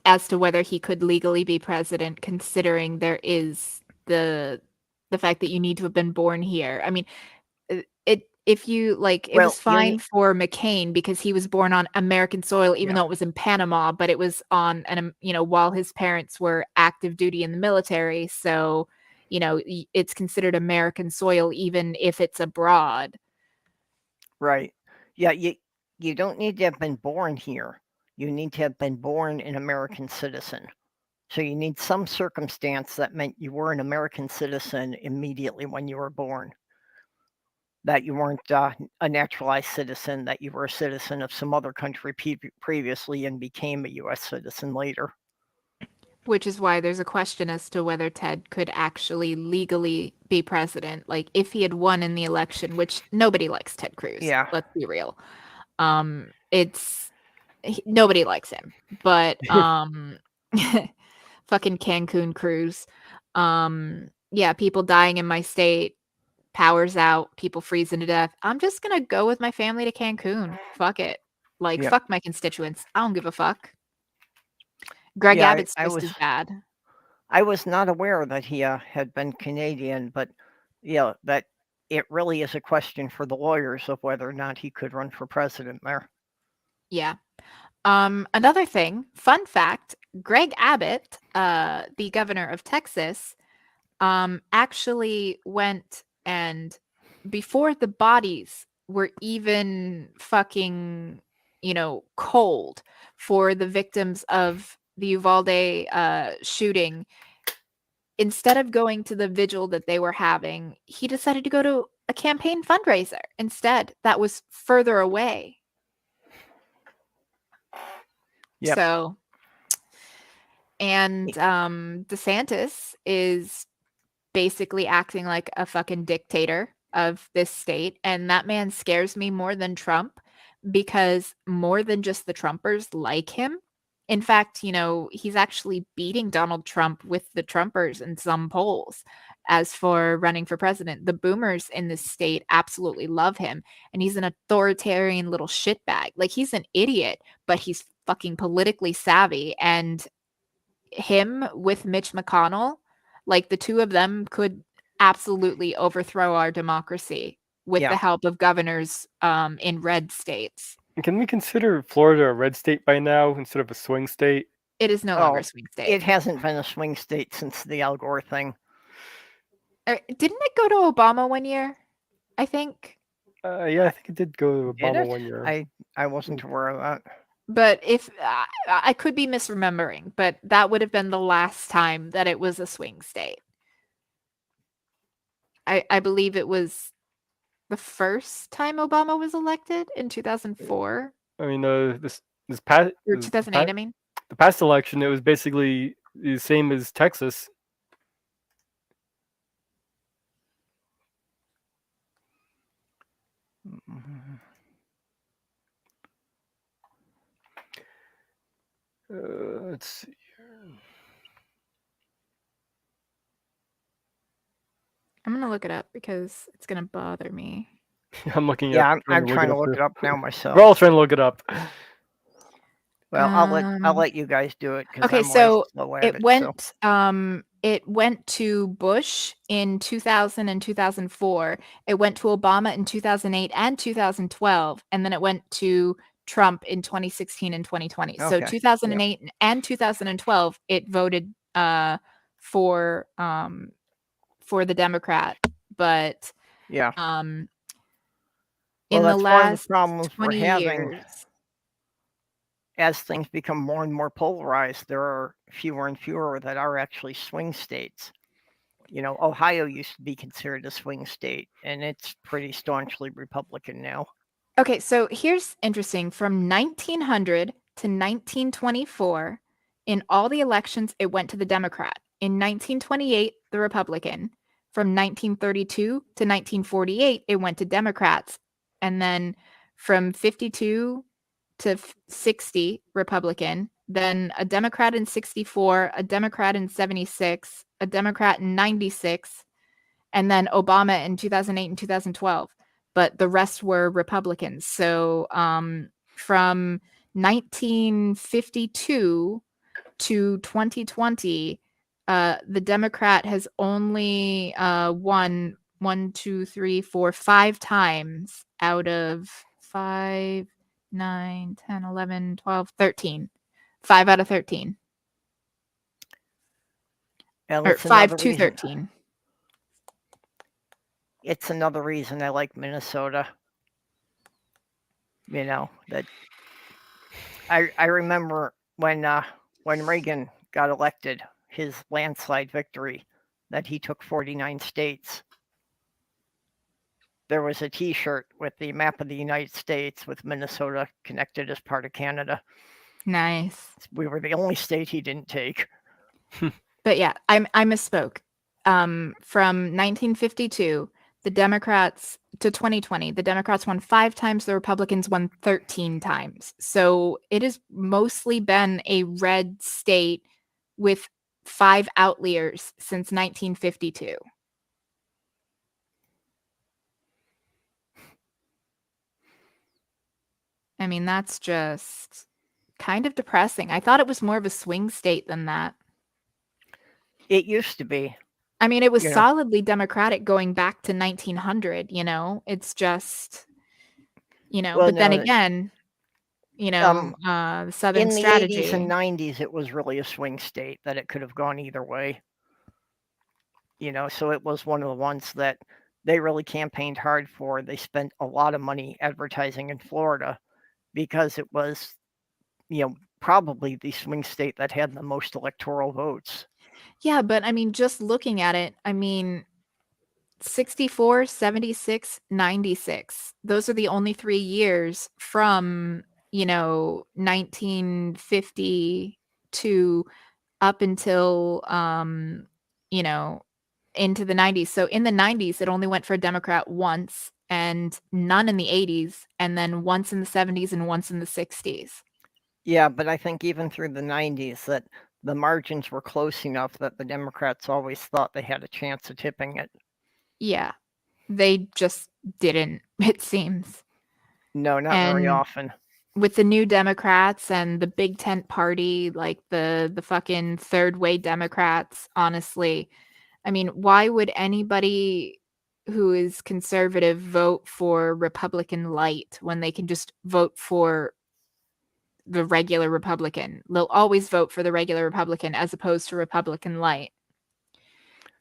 as to whether he could legally be president, considering there is the fact that you need to have been born here. I mean, if you like, it Well, was fine for McCain because he was born on American soil, even Yeah. though it was in Panama, but it was on while his parents were active duty in the military. So, it's considered American soil, even if it's abroad. Right. Yeah, you don't need to have been born here. You need to have been born an American citizen. So you need some circumstance that meant you were an American citizen immediately when you were born. That you weren't a naturalized citizen, that you were a citizen of some other country previously and became a U.S. citizen later. Which is why there's a question as to whether Ted could actually legally be president. Like if he had won in the election, which nobody likes Ted Cruz. Yeah. Let's be real. Nobody likes him. But fucking Cancun Cruz. Yeah, people dying in my state power's out, people freezing to death. I'm just gonna go with my family to Cancun. Fuck it. Like, Yep. fuck my constituents. I don't give a fuck. Greg Yeah, Abbott's just as bad. I was not aware that he had been Canadian, but yeah, that it really is a question for the lawyers of whether or not he could run for president there. Yeah. Another thing, fun fact, Greg Abbott, the governor of Texas, actually went and before the bodies were even fucking, cold for the victims of the Uvalde shooting, instead of going to the vigil that they were having, he decided to go to a campaign fundraiser instead that was further away. Yep. So, and DeSantis is basically acting like a fucking dictator of this state, and that man scares me more than Trump, because more than just the Trumpers like him. In fact, he's actually beating Donald Trump with the Trumpers in some polls. As for running for president, the boomers in this state absolutely love him, and he's an authoritarian little shitbag. Like, he's an idiot, but he's fucking politically savvy, and him with Mitch McConnell, like, the two of them could absolutely overthrow our democracy with the help of governors in red states. Can we consider Florida a red state by now instead of a swing state? It is no longer a swing state. It hasn't been a swing state since the Al Gore thing. Didn't it go to Obama one year? I think. Yeah, I think it did go to Did Obama it? 1 year. I wasn't aware of that. But if I could be misremembering, but that would have been the last time that it was a swing state. I believe it was the first time Obama was elected in 2004. I mean, this past Or 2008, I mean. The past election, it was basically the same as Texas. Let's see here. I'm gonna look it up because it's gonna bother me. I'm looking. Yeah, I'm trying to look it up now myself. We're all trying to look it up. Well, I'll let you guys do it. Okay, so it went to Bush in 2000 and 2004. It went to Obama in 2008 and 2012, and then it went to Trump in 2016 and 2020. Okay, so 2008 and 2012, it voted for the Democrat, but in the last 20 years. As things become more and more polarized, there are fewer and fewer that are actually swing states. Ohio used to be considered a swing state, and it's pretty staunchly Republican now. Okay, so here's interesting. From 1900 to 1924, in all the elections, it went to the Democrat. In 1928, the Republican. From 1932 to 1948, it went to Democrats. And then from 52 to 60, Republican, then a Democrat in 64, a Democrat in 76, a Democrat in 96, and then Obama in 2008 and 2012. But the rest were Republicans. So from 1952 to 2020, the Democrat has only won 5 times out of 5, 9, 10, 11, 12, 13. 5 out of 13. Or 5 to 13. It's another reason I like Minnesota. That I remember when Reagan got elected, his landslide victory, that he took 49 states. There was a T-shirt with the map of the United States with Minnesota connected as part of Canada. Nice. We were the only state he didn't take. But yeah, I misspoke. From 1952, the Democrats to 2020, the Democrats won 5 times, the Republicans won 13 times. So it has mostly been a red state with 5 outliers since 1952. I mean, that's just kind of depressing. I thought it was more of a swing state than that. It used to be. I mean, it was You know. solidly Democratic going back to 1900, you know? It's just, you know, Well, but then no, again, you know, the Southern in the 80s and strategy. 90s, it was really a swing state that it could have gone either way. You know, so it was one of the ones that they really campaigned hard for. They spent a lot of money advertising in Florida because it was, you know, probably the swing state that had the most electoral votes. Yeah, but I mean, just looking at it, I mean, 64, 76, 96. Those are the only 3 years from, you know, 1950 to up until, you know, into the 90s. So in the 90s, it only went for a Democrat once and none in the 80s, and then once in the 70s and once in the 60s. Yeah, but I think even through the 90s that the margins were close enough that the Democrats always thought they had a chance of tipping it. Yeah. They just didn't, it seems. No, not very And often. with the new Democrats and the big tent party, like the fucking third way Democrats, honestly, I mean, why would anybody who is conservative vote for Republican light when they can just vote for the regular Republican? They'll always vote for the regular Republican as opposed to Republican light.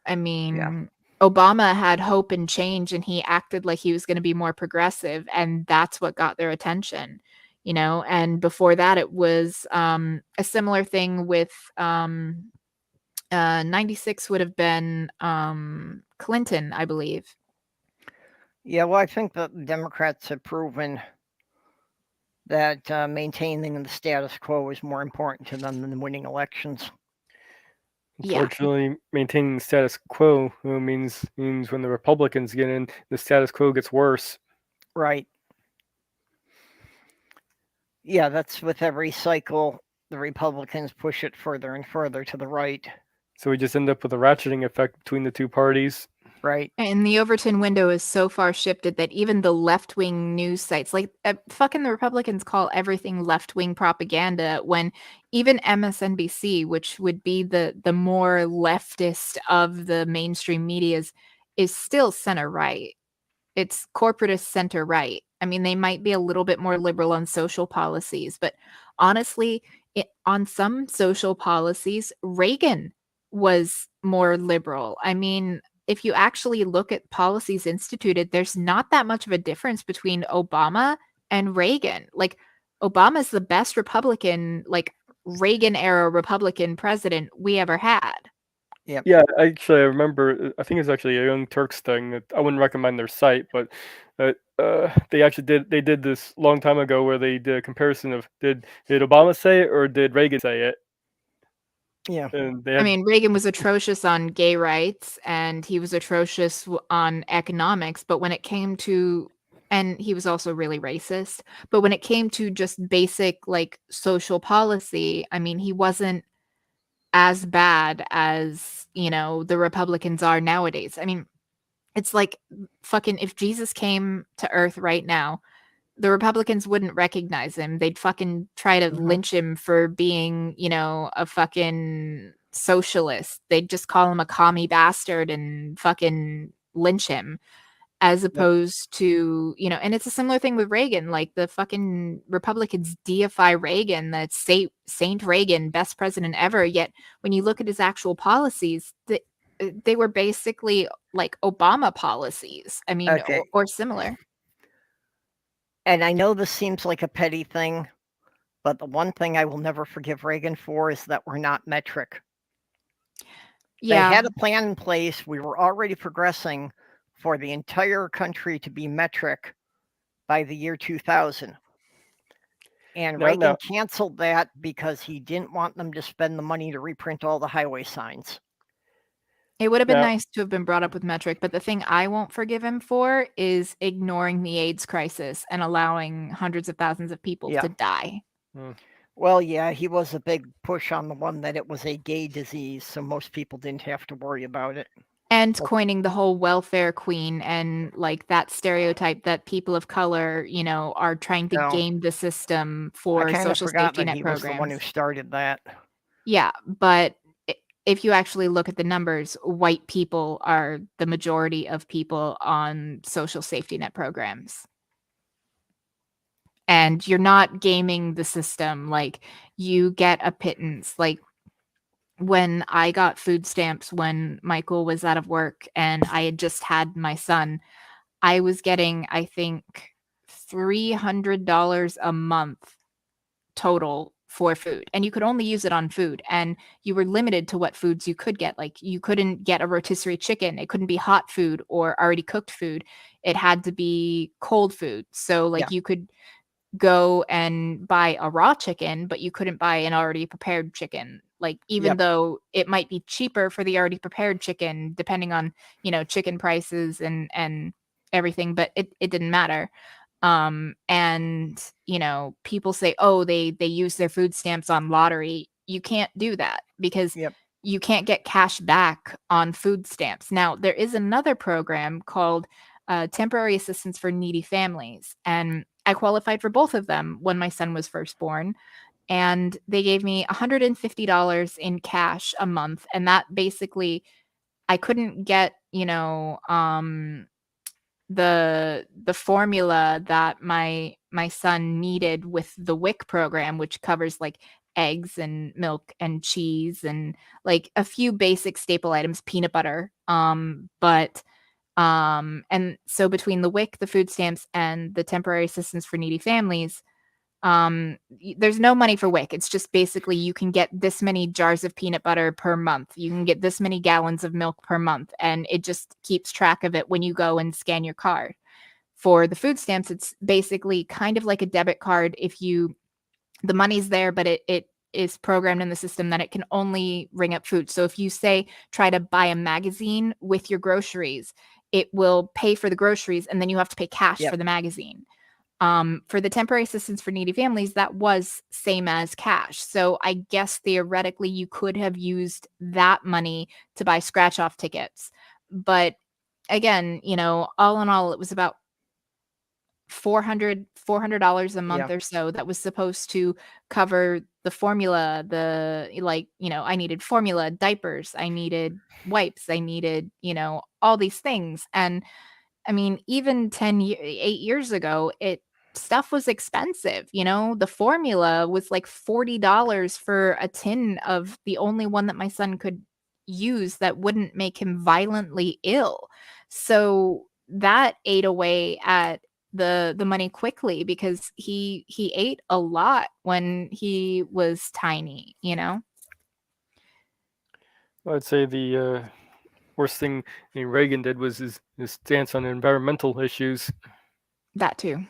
I mean, Obama had hope and change and he acted like he was going to be more progressive, and that's what got their attention, you know. And before that it was a similar thing with 96 would have been Clinton, I believe. Yeah, well, I think that the Democrats have proven that maintaining the status quo is more important to them than winning elections. Yeah. Unfortunately, maintaining the status quo means when the Republicans get in, the status quo gets worse. Right. Yeah, that's with every cycle, the Republicans push it further and further to the right. So we just end up with a ratcheting effect between the two parties. Right. And the Overton window is so far shifted that even the left-wing news sites, like fucking the Republicans call everything left-wing propaganda, when even MSNBC, which would be the more leftist of the mainstream medias, is still center-right. It's corporatist center-right. I mean, they might be a little bit more liberal on social policies, but honestly, on some social policies, Reagan was more liberal. I mean, if you actually look at policies instituted, there's not that much of a difference between Obama and Reagan. Like, Obama's the best Republican, like Reagan era Republican president we ever had. Yep. Yeah, actually, I remember. I think it's actually a Young Turks thing. That I wouldn't recommend their site, but they actually did. They did this long time ago where they did a comparison of did Obama say it or did Reagan say it? Yeah. And they I had, mean, Reagan was atrocious on gay rights and he was atrocious on economics, but when it came to, and he was also really racist, but when it came to just basic like social policy, I mean, he wasn't as bad as, you know, the Republicans are nowadays. I mean, it's like fucking if Jesus came to Earth right now, the Republicans wouldn't recognize him. They'd fucking try to lynch him for being, you know, a fucking socialist. They'd just call him a commie bastard and fucking lynch him, as opposed to, you know, and it's a similar thing with Reagan. Like the fucking Republicans deify Reagan, that Saint Reagan, best president ever. Yet when you look at his actual policies, they were basically like Obama policies. I mean, Okay. or similar. And I know this seems like a petty thing, but the one thing I will never forgive Reagan for is that we're not metric. Yeah. They had a plan in place. We were already progressing for the entire country to be metric by the year 2000. And Reagan canceled that because he didn't want them to spend the money to reprint all the highway signs. It would have been nice to have been brought up with metric, but the thing I won't forgive him for is ignoring the AIDS crisis and allowing hundreds of thousands of people to die. Well, yeah, he was a big push on the one that it was a gay disease, so most people didn't have to worry about it. And coining the whole welfare queen and like that stereotype that people of color, are trying to No. game the system I for kind of social forgot safety that net he was the one who programs. started that. Yeah, but if you actually look at the numbers, white people are the majority of people on social safety net programs. And you're not gaming the system. Like, you get a pittance. Like, when I got food stamps when Michael was out of work and I had just had my son, I was getting, I think, $300 a month total for food. And you could only use it on food. And you were limited to what foods you could get. Like, you couldn't get a rotisserie chicken. It couldn't be hot food or already cooked food. It had to be cold food. So, like, Yeah. you could go and buy a raw chicken, but you couldn't buy an already prepared chicken. Like, even Yep. though it might be cheaper for the already prepared chicken, depending on, chicken prices and everything, but it didn't matter. And people say, oh, they use their food stamps on lottery. You can't do that because Yep. you can't get cash back on food stamps. Now, there is another program called Temporary Assistance for Needy Families, and I qualified for both of them when my son was first born. And they gave me $150 in cash a month. And that basically, I couldn't get, the formula that my son needed with the WIC program, which covers like eggs and milk and cheese and like a few basic staple items, peanut butter. And so between the WIC, the food stamps, and the temporary assistance for needy families, there's no money for WIC. It's just basically you can get this many jars of peanut butter per month. You can get this many gallons of milk per month. And it just keeps track of it when you go and scan your card. For the food stamps, it's basically kind of like a debit card. The money's there, but it is programmed in the system that it can only ring up food. So if you say, try to buy a magazine with your groceries, it will pay for the groceries and then you have to pay cash Yep. for the magazine. For the temporary assistance for needy families, that was same as cash. So I guess theoretically you could have used that money to buy scratch off tickets. But again, all in all, it was about $400 a month Yeah. or so that was supposed to cover the formula, I needed formula, diapers, I needed wipes, I needed, all these things. And I mean, even 8 years ago, stuff was expensive. The formula was like $40 for a tin of the only one that my son could use that wouldn't make him violently ill. So that ate away at the money quickly because he ate a lot when he was tiny. I'd say the worst thing Reagan did was his stance on environmental issues. That too.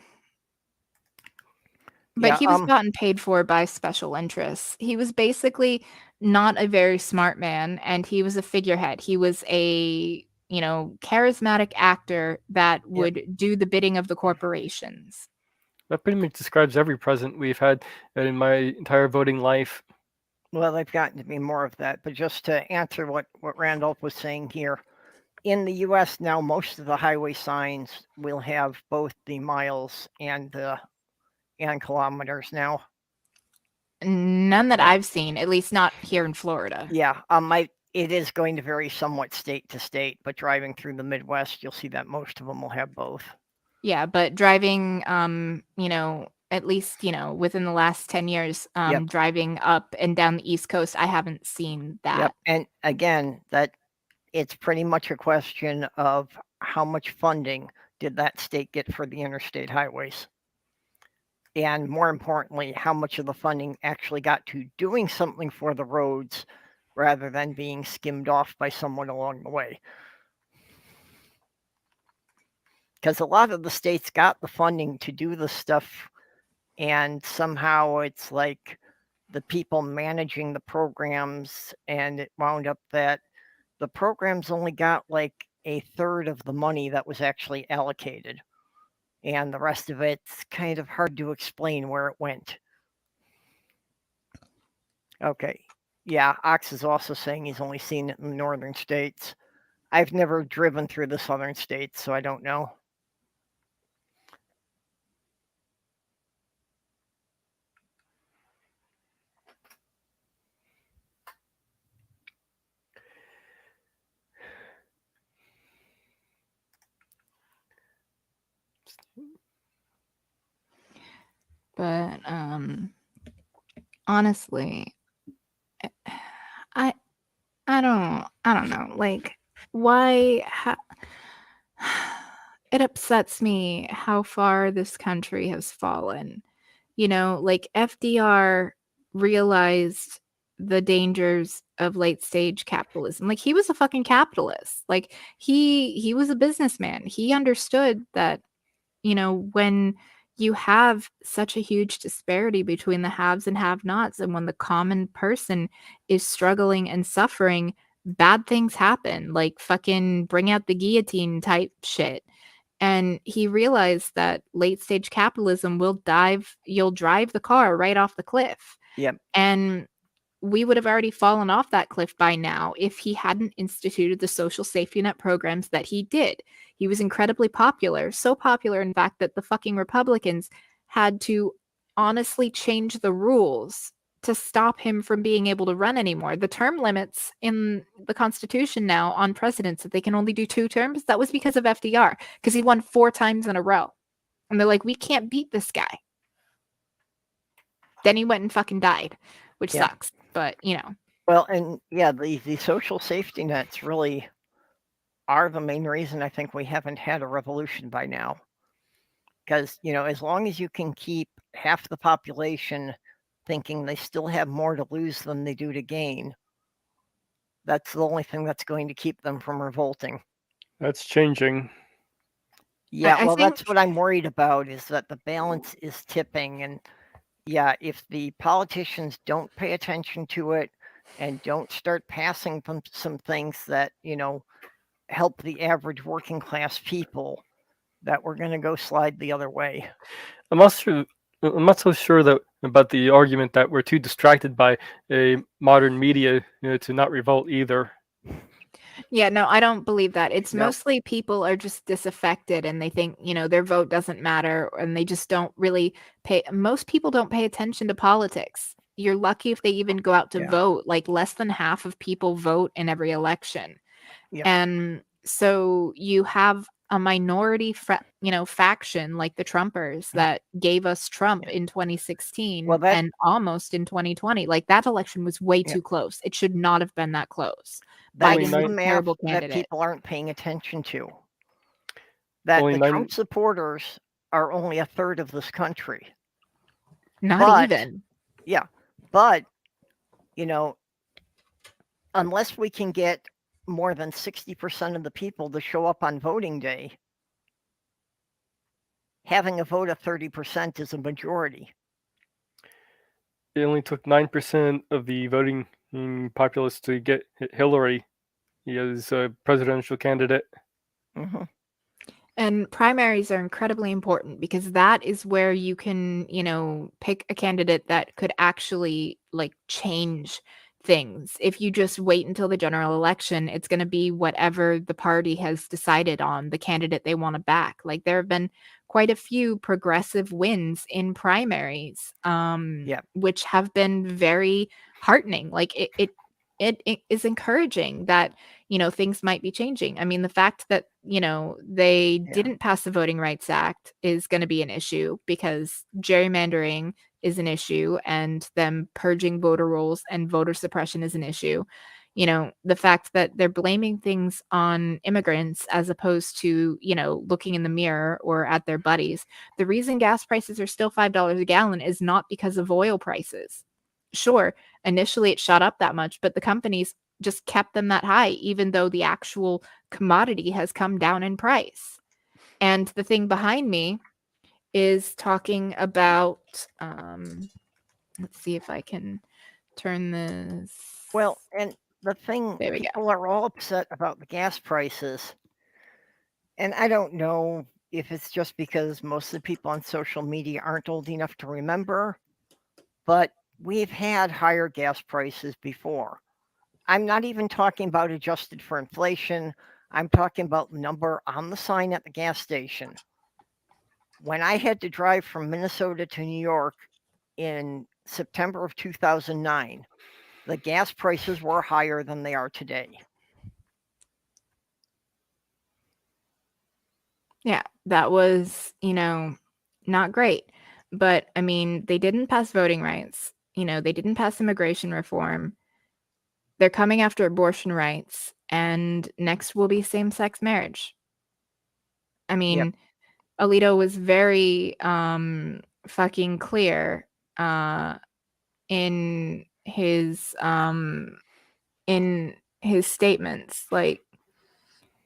But Yeah. he was bought and paid for by special interests. He was basically not a very smart man, and he was a figurehead. He was a, charismatic actor that would do the bidding of the corporations. That pretty much describes every president we've had in my entire voting life. Well, they've gotten to be more of that. But just to answer what Randolph was saying here, in the U.S. now, most of the highway signs will have both the miles and kilometers now. None that I've seen, at least not here in Florida. Yeah, it is going to vary somewhat state to state, but driving through the Midwest, you'll see that most of them will have both. Yeah, but driving, at least, within the last 10 years, driving up and down the East Coast, I haven't seen that. Yep, and again, that it's pretty much a question of how much funding did that state get for the interstate highways? And more importantly, how much of the funding actually got to doing something for the roads rather than being skimmed off by someone along the way. Because a lot of the states got the funding to do the stuff, and somehow it's like the people managing the programs, and it wound up that the programs only got like a third of the money that was actually allocated. And the rest of it's kind of hard to explain where it went. Okay. Yeah, Ox is also saying he's only seen it in the northern states. I've never driven through the southern states, so I don't know. But honestly, I don't know. Like, why it upsets me how far this country has fallen. You know, like FDR realized the dangers of late stage capitalism. Like he was a fucking capitalist. Like he was a businessman. He understood that, you know, when you have such a huge disparity between the haves and have-nots, and when the common person is struggling and suffering, bad things happen, like fucking bring out the guillotine type shit. And he realized that late stage capitalism you'll drive the car right off the cliff. Yep. And we would have already fallen off that cliff by now if he hadn't instituted the social safety net programs that he did. He was incredibly popular, so popular, in fact, that the fucking Republicans had to honestly change the rules to stop him from being able to run anymore. The term limits in the Constitution now on presidents that they can only do 2 terms, that was because of FDR, because he won 4 times in a row. And they're like, we can't beat this guy. Then he went and fucking died, which Yeah. sucks. But, you know. Well, and yeah, the social safety nets really are the main reason I think we haven't had a revolution by now. Because, you know, as long as you can keep half the population thinking they still have more to lose than they do to gain, that's the only thing that's going to keep them from revolting. That's changing. Yeah, I well, think- that's what I'm worried about, is that the balance is tipping. And yeah, if the politicians don't pay attention to it and don't start passing some things that, you know, help the average working class people, that we're going to go slide the other way. I'm not so sure that about the argument that we're too distracted by a modern media, you know, to not revolt either. Yeah, no, I don't believe that. It's Nope. mostly people are just disaffected and they think, you know, their vote doesn't matter, and they just don't really most people don't pay attention to politics. You're lucky if they even go out to Yeah. vote. Like less than half of people vote in every election. Yeah. And so you have a minority faction like the Trumpers that gave us Trump in 2016 Well, that- and almost in 2020. Like that election was way too close. It should not have been that close. That's Biden's the a math terrible that candidate. people aren't paying attention to. That Only the 9 Trump supporters are only a third of this country. Not But- even. Yeah, but, you know, unless we can get more than 60% of the people to show up on voting day, having a vote of 30% is a majority. It only took 9% of the voting populace to get Hillary as a presidential candidate. Mhm. And primaries are incredibly important because that is where you can, you know, pick a candidate that could actually like change things. If you just wait until the general election, it's going to be whatever the party has decided on, the candidate they want to back. Like there have been quite a few progressive wins in primaries, which have been very heartening. Like it is encouraging that, you know, things might be changing. I mean, the fact that, you know, they didn't pass the Voting Rights Act is going to be an issue because gerrymandering is an issue and them purging voter rolls and voter suppression is an issue. You know, the fact that they're blaming things on immigrants as opposed to, you know, looking in the mirror or at their buddies. The reason gas prices are still $5 a gallon is not because of oil prices. Sure, initially it shot up that much, but the companies just kept them that high, even though the actual commodity has come down in price. And the thing behind me is talking about, let's see if I can turn this. Well, and the thing, There we go. people are all upset about the gas prices. And I don't know if it's just because most of the people on social media aren't old enough to remember, but we've had higher gas prices before. I'm not even talking about adjusted for inflation. I'm talking about the number on the sign at the gas station. When I had to drive from Minnesota to New York in September of 2009, the gas prices were higher than they are today. Yeah, that was, not great. But I mean, they didn't pass voting rights. They didn't pass immigration reform. They're coming after abortion rights, and next will be same-sex marriage. I mean, Alito was very fucking clear in his statements. Like,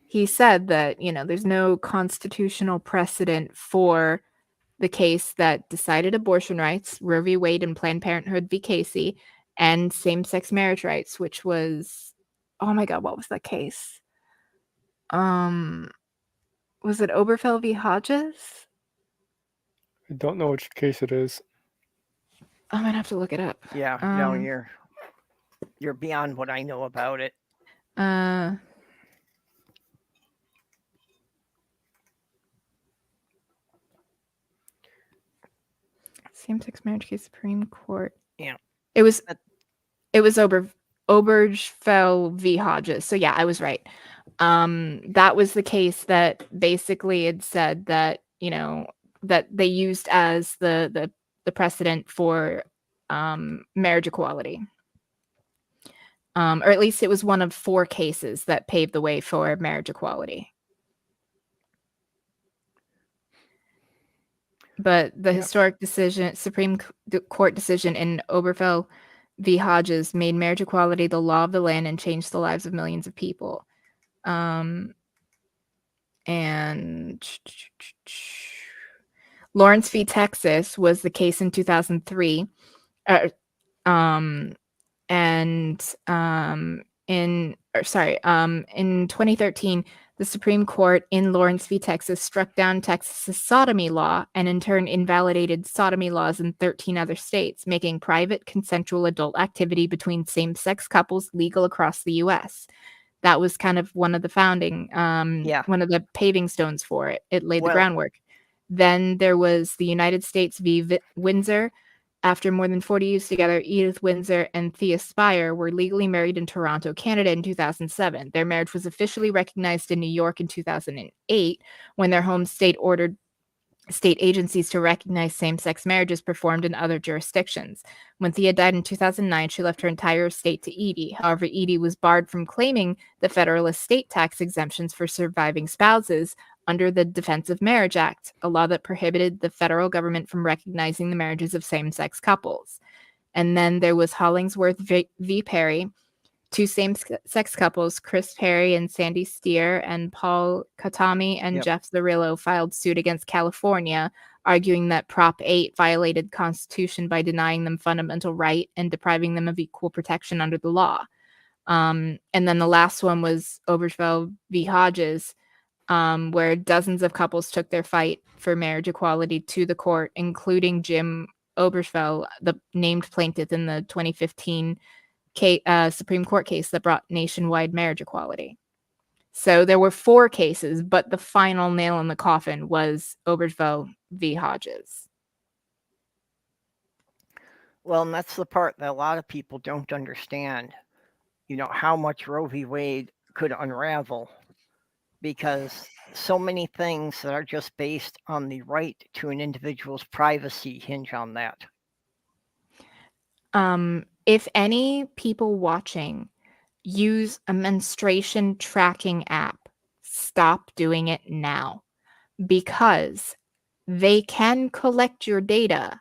he said that, there's no constitutional precedent for the case that decided abortion rights, Roe v. Wade and Planned Parenthood v. Casey, and same-sex marriage rights, which was, oh my God, what was that case? Was it Oberfell v. Hodges? I don't know which case it is. I'm gonna have to look it up. Yeah, no, you're beyond what I know about it. Same-sex marriage case, Supreme Court. Yeah. It was Obergefell v. Hodges. So yeah, I was right. That was the case that basically had said that, that they used as the precedent for marriage equality. Or at least it was one of 4 cases that paved the way for marriage equality. But the historic Supreme Court decision in Oberfell v. Hodges made marriage equality the law of the land and changed the lives of millions of people. And Lawrence v. Texas was the case in 2003. In 2013, the Supreme Court in Lawrence v. Texas struck down Texas's sodomy law and in turn invalidated sodomy laws in 13 other states, making private consensual adult activity between same-sex couples legal across the U.S. That was kind of one of the one of the paving stones for it. It laid the groundwork. Then there was the United States v. Windsor. After more than 40 years together, Edith Windsor and Thea Spire were legally married in Toronto, Canada in 2007. Their marriage was officially recognized in New York in 2008 when their home state ordered state agencies to recognize same-sex marriages performed in other jurisdictions. When Thea died in 2009, she left her entire estate to Edie. However, Edie was barred from claiming the federal estate tax exemptions for surviving spouses under the Defense of Marriage Act, a law that prohibited the federal government from recognizing the marriages of same-sex couples. And then there was Hollingsworth v. Perry, 2 same-sex couples, Chris Perry and Sandy Steer, and Paul Katami and Jeff Zarillo filed suit against California, arguing that Prop 8 violated the Constitution by denying them fundamental right and depriving them of equal protection under the law. And then the last one was Obergefell v. Hodges, where dozens of couples took their fight for marriage equality to the court, including Jim Obergefell, the named plaintiff in the 2015 Supreme Court case that brought nationwide marriage equality. So there were 4 cases, but the final nail in the coffin was Obergefell v. Hodges. Well, and that's the part that a lot of people don't understand, how much Roe v. Wade could unravel, because so many things that are just based on the right to an individual's privacy hinge on that. If any people watching use a menstruation tracking app, stop doing it now, because they can collect your data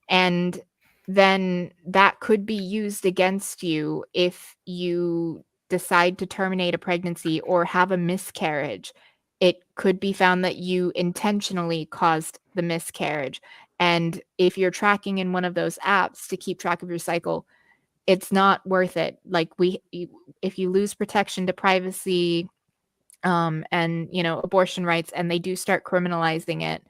and then that could be used against you if you decide to terminate a pregnancy or have a miscarriage. It could be found that you intentionally caused the miscarriage. And if you're tracking in one of those apps to keep track of your cycle, it's not worth it. Like if you lose protection to privacy, and abortion rights, and they do start criminalizing it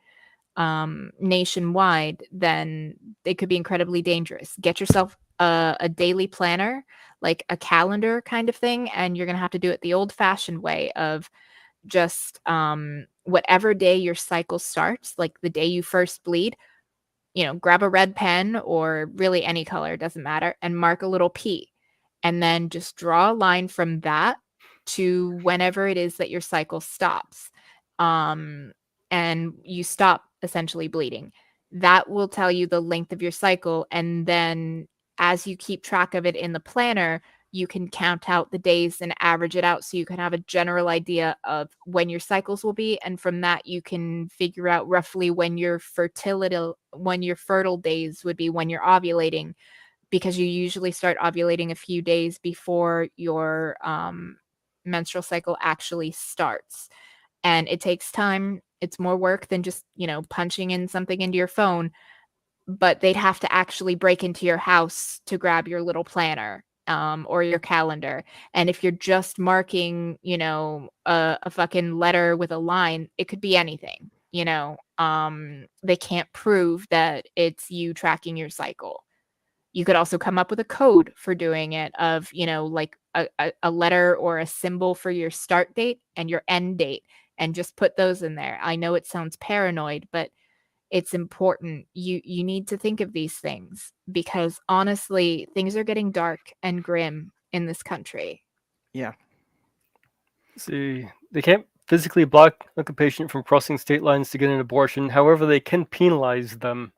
nationwide, then it could be incredibly dangerous. Get yourself a daily planner, like a calendar kind of thing, and you're going to have to do it the old-fashioned way of just whatever day your cycle starts, like the day you first bleed, grab a red pen or really any color, doesn't matter, and mark a little P. And then just draw a line from that to whenever it is that your cycle stops. And you stop essentially bleeding. That will tell you the length of your cycle. And then as you keep track of it in the planner, you can count out the days and average it out so you can have a general idea of when your cycles will be, and from that you can figure out roughly when your fertile days would be, when you're ovulating, because you usually start ovulating a few days before your menstrual cycle actually starts. And it takes time. It's more work than just, punching in something into your phone, but they'd have to actually break into your house to grab your little planner or your calendar. And if you're just marking, a fucking letter with a line, it could be anything, they can't prove that it's you tracking your cycle. You could also come up with a code for doing it of, like a letter or a symbol for your start date and your end date, and just put those in there. I know it sounds paranoid, but it's important. You need to think of these things, because honestly, things are getting dark and grim in this country. Yeah. See, they can't physically block a patient from crossing state lines to get an abortion. However, they can penalize them.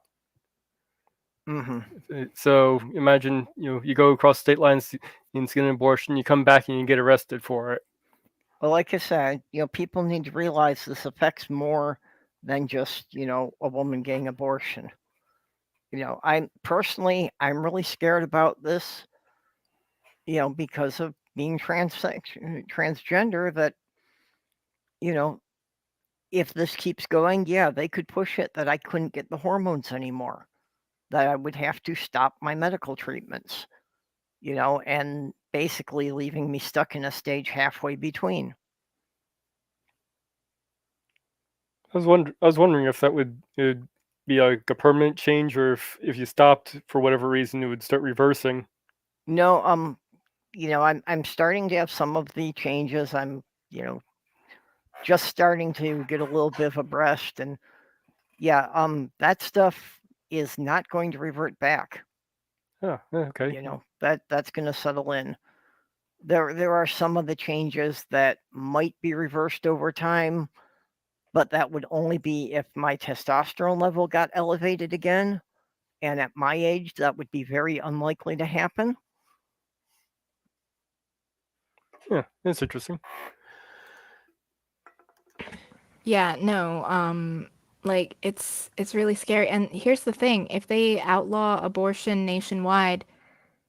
So imagine, you go across state lines and get an abortion, you come back and you get arrested for it. Well, like I said, people need to realize this affects more than just, a woman getting abortion. I'm really scared about this, because of being transgender, that, if this keeps going, yeah, they could push it that I couldn't get the hormones anymore, that I would have to stop my medical treatments, and basically leaving me stuck in a stage halfway between. I was wondering if that would be like a permanent change, or if you stopped for whatever reason, it would start reversing. No, I'm starting to have some of the changes. I'm, just starting to get a little bit of a breast, and yeah, that stuff is not going to revert back. Oh, okay. That's going to settle in. There are some of the changes that might be reversed over time, but that would only be if my testosterone level got elevated again. And at my age, that would be very unlikely to happen. Yeah, that's interesting. Yeah, no, like it's really scary. And here's the thing, if they outlaw abortion nationwide,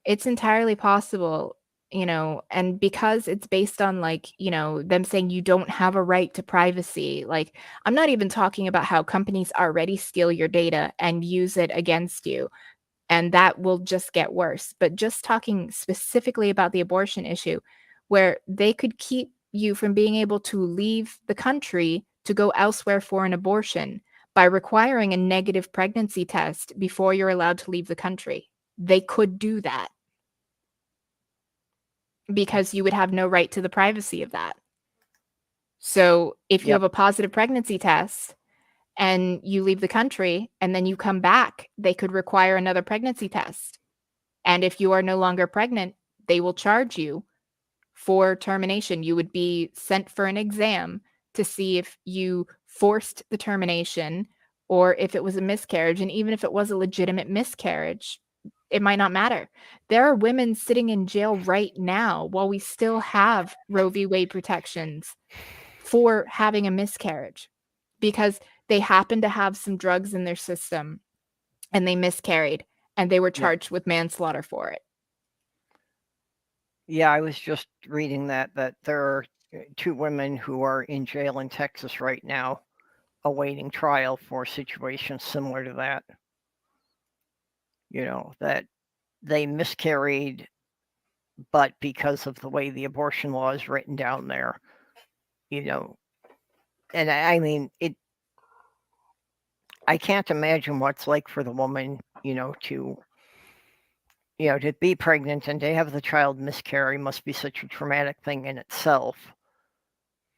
it's entirely possible, and because it's based on like, them saying you don't have a right to privacy. Like, I'm not even talking about how companies already steal your data and use it against you, and that will just get worse. But just talking specifically about the abortion issue, where they could keep you from being able to leave the country to go elsewhere for an abortion by requiring a negative pregnancy test before you're allowed to leave the country. They could do that, because you would have no right to the privacy of that. So if you have a positive pregnancy test and you leave the country and then you come back, they could require another pregnancy test. And if you are no longer pregnant, they will charge you for termination. You would be sent for an exam to see if you forced the termination or if it was a miscarriage. And even if it was a legitimate miscarriage, it might not matter. There are women sitting in jail right now while we still have Roe v. Wade protections for having a miscarriage, because they happen to have some drugs in their system and they miscarried and they were charged with manslaughter for it. Yeah, I was just reading that there are 2 women who are in jail in Texas right now awaiting trial for situations similar to that. That they miscarried, but because of the way the abortion law is written down there, and I mean, I can't imagine what's like for the woman, to, to be pregnant and to have the child miscarry must be such a traumatic thing in itself.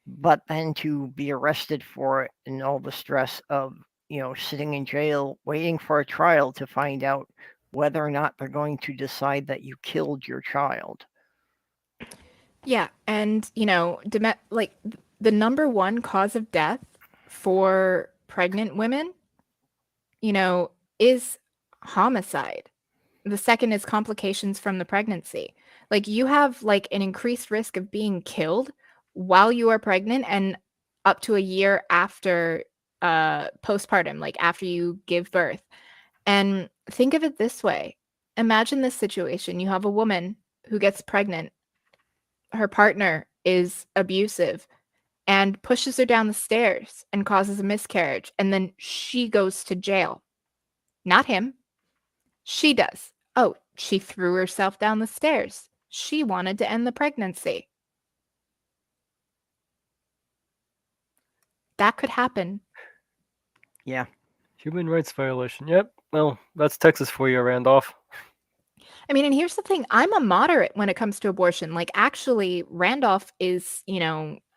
But then to be arrested for it and all the stress of, sitting in jail, waiting for a trial to find out whether or not they're going to decide that you killed your child. Yeah, and the number one cause of death for pregnant women, is homicide. The second is complications from the pregnancy. Like, you have like an increased risk of being killed while you are pregnant and up to a year after postpartum, like after you give birth. And think of it this way. Imagine this situation. You have a woman who gets pregnant. Her partner is abusive and pushes her down the stairs and causes a miscarriage. And then she goes to jail. Not him. She does. Oh, she threw herself down the stairs. She wanted to end the pregnancy. That could happen. Yeah. Human rights violation. Yep. Well, that's Texas for you, Randolph. I mean, and here's the thing. I'm a moderate when it comes to abortion. Like, actually, Randolph is,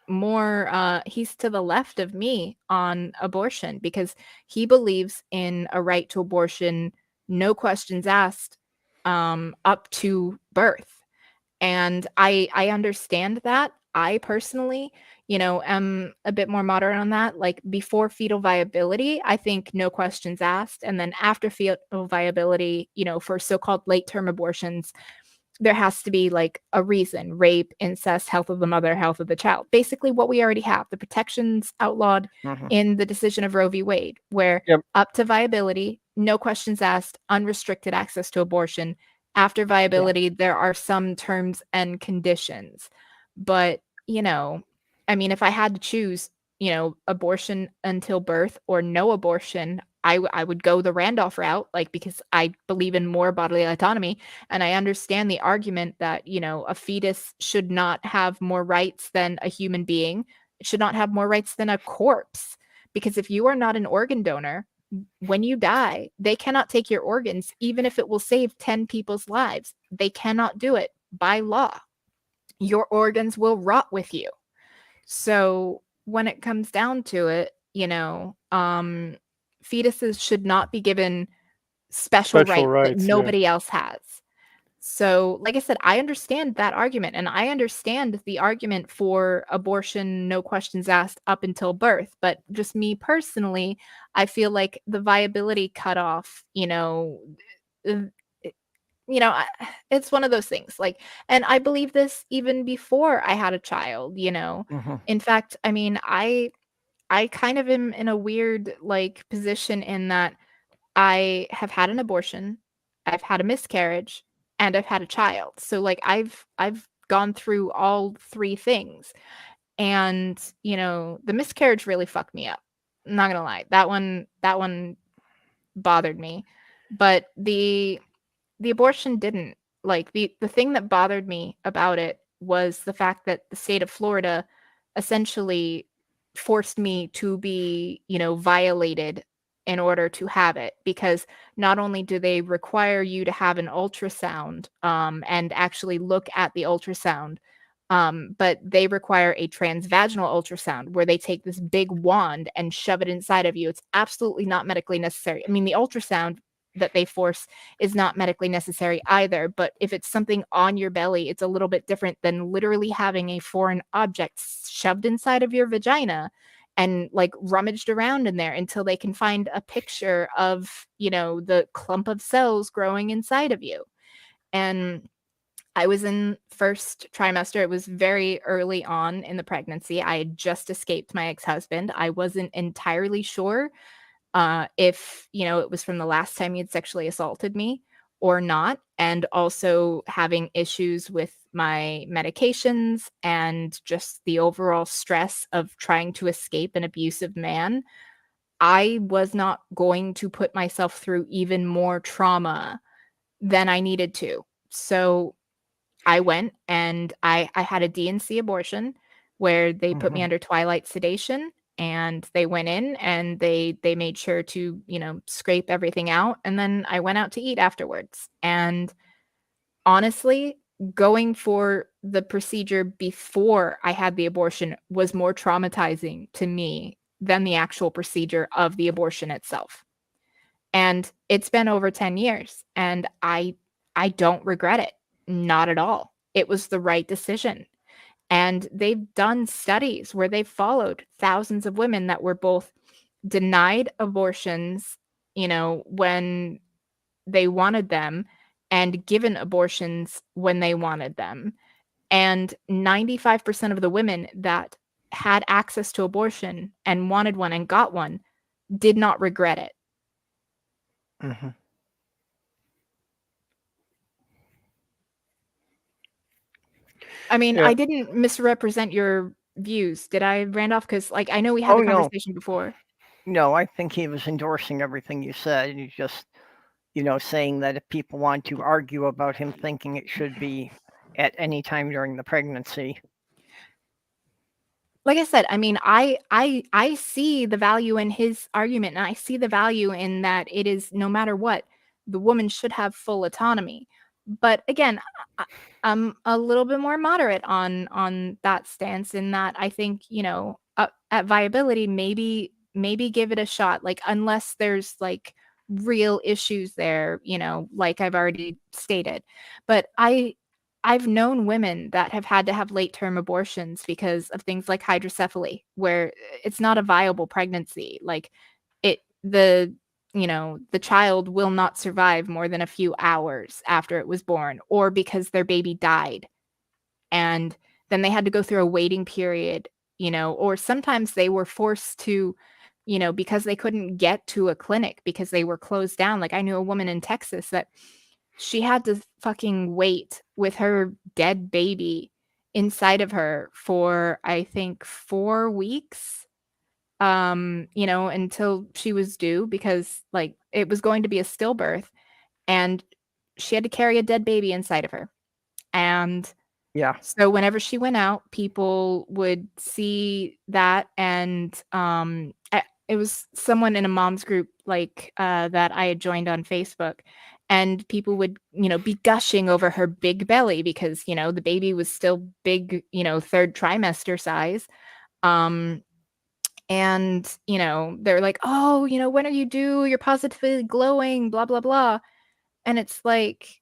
more, he's to the left of me on abortion because he believes in a right to abortion, no questions asked, up to birth. And I understand that. I personally, am a bit more moderate on that. Like, before fetal viability, I think no questions asked. And then after fetal viability, for so-called late-term abortions, there has to be like a reason: rape, incest, health of the mother, health of the child. Basically what we already have, the protections outlawed in the decision of Roe v. Wade, where up to viability, no questions asked, unrestricted access to abortion. After viability, there are some terms and conditions. But, I mean, if I had to choose, abortion until birth or no abortion, I would go the Randolph route, like, because I believe in more bodily autonomy. And I understand the argument that, a fetus should not have more rights than a human being. It should not have more rights than a corpse. Because if you are not an organ donor, when you die, they cannot take your organs, even if it will save 10 people's lives. They cannot do it by law. Your organs will rot with you. So when it comes down to it, fetuses should not be given special rights that nobody else has. So, like I said, I understand that argument, and I understand the argument for abortion, no questions asked, up until birth. But just me personally, I feel like the viability cutoff, it's one of those things. Like, and I believe this even before I had a child. In fact, I mean, I kind of am in a weird like position in that I have had an abortion, I've had a miscarriage, and I've had a child. So like I've gone through all three things. And, the miscarriage really fucked me up. I'm not gonna lie. That one bothered me. But the abortion didn't. Like, the thing that bothered me about it was the fact that the state of Florida essentially forced me to be, violated in order to have it, because not only do they require you to have an ultrasound and actually look at the ultrasound, but they require a transvaginal ultrasound where they take this big wand and shove it inside of you. It's absolutely not medically necessary. I mean, the ultrasound that they force is not medically necessary either, but if it's something on your belly, it's a little bit different than literally having a foreign object shoved inside of your vagina and like rummaged around in there until they can find a picture of, the clump of cells growing inside of you. And I was in first trimester. It was very early on in the pregnancy. I had just escaped my ex-husband. I wasn't entirely sure if, it was from the last time he had sexually assaulted me or not. And also having issues with my medications and just the overall stress of trying to escape an abusive man. I was not going to put myself through even more trauma than I needed to. So I went and I had a D&C abortion where they put me under twilight sedation, and they went in and they made sure to, scrape everything out. And then I went out to eat afterwards. And honestly, going for the procedure before I had the abortion was more traumatizing to me than the actual procedure of the abortion itself. And it's been over 10 years, and I don't regret it. Not at all. It was the right decision. And they've done studies where they've followed thousands of women that were both denied abortions, when they wanted them, and given abortions when they wanted them. And 95% of the women that had access to abortion and wanted one and got one did not regret it. Mhm. I mean, Yeah. I didn't misrepresent your views, did I, Randolph? Because, I know we had Oh, a no. conversation before. No, I think he was endorsing everything you said. He's just, saying that if people want to argue about him thinking it should be at any time during the pregnancy. Like I said, I mean, I see the value in his argument, and I see the value in that it is, no matter what, the woman should have full autonomy. But again, I'm a little bit more moderate on that stance, in that I think, at viability, maybe give it a shot, like, unless there's like real issues there, like I've already stated. But I've known women that have had to have late term abortions because of things like hydrocephaly, where it's not a viable pregnancy. Like, the child will not survive more than a few hours after it was born, or because their baby died. And then they had to go through a waiting period, or sometimes they were forced to, because they couldn't get to a clinic because they were closed down. Like, I knew a woman in Texas that she had to fucking wait with her dead baby inside of her for, I think, 4 weeks, until she was due, because like it was going to be a stillbirth, and she had to carry a dead baby inside of her. And Yeah. so whenever she went out, people would see that, and it was someone in a mom's group, like, that I had joined on Facebook, and people would, be gushing over her big belly because, the baby was still big, third trimester size. And, they're like, "Oh, when are you due? You're positively glowing, blah, blah, blah." And it's like,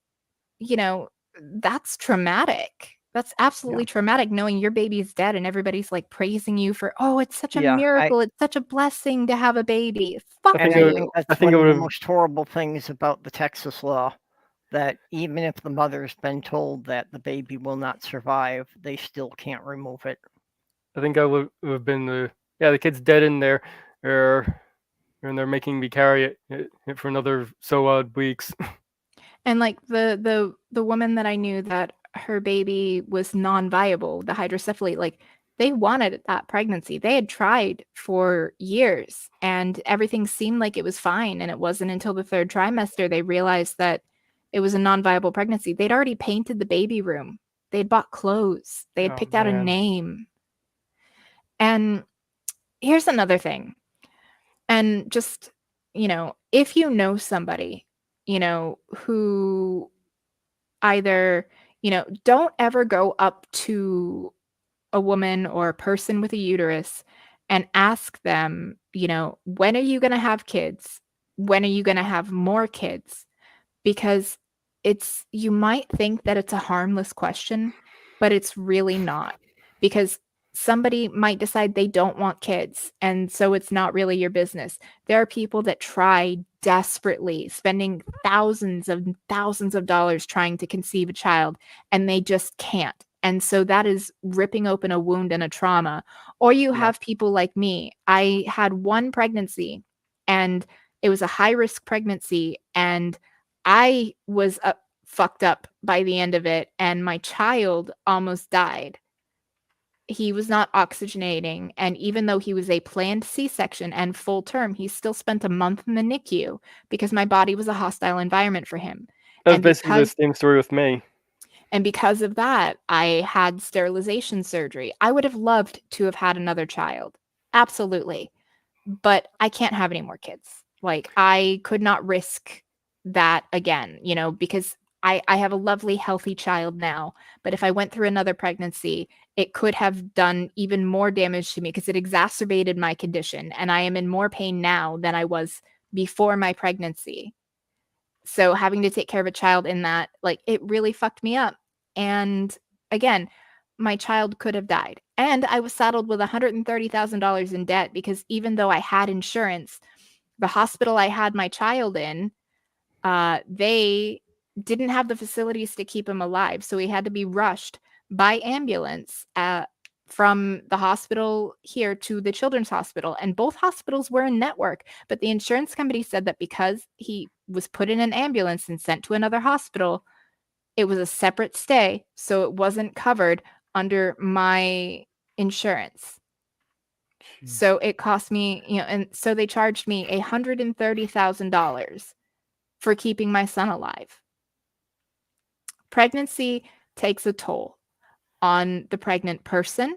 you know, that's traumatic. That's absolutely traumatic, knowing your baby is dead and everybody's like praising you for, "Oh, it's such a Yeah, miracle. It's such a blessing to have a baby." Fuck think And it I would- think you. that's I think one it of the would've- most horrible things about the Texas law, that even if the mother's been told that the baby will not survive, they still can't remove it. I think I would have been the kid's dead in there, and they're making me carry it for another so odd weeks. And like the woman that I knew that her baby was non-viable, the hydrocephaly, like, they wanted that pregnancy. They had tried for years and everything seemed like it was fine. And it wasn't until the third trimester they realized that it was a non-viable pregnancy. They'd already painted the baby room. They'd bought clothes. They had Oh, picked out a man. name. And here's another thing. And just, if you know somebody, who either, don't ever go up to a woman or a person with a uterus and ask them, when are you going to have kids? When are you going to have more kids? Because you might think that it's a harmless question, but it's really not. Because somebody might decide they don't want kids, and so it's not really your business. There are people that try desperately, spending thousands of dollars trying to conceive a child, and they just can't. And so that is ripping open a wound and a trauma. Or you have people like me. I had one pregnancy, and it was a high-risk pregnancy, and I was fucked up by the end of it, and my child almost died. He was not oxygenating, and even though he was a planned C-section and full term, he still spent a month in the NICU because my body was a hostile environment for him. That's And basically the same story with me. And because of that, I had sterilization surgery. I would have loved to have had another child. Absolutely. But I can't have any more kids. Like, I could not risk that again, because I have a lovely, healthy child now. But if I went through another pregnancy, it could have done even more damage to me because it exacerbated my condition. And I am in more pain now than I was before my pregnancy. So having to take care of a child in that, like, it really fucked me up. And again, my child could have died. And I was saddled with $130,000 in debt because even though I had insurance, the hospital I had my child in, they didn't have the facilities to keep him alive. So he had to be rushed by ambulance from the hospital here to the children's hospital. And both hospitals were in network. But the insurance company said that because he was put in an ambulance and sent to another hospital, it was a separate stay. So it wasn't covered under my insurance. So it cost me, and so they charged me $130,000 for keeping my son alive. Pregnancy takes a toll on the pregnant person,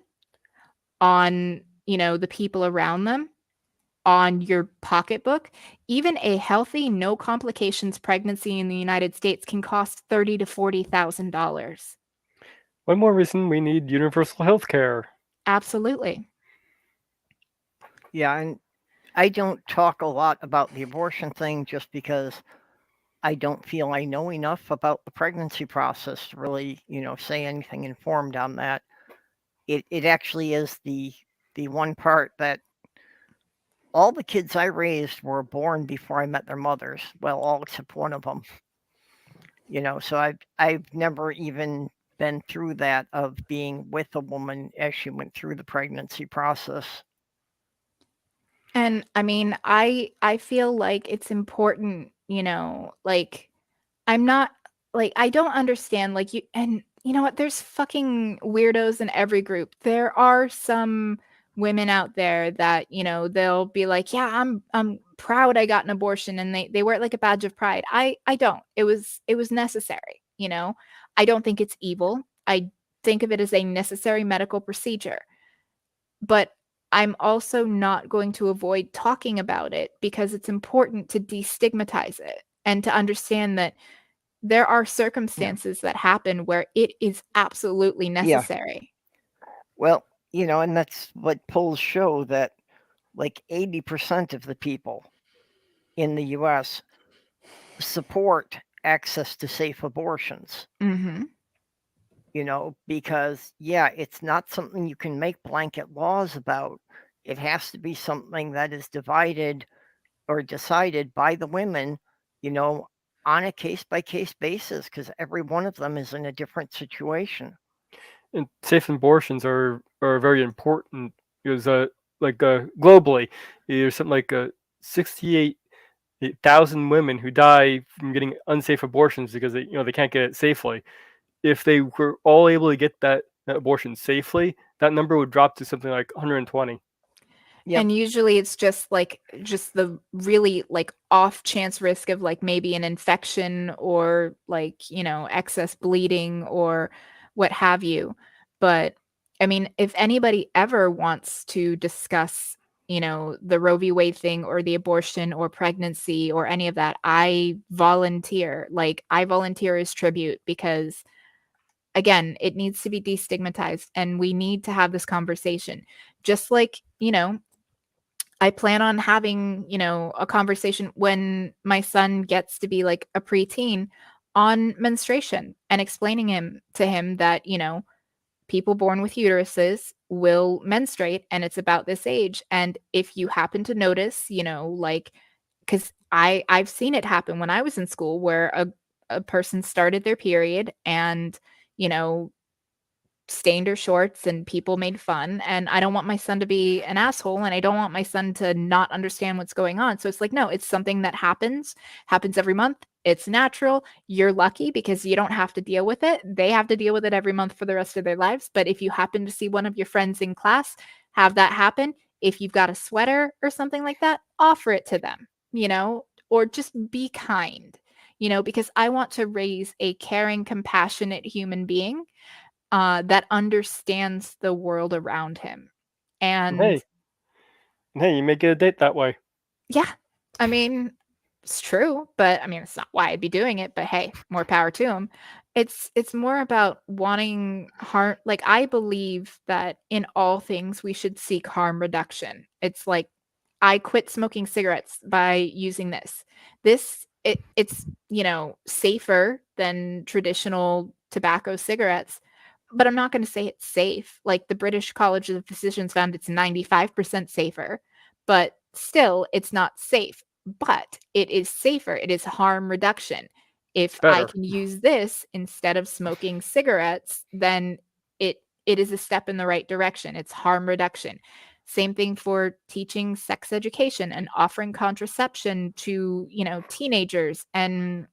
on, the people around them, on your pocketbook. Even a healthy, no complications pregnancy in the United States can cost $30,000 to $40,000. One more reason we need universal health care. Absolutely. Yeah, and I don't talk a lot about the abortion thing just because I don't feel I know enough about the pregnancy process to really, say anything informed on that. It actually is the one part that all the kids I raised were born before I met their mothers. Well, all except one of them. So I've never even been through that of being with a woman as she went through the pregnancy process. And I mean, I feel like it's important, like, I'm not, like, I don't understand, like, and you know what, there's fucking weirdos in every group. There are some women out there that, they'll be like, yeah, I'm proud I got an abortion, and they wear it like a badge of pride. I don't. It was necessary, I don't think it's evil. I think of it as a necessary medical procedure. But I'm also not going to avoid talking about it because it's important to destigmatize it and to understand that there are circumstances that happen where it is absolutely necessary. Well, and that's what polls show, that like 80% of the people in the US support access to safe abortions. Mm-hmm. Because, yeah, it's not something you can make blanket laws about. It has to be something that is divided or decided by the women, on a case-by-case basis, because every one of them is in a different situation. And safe abortions are very important because, globally, there's something like 68,000 women who die from getting unsafe abortions because they can't get it safely. If they were all able to get that abortion safely, that number would drop to something like 120. Yep. And usually it's just the really like off chance risk of like maybe an infection or like, excess bleeding or what have you. But I mean, if anybody ever wants to discuss, the Roe v. Wade thing or the abortion or pregnancy or any of that, I volunteer. Like, I volunteer as tribute because, again, it needs to be destigmatized and we need to have this conversation. Just like, I plan on having, a conversation when my son gets to be like a preteen on menstruation and explaining to him that, people born with uteruses will menstruate and it's about this age. And if you happen to notice, like, because I've seen it happen when I was in school where a person started their period and, stained her shorts and people made fun, and I don't want my son to be an asshole and I don't want my son to not understand what's going on. So it's like, no, it's something that happens every month. It's natural. You're lucky because you don't have to deal with it. They have to deal with it every month for the rest of their lives. But if you happen to see one of your friends in class have that happen, if you've got a sweater or something like that, offer it to them, or just be kind, because I want to raise a caring, compassionate human being that understands the world around him. And hey, you may get a date that way. yeah, I mean, It's true, but I mean, it's not why I'd be doing it, but hey, more power to him. It's more about wanting harm. Like, I believe that in all things we should seek harm reduction. It's like I quit smoking cigarettes by using this. It's, safer than traditional tobacco cigarettes, but I'm not going to say it's safe. Like, the British College of Physicians found it's 95% safer, but still it's not safe. But it is safer. It is harm reduction. If I Better. can use this instead of smoking cigarettes, then it is a step in the right direction. It's harm reduction. Same thing for teaching sex education and offering contraception to, teenagers and,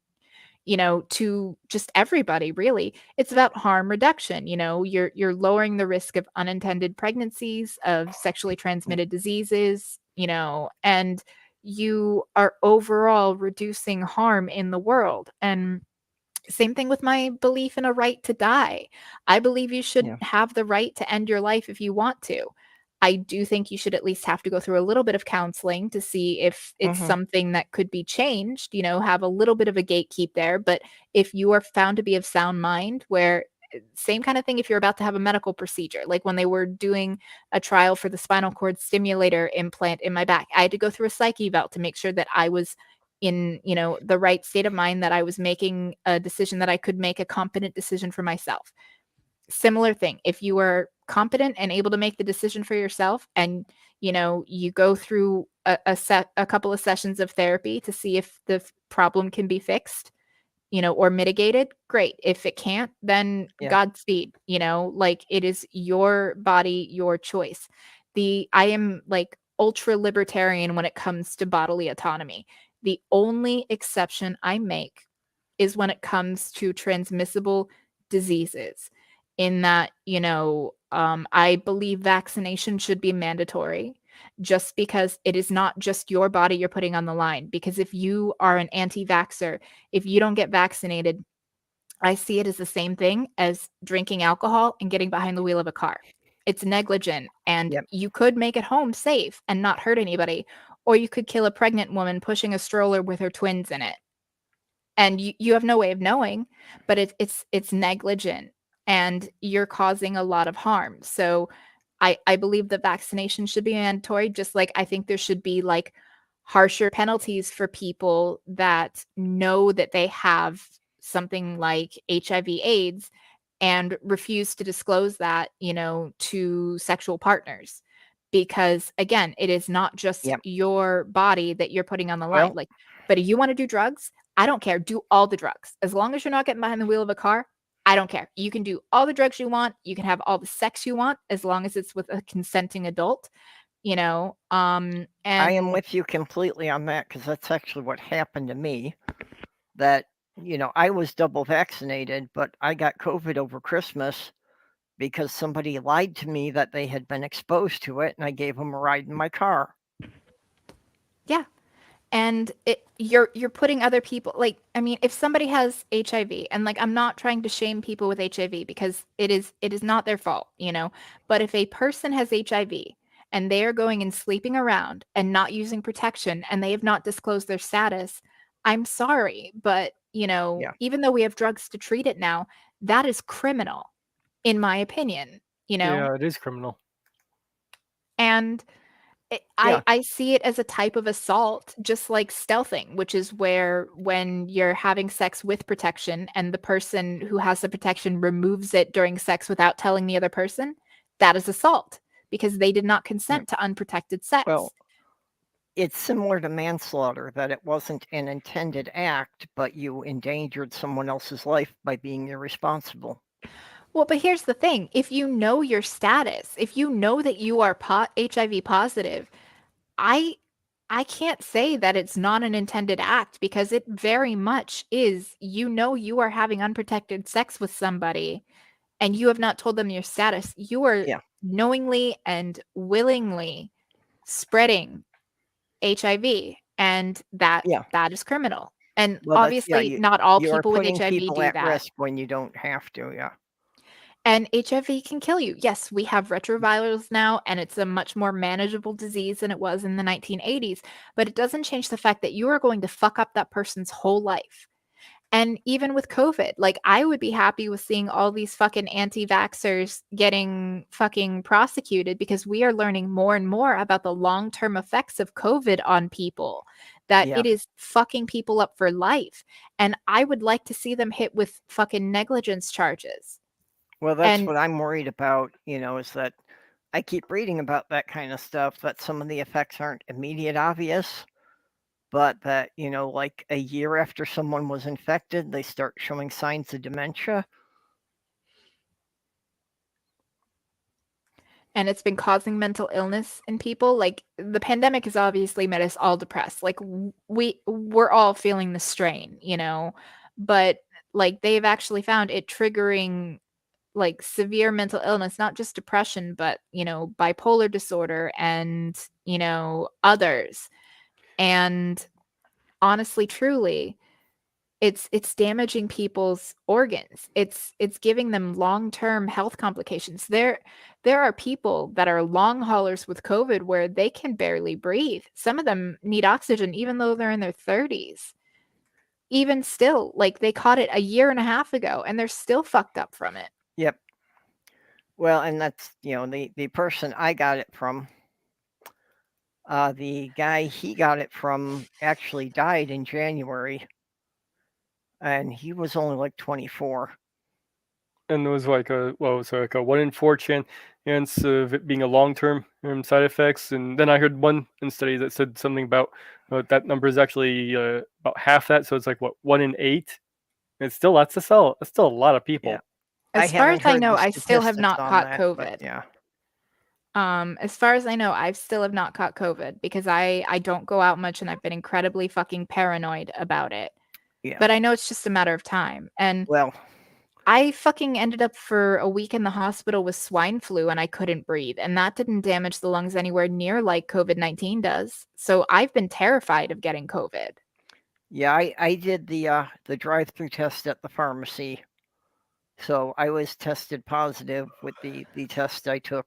to just everybody, really. It's about harm reduction. You're lowering the risk of unintended pregnancies, of sexually transmitted diseases, and you are overall reducing harm in the world. And same thing with my belief in a right to die. I believe you should Yeah. have the right to end your life if you want to. I do think you should at least have to go through a little bit of counseling to see if it's Mhm. something that could be changed, have a little bit of a gatekeep there. But if you are found to be of sound mind, where same kind of thing if you're about to have a medical procedure, like when they were doing a trial for the spinal cord stimulator implant in my back, I had to go through a psych eval to make sure that I was in, the right state of mind, that I was making a decision, that I could make a competent decision for myself. Similar thing. If you are competent and able to make the decision for yourself, and you go through a couple of sessions of therapy to see if the problem can be fixed, or mitigated, great. If it can't, then Yeah. Godspeed. Like, it is your body, your choice. I am like ultra libertarian when it comes to bodily autonomy. The only exception I make is when it comes to transmissible diseases, in that, I believe vaccination should be mandatory, just because it is not just your body you're putting on the line. Because if you are an anti-vaxxer, if you don't get vaccinated, I see it as the same thing as drinking alcohol and getting behind the wheel of a car. It's negligent, and Yep. you could make it home safe and not hurt anybody, or you could kill a pregnant woman pushing a stroller with her twins in it. And you have no way of knowing, but it's negligent, and you're causing a lot of harm. So I believe that vaccination should be mandatory, just like I think there should be like harsher penalties for people that know that they have something like HIV/AIDS and refuse to disclose that, to sexual partners. Because again, it is not just Yep. your body that you're putting on the line. Well, Like, but if you want to do drugs, I don't care. Do all the drugs. As long as you're not getting behind the wheel of a car, I don't care. You can do all the drugs you want. You can have all the sex you want, as long as it's with a consenting adult, I am and with you completely on that, because that's actually what happened to me. That, I was double vaccinated, but I got COVID over Christmas because somebody lied to me that they had been exposed to it, and I gave them a ride in my car. yeah. And you're putting other people, like, I mean, if somebody has HIV, and like, I'm not trying to shame people with HIV, because it is not their fault, but if a person has HIV and they are going and sleeping around and not using protection, and they have not disclosed their status, I'm sorry, but Yeah. even though we have drugs to treat it now, that is criminal, in my opinion. Yeah, it is criminal. And Yeah. I see it as a type of assault, just like stealthing, which is where, when you're having sex with protection and the person who has the protection removes it during sex without telling the other person, that is assault, because they did not Yeah. consent to unprotected sex. Well, it's similar to manslaughter, that it wasn't an intended act, but you endangered someone else's life by being irresponsible. Well, but here's the thing. If you know your status, if you know that you are HIV positive, I can't say that it's not an intended act, because it very much is. You are having unprotected sex with somebody and you have not told them your status. You are Yeah. knowingly and willingly spreading HIV, and that Yeah. is criminal. And Well, that's, yeah, obviously not all you are people with putting HIV people do at that. risk when you don't have to. Yeah. And HIV can kill you. Yes, we have retrovirals now, and it's a much more manageable disease than it was in the 1980s, but it doesn't change the fact that you are going to fuck up that person's whole life. And even with COVID, like, I would be happy with seeing all these fucking anti-vaxxers getting fucking prosecuted, because we are learning more and more about the long-term effects of COVID on people, that Yeah. it is fucking people up for life. And I would like to see them hit with fucking negligence charges. Well, that's And what I'm worried about, is that I keep reading about that kind of stuff, that some of the effects aren't immediate obvious, but that, like a year after someone was infected, they start showing signs of dementia. and it's been causing mental illness in people. Like, the pandemic has obviously made us all depressed. Like, we're all feeling the strain, but like, they've actually found it triggering like severe mental illness, not just depression, but bipolar disorder and others. And honestly, truly, it's damaging people's organs. It's giving them long-term health complications. There are people that are long haulers with COVID where they can barely breathe. Some of them need oxygen even though they're in their 30s. Even still, like, they caught it a year and a half ago and they're still fucked up from it. Yep. Well, and that's, the person I got it from, the guy he got it from actually died in January, and he was only like 24. And there was like a 1 in 4 chance of it being a long-term side effects. And then I heard one study that said something about that number is actually about half that. So it's like 1 in 8. And it's still lots to sell. It's still a lot of people. Yeah. As far as haven't I heard know, the I still have statistics not on caught that, COVID. but yeah. As far as I know, I still have not caught COVID because I don't go out much and I've been incredibly fucking paranoid about it. Yeah. But I know it's just a matter of time. And Well, I fucking ended up for a week in the hospital with swine flu and I couldn't breathe. And that didn't damage the lungs anywhere near like COVID-19 does. So I've been terrified of getting COVID. yeah, I did the drive-through test at the pharmacy. So I was tested positive with the test I took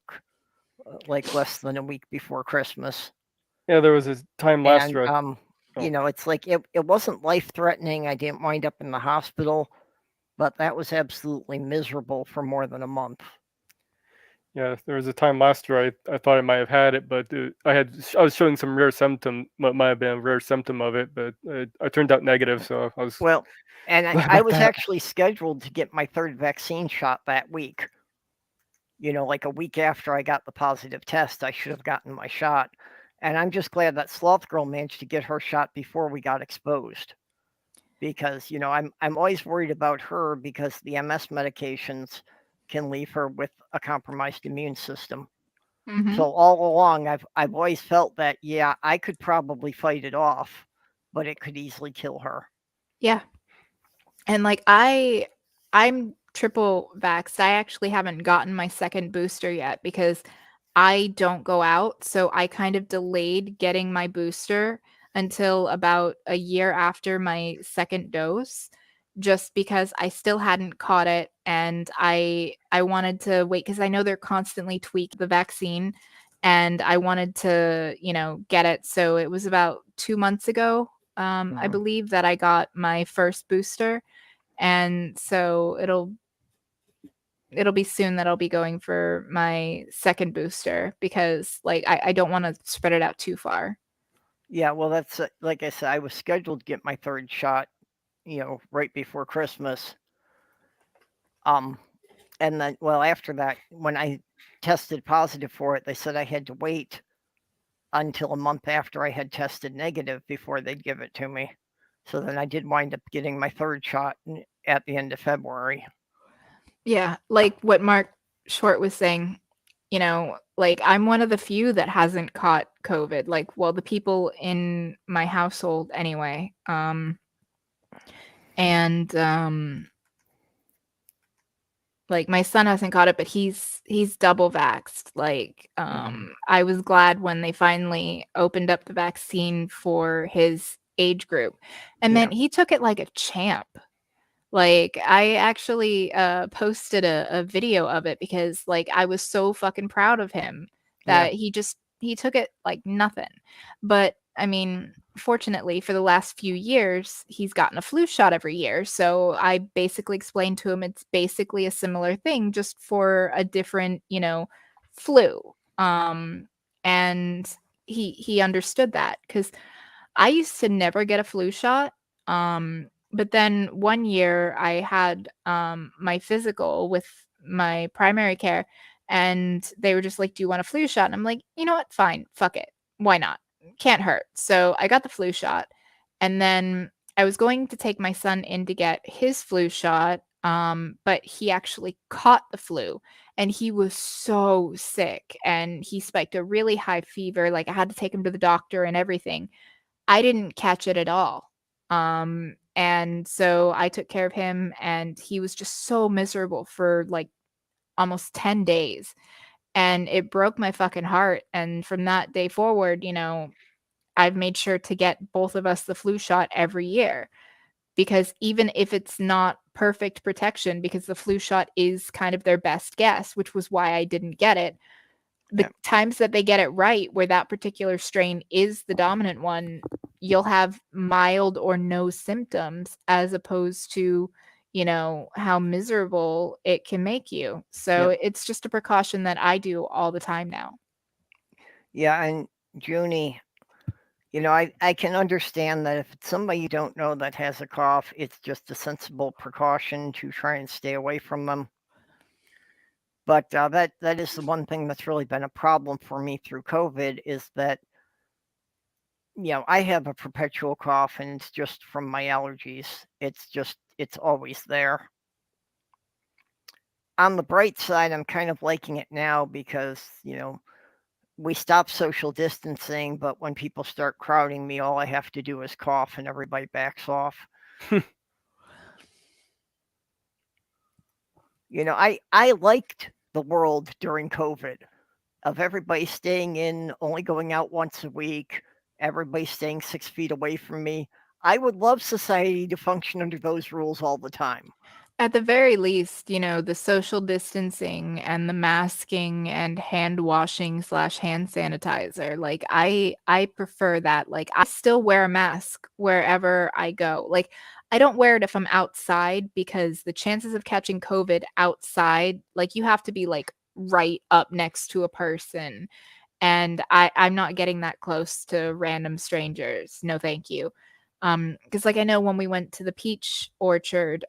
like less than a week before Christmas. Yeah, there was a time last And year. it's like it wasn't life-threatening. I didn't wind up in the hospital, but that was absolutely miserable for more than a month. Yeah, there was a time last year I thought I might have had it, but I was showing some rare symptom. What might have been a rare symptom of it, but I turned out negative, so I was Well, and glad I about was that. actually scheduled to get my third vaccine shot that week. Like a week after I got the positive test, I should have gotten my shot. And I'm just glad that Sloth Girl managed to get her shot before we got exposed. Because, I'm always worried about her because the MS medications can leave her with a compromised immune system. Mhm. So all along I've always felt that, yeah, I could probably fight it off, but it could easily kill her. Yeah. And like I'm triple vaxxed. I actually haven't gotten my second booster yet because I don't go out. So I kind of delayed getting my booster until about a year after my second dose, just because I still hadn't caught it and I wanted to wait because I know they're constantly tweaking the vaccine and I wanted to, get it. So it was about 2 months ago, I Mhm. believe, that I got my first booster. And so it'll be soon that I'll be going for my second booster because like I don't want to spread it out too far. Yeah, well, that's like I said, I was scheduled to get my third shot, right before Christmas. And then, well, after that, when I tested positive for it, they said I had to wait until a month after I had tested negative before they'd give it to me. So then I did wind up getting my third shot at the end of February. Yeah, like what Mark Short was saying, like I'm one of the few that hasn't caught COVID. Like, well, the people in my household anyway. And like my son hasn't caught it, but he's double vaxxed. Like, I was glad when they finally opened up the vaccine for his age group. And Yeah. man, he took it like a champ. Like, I actually posted a video of it because like I was so fucking proud of him Yeah. that he took it like nothing. But I mean, fortunately for the last few years, he's gotten a flu shot every year. So I basically explained to him it's basically a similar thing, just for a different, flu. And he understood that because I used to never get a flu shot. But then one year I had my physical with my primary care, and they were just like, "Do you want a flu shot?" And I'm like, "You know what? Fine. Fuck it. Why not? Can't hurt." So I got the flu shot. And then I was going to take my son in to get his flu shot, but he actually caught the flu and he was so sick and he spiked a really high fever. Like I had to take him to the doctor and everything. I didn't catch it at all. And so I took care of him and he was just so miserable for like almost 10 days. And it broke my fucking heart. And from that day forward, I've made sure to get both of us the flu shot every year because even if it's not perfect protection, because the flu shot is kind of their best guess, which was why I didn't get it. The Yeah. times that they get it right, where that particular strain is the dominant one, you'll have mild or no symptoms as opposed to, how miserable it can make you. So Yep. it's just a precaution that I do all the time now. Yeah, and Juni, I can understand that if it's somebody you don't know that has a cough, it's just a sensible precaution to try and stay away from them. But that is the one thing that's really been a problem for me through COVID is that I have a perpetual cough and it's just from my allergies. It's always there. On the bright side, I'm kind of liking it now because, we stop social distancing, but when people start crowding me, all I have to do is cough and everybody backs off. I liked the world during COVID of everybody staying in, only going out once a week, everybody staying 6 feet away from me. I would love society to function under those rules all the time. At the very least, the social distancing and the masking and hand washing slash hand sanitizer. Like I prefer that. Like I still wear a mask wherever I go. Like I don't wear it if I'm outside because the chances of catching COVID outside, like you have to be like right up next to a person. And I'm not getting that close to random strangers. No, thank you. Because like I know when we went to the peach orchard,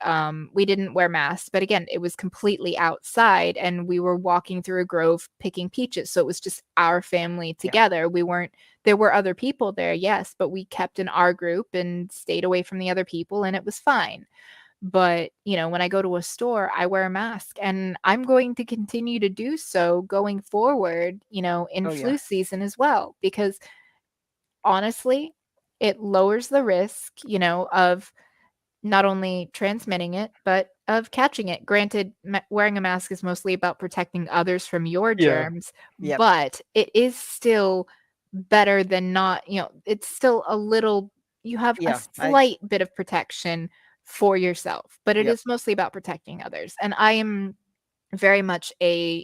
we didn't wear masks, but again, it was completely outside and we were walking through a grove picking peaches. So it was just our family together. There were other people there, yes, but we kept in our group and stayed away from the other people and it was fine. But, when I go to a store, I wear a mask and I'm going to continue to do so going forward, in Oh, flu yeah. season as well, because honestly, it lowers the risk, of not only transmitting it, but of catching it. Granted, wearing a mask is mostly about protecting others from your Yeah. germs, Yep. but it is still better than not, it's still a little, you have a Yeah. slight bit of protection for yourself, but it Yep. is mostly about protecting others. And I am very much a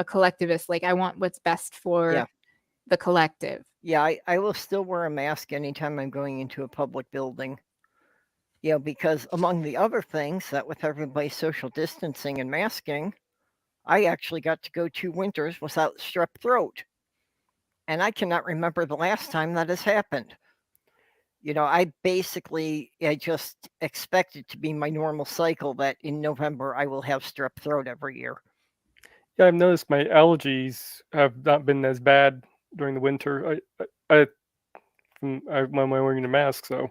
collectivist. Like I want what's best for Yeah. the collective. Yeah, I will still wear a mask anytime I'm going into a public building. Because among the other things, that with everybody social distancing and masking, I actually got to go 2 winters without strep throat. And I cannot remember the last time that has happened. I just expect it to be my normal cycle that in November I will have strep throat every year. Yeah, I've noticed my allergies have not been as bad during the winter. When I'm wearing a mask, so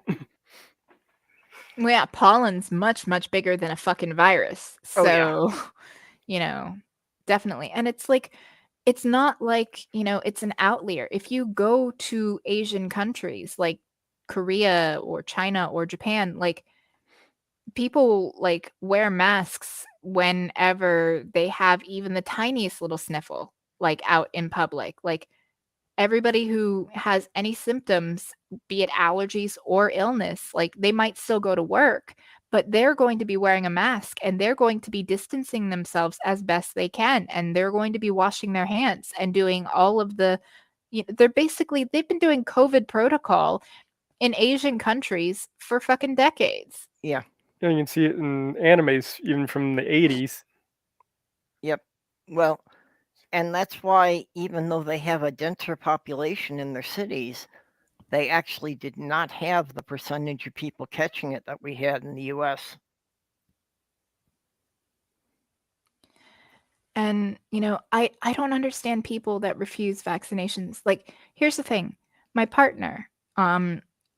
Well, yeah, pollen's much, much bigger than a fucking virus. Oh, yeah. So, you know, definitely. And it's like, it's not like, it's an outlier. If you go to Asian countries like Korea or China or Japan, like people like wear masks whenever they have even the tiniest little sniffle, like out in public. Like everybody who has any symptoms, be it allergies or illness, like they might still go to work, but they're going to be wearing a mask and they're going to be distancing themselves as best they can. And they're going to be washing their hands and doing all of they've been doing COVID protocol in Asian countries for fucking decades. Yeah. You can see it in animes even from the 80s. Yep. Well, and that's why even though they have a denser population in their cities, they actually did not have the percentage of people catching it that we had in the US. And, I don't understand people that refuse vaccinations. Like, here's the thing. My partner,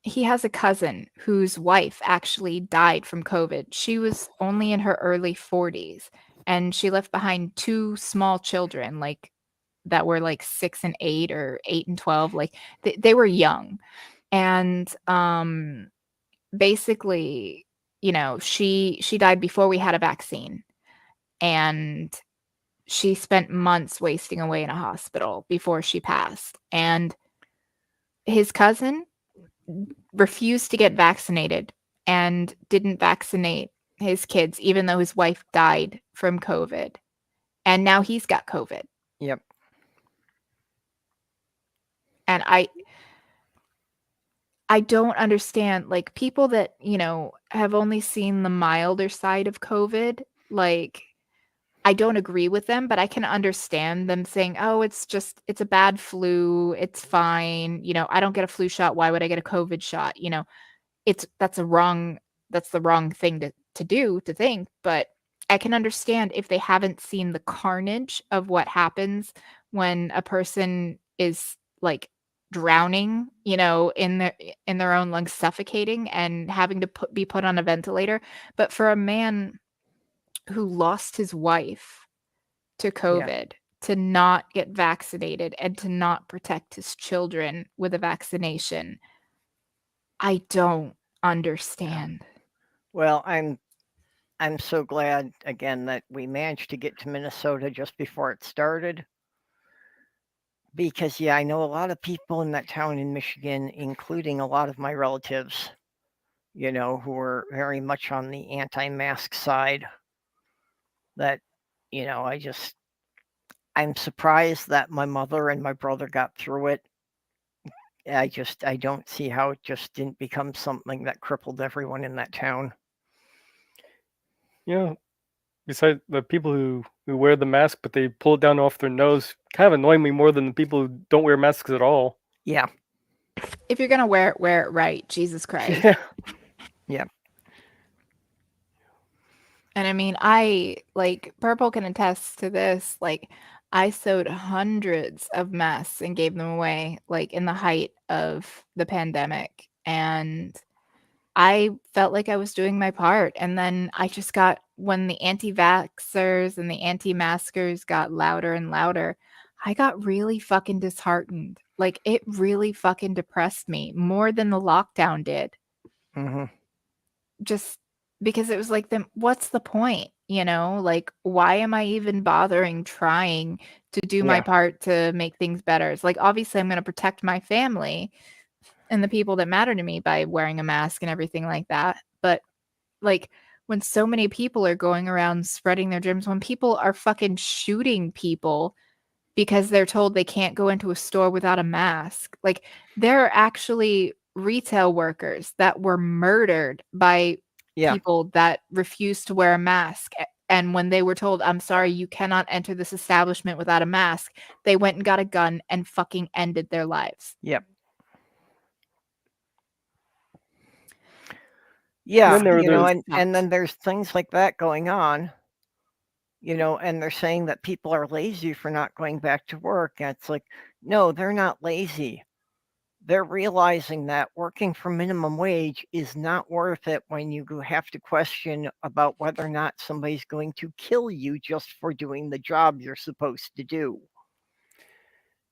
he has a cousin whose wife actually died from COVID. She was only in her early 40s, and she left behind 2 small children, like, that were, like, 6 and 8 or 8 and 12. Like, they were young. And, basically, she died before we had a vaccine. And she spent months wasting away in a hospital before she passed. And his cousin refused to get vaccinated and didn't vaccinate his kids, even though his wife died from COVID. And now he's got COVID. Yep. And I don't understand, like, people that, have only seen the milder side of COVID, like, I don't agree with them, but I can understand them saying, "Oh, it's a bad flu. It's fine. I don't get a flu shot. Why would I get a COVID shot?" That's the wrong thing to do, to think. But I can understand if they haven't seen the carnage of what happens when a person is, like, drowning, in their own lungs, suffocating and having to be put on a ventilator. But for a man who lost his wife to COVID, to not get vaccinated and to not protect his children with a vaccination, I don't understand. Well, I'm so glad again that we managed to get to Minnesota just before it started. Because I know a lot of people in that town in Michigan, including a lot of my relatives, who are very much on the anti-mask side. That, I'm surprised that my mother and my brother got through it. I don't see how it just didn't become something that crippled everyone in that town. Yeah. Besides the people who wear the mask but they pull it down off their nose, kind of annoy me more than the people who don't wear masks at all. Yeah. If you're gonna wear it right. Jesus Christ. Yeah. Yeah. And I mean, Purple can attest to this. Like, I sewed hundreds of masks and gave them away, like, in the height of the pandemic. And I felt like I was doing my part. And then when the anti-vaxxers and the anti-maskers got louder and louder, I got really fucking disheartened. Like, it really fucking depressed me more than the lockdown did. Mm-hmm. Just because it was like, then what's the point? Like, why am I even bothering trying to do my part to make things better? It's like, obviously I'm going to protect my family and the people that matter to me by wearing a mask and everything like that. But, like, when so many people are going around spreading their germs, when people are fucking shooting people because they're told they can't go into a store without a mask, like, there are actually retail workers that were murdered by people that refused to wear a mask. And when they were told, "I'm sorry, you cannot enter this establishment without a mask," they went and got a gun and fucking ended their lives. Yep. Yeah, and then there's things like that going on, and they're saying that people are lazy for not going back to work. And it's like, no, they're not lazy. They're realizing that working for minimum wage is not worth it when you have to question about whether or not somebody's going to kill you just for doing the job you're supposed to do.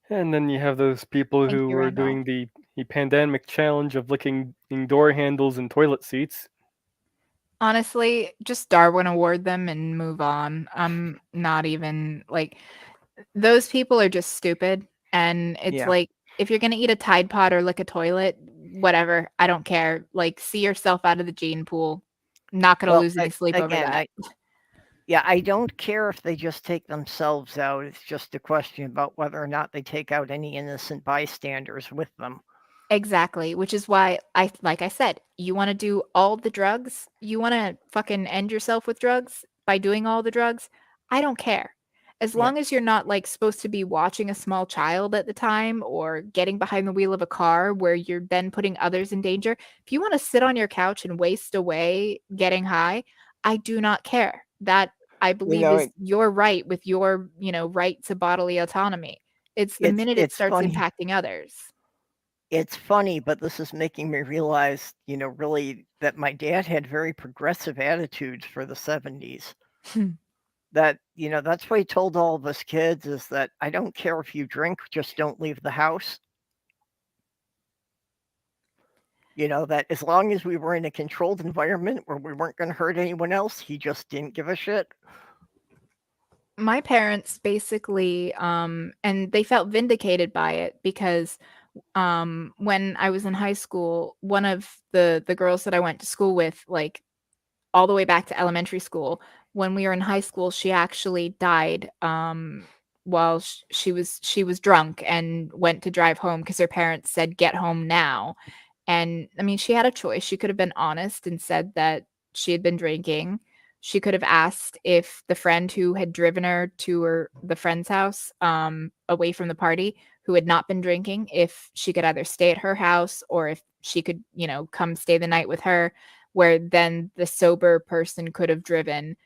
And then you have those people who were doing the pandemic challenge of licking door handles and toilet seats. Honestly, just Darwin Award them and move on. I'm not even, like, those people are just stupid. And it's like, if you're going to eat a Tide Pod or lick a toilet, whatever, I don't care. Like, see yourself out of the gene pool. Not going to Well, lose any sleep over again, that. I don't care if they just take themselves out. It's just a question about whether or not they take out any innocent bystanders with them. Exactly, which is why like I said, you want to do all the drugs, you want to fucking end yourself with drugs by doing all the drugs. I don't care. As Yeah. long as you're not like supposed to be watching a small child at the time or getting behind the wheel of a car where you're then putting others in danger. If you want to sit on your couch and waste away getting high, I do not care. That I believe know, is your right with your, right to bodily autonomy. It's the minute it it's starts funny. impacting others. It's funny, but this is making me realize, really that my dad had very progressive attitudes for the 70s. That, that's what he told all of us kids is that I don't care if you drink, just don't leave the house. That as long as we were in a controlled environment where we weren't going to hurt anyone else, he just didn't give a shit. My parents basically and they felt vindicated by it because when I was in high school, one of the girls that I went to school with, like all the way back to elementary school, when we were in high school, she actually died while she was drunk and went to drive home because her parents said get home now. And I mean, she had a choice. She could have been honest and said that she had been drinking. She could have asked if the friend who had driven her to the friend's house away from the party, who had not been drinking, if she could either stay at her house or if she could, come stay the night with her, where then the sober person could have driven,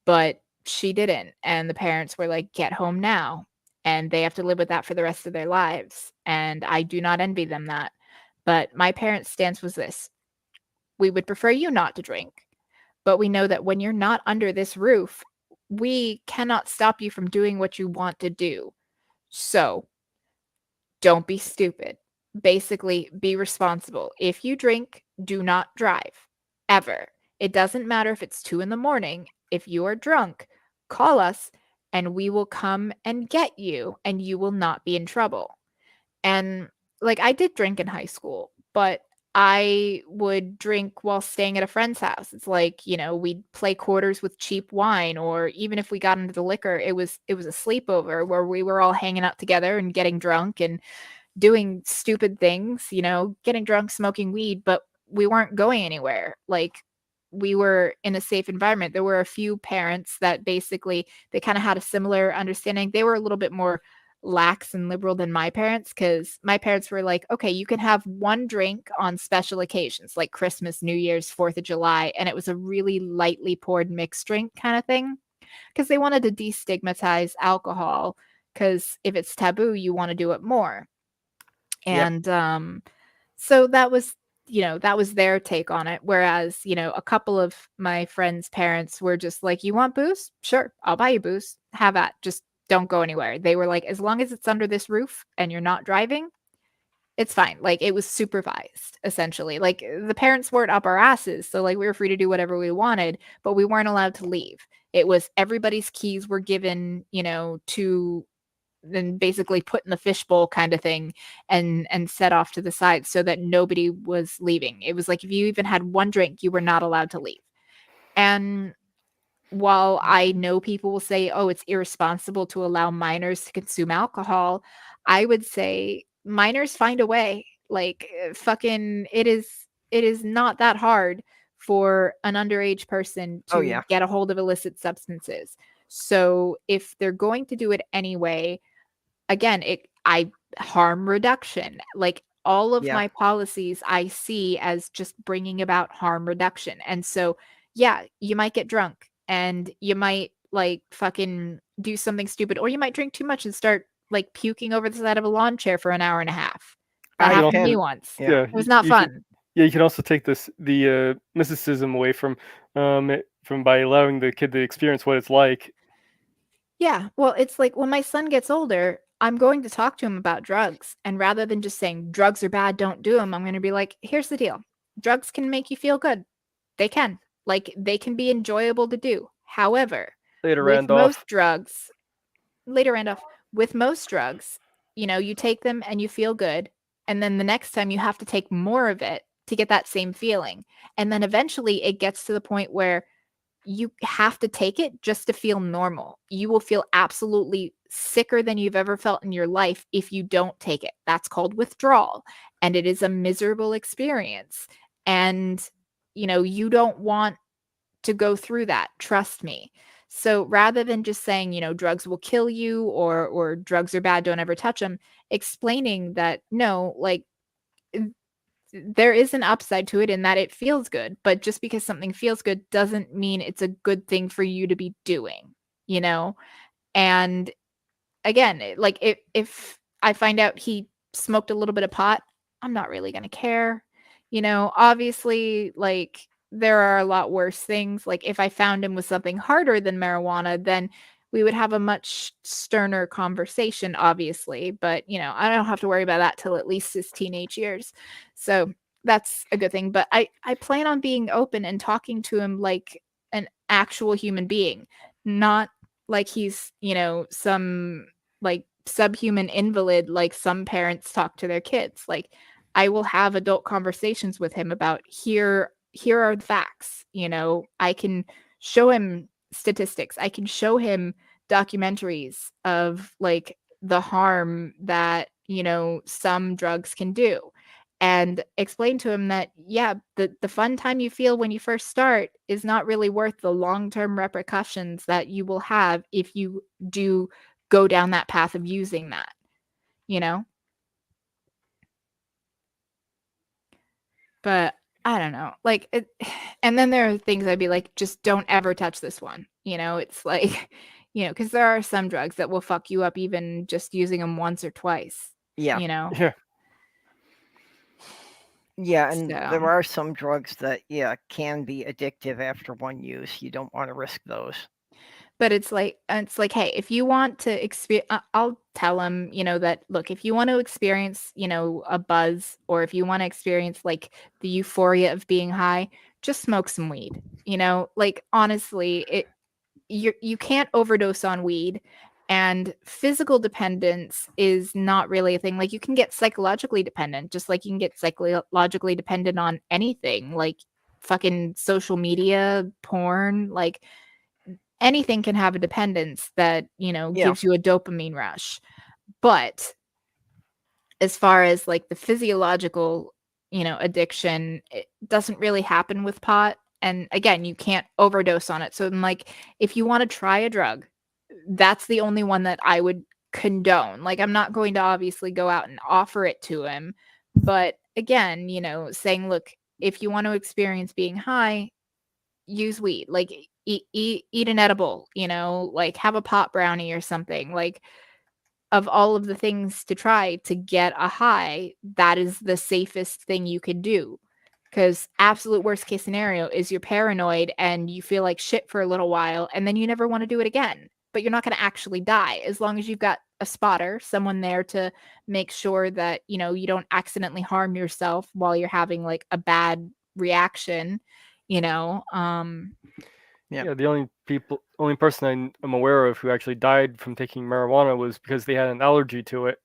but she didn't. And the parents were like, get home now. And they have to live with that for the rest of their lives. And I do not envy them that. But my parents' stance was this: we would prefer you not to drink, but we know that when you're not under this roof, we cannot stop you from doing what you want to do. So don't be stupid. Basically, be responsible. If you drink, do not drive. Ever. It doesn't matter if it's 2 a.m. If you are drunk, call us and we will come and get you and you will not be in trouble. And like I did drink in high school, but I would drink while staying at a friend's house. It's like, we'd play quarters with cheap wine, or even if we got into the liquor, it was a sleepover where we were all hanging out together and getting drunk and doing stupid things, getting drunk, smoking weed, but we weren't going anywhere. Like we were in a safe environment. There were a few parents that basically they kind of had a similar understanding. They were a little bit more lax and liberal than my parents, because my parents were like, okay, you can have one drink on special occasions like Christmas, New Year's, 4th of July, and it was a really lightly poured mixed drink kind of thing, because they wanted to destigmatize alcohol, because if it's taboo, you want to do it more. And so that was their take on it. Whereas, a couple of my friends' parents were just like, you want booze? Sure, I'll buy you booze. Have at. Just don't go anywhere. They were like, as long as it's under this roof and you're not driving, it's fine. Like it was supervised, essentially. Like the parents weren't up our asses. So like we were free to do whatever we wanted, but we weren't allowed to leave. It was everybody's keys were given, to then basically put in the fishbowl kind of thing and set off to the side so that nobody was leaving. It was like if you even had one drink, you were not allowed to leave. And while I know people will say, oh, it's irresponsible to allow minors to consume alcohol, I would say minors find a way. Like fucking it is not that hard for an underage person to get a hold of illicit substances. So if they're going to do it anyway, again, I harm reduction. Like all of my policies I see as just bringing about harm reduction. And so, yeah, you might get drunk and you might like fucking do something stupid, or you might drink too much and start like puking over the side of a lawn chair for an hour and a half. That happened to me once. Yeah, It was not fun. You can also take the mysticism away from by allowing the kid to experience what it's like. Yeah, well, it's like when my son gets older, I'm going to talk to him about drugs. And rather than just saying drugs are bad, don't do them, I'm going to be like, here's the deal. Drugs can make you feel good. They can. Like, they can be enjoyable to do. However, with most drugs, you take them and you feel good. And then the next time you have to take more of it to get that same feeling. And then eventually it gets to the point where you have to take it just to feel normal. You will feel absolutely sicker than you've ever felt in your life if you don't take it. That's called withdrawal. And it is a miserable experience. And, you don't want to go through that. Trust me. So rather than just saying, drugs will kill you or drugs are bad, don't ever touch them, explaining that no, like there is an upside to it in that it feels good, but just because something feels good doesn't mean it's a good thing for you to be doing, And again, like if I find out he smoked a little bit of pot, I'm not really going to care. Obviously, like there are a lot worse things. Like if I found him with something harder than marijuana, then we would have a much sterner conversation, obviously. But, I don't have to worry about that till at least his teenage years. So that's a good thing. But I plan on being open and talking to him like an actual human being, not like he's, some like subhuman invalid like some parents talk to their kids. Like I will have adult conversations with him about here are the facts. I can show him statistics. I can show him documentaries of like the harm that, some drugs can do and explain to him that, yeah, the fun time you feel when you first start is not really worth the long-term repercussions that you will have if you do go down that path of using that, But I don't know. Like it, and then there are things I'd be like, just don't ever touch this one. It's like, because there are some drugs that will fuck you up even just using them once or twice. Yeah. Yeah. Yeah, and So- there are some drugs that, can be addictive after one use. You don't want to risk those. But it's like, hey, if you want to experience, I'll tell them, that look, if you want to experience, a buzz, or if you want to experience like the euphoria of being high, just smoke some weed. Like honestly, you can't overdose on weed, and physical dependence is not really a thing. Like you can get psychologically dependent, just like you can get psychologically dependent on anything, like fucking social media, porn, like anything can have a dependence that, gives you a dopamine rush. But as far as like the physiological, addiction, it doesn't really happen with pot. And again, you can't overdose on it. So I'm like, if you want to try a drug, that's the only one that I would condone. Like I'm not going to obviously go out and offer it to him. But again, saying, look, if you want to experience being high, use weed. Like eat an edible, like have a pot brownie or something. Like of all of the things to try to get a high, that is the safest thing you could do. Because absolute worst case scenario is you're paranoid and you feel like shit for a little while and then you never want to do it again. But you're not going to actually die as long as you've got a spotter, someone there to make sure that, you don't accidentally harm yourself while you're having like a bad reaction, Yeah, the only person I'm aware of who actually died from taking marijuana was because they had an allergy to it.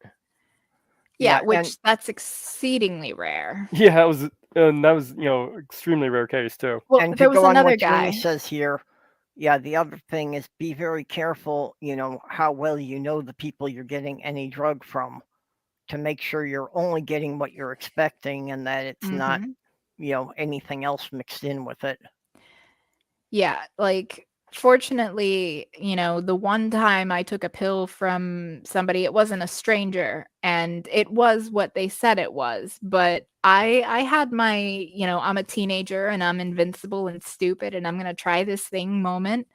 Yeah, Yeah, which that's exceedingly rare. Yeah, that was extremely rare case too. Well, And to there was go on another what guy. Jyuni says here, the other thing is be very careful, how well the people you're getting any drug from, to make sure you're only getting what you're expecting and that it's not, anything else mixed in with it. Yeah, like fortunately, the one time I took a pill from somebody, it wasn't a stranger and it was what they said it was, but I had my, I'm a teenager and I'm invincible and stupid and I'm going to try this thing moment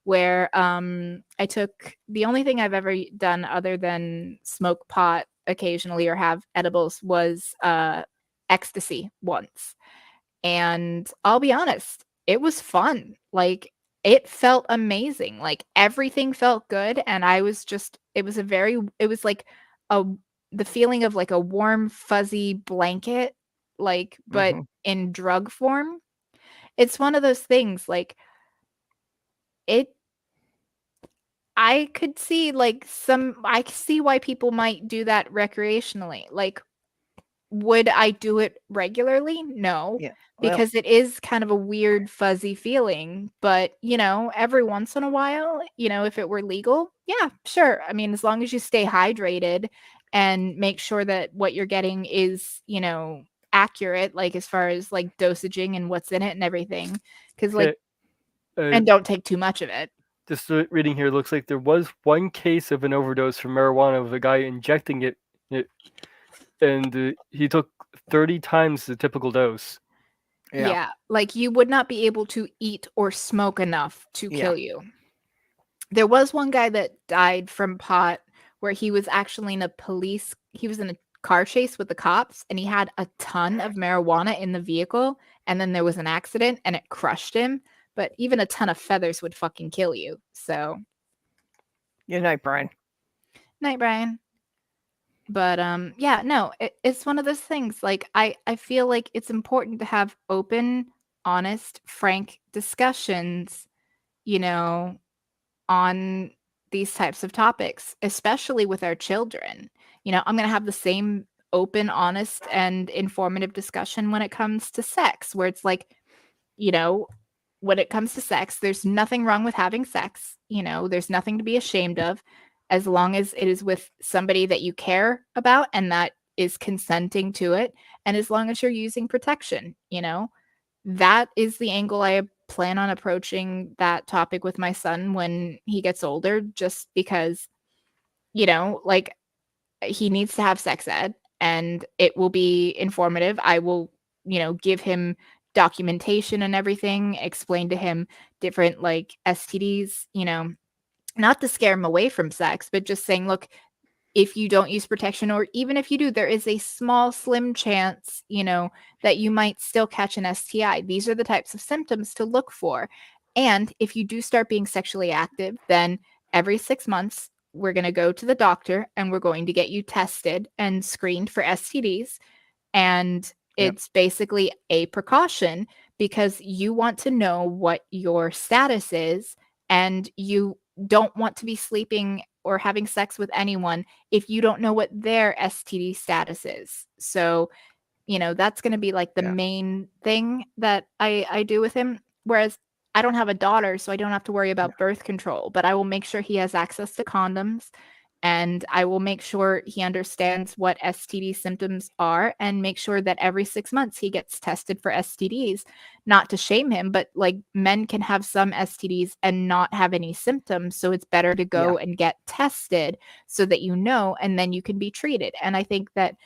where I took the only thing I've ever done other than smoke pot occasionally or have edibles was ecstasy once. And I'll be honest, it was fun. Like it felt amazing. Like everything felt good and it was like a the feeling of like a warm fuzzy blanket, like but in drug form. It's one of those things like it I could see I see why people might do that recreationally. Like would I do it regularly? No, Yeah. Well, because it is kind of a weird, fuzzy feeling. But, every once in a while, if it were legal, yeah, sure. I mean, as long as you stay hydrated and make sure that what you're getting is, accurate, like as far as like dosaging and what's in it and everything. Because, like, Okay. and don't take too much of it. Just reading here, looks like there was one case of an overdose from marijuana of a guy injecting it, and he took 30 times the typical dose. Yeah. Like you would not be able to eat or smoke enough to Yeah. kill you. There was one guy that died from pot where he was actually he was in a car chase with the cops and he had a ton of marijuana in the vehicle and then there was an accident and it crushed him. But even a ton of feathers would fucking kill you. So, Good night, Brian. night, Brian. But yeah, no, it's one of those things. Like I feel like it's important to have open, honest, frank discussions, on these types of topics, especially with our children. I'm going to have the same open, honest, and informative discussion when it comes to sex, where it's like, when it comes to sex, there's nothing wrong with having sex. There's nothing to be ashamed of as long as it is with somebody that you care about and that is consenting to it. And as long as you're using protection, that is the angle I plan on approaching that topic with my son when he gets older, just because, like he needs to have sex ed and it will be informative. I will, give him documentation and everything, explain to him different like STDs, not to scare him away from sex, but just saying, look, if you don't use protection, or even if you do, there is a small, slim chance, that you might still catch an STI. These are the types of symptoms to look for. And if you do start being sexually active, then every 6 months, we're going to go to the doctor and we're going to get you tested and screened for STDs. And it's basically a precaution because you want to know what your status is and you don't want to be sleeping or having sex with anyone if you don't know what their STD status is. So, that's going to be like the main thing that I do with him. Whereas I don't have a daughter, so I don't have to worry about birth control, but I will make sure he has access to condoms and I will make sure he understands what STD symptoms are and make sure that every 6 months he gets tested for STDs, not to shame him, but like men can have some STDs and not have any symptoms. So it's better to go and get tested so that and then you can be treated. And I think that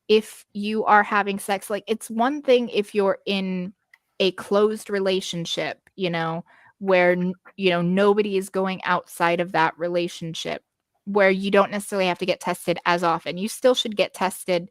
if you are having sex, like it's one thing if you're in a closed relationship, where, nobody is going outside of that relationship, where you don't necessarily have to get tested as often. You still should get tested,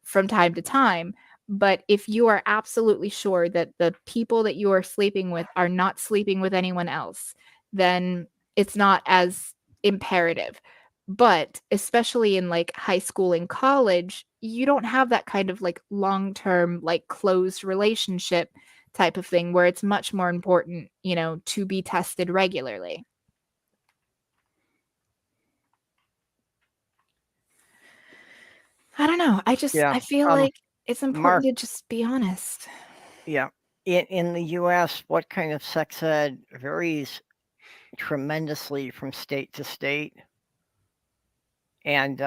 from time to time. But if you are absolutely sure that the people that you are sleeping with are not sleeping with anyone else, then it's not as imperative. But especially in like high school and college, you don't have that kind of like long-term, like closed relationship type of thing where it's much more important, to be tested regularly. I don't know. I feel like it's important to just be honest. Yeah. In the US, what kind of sex ed varies tremendously from state to state and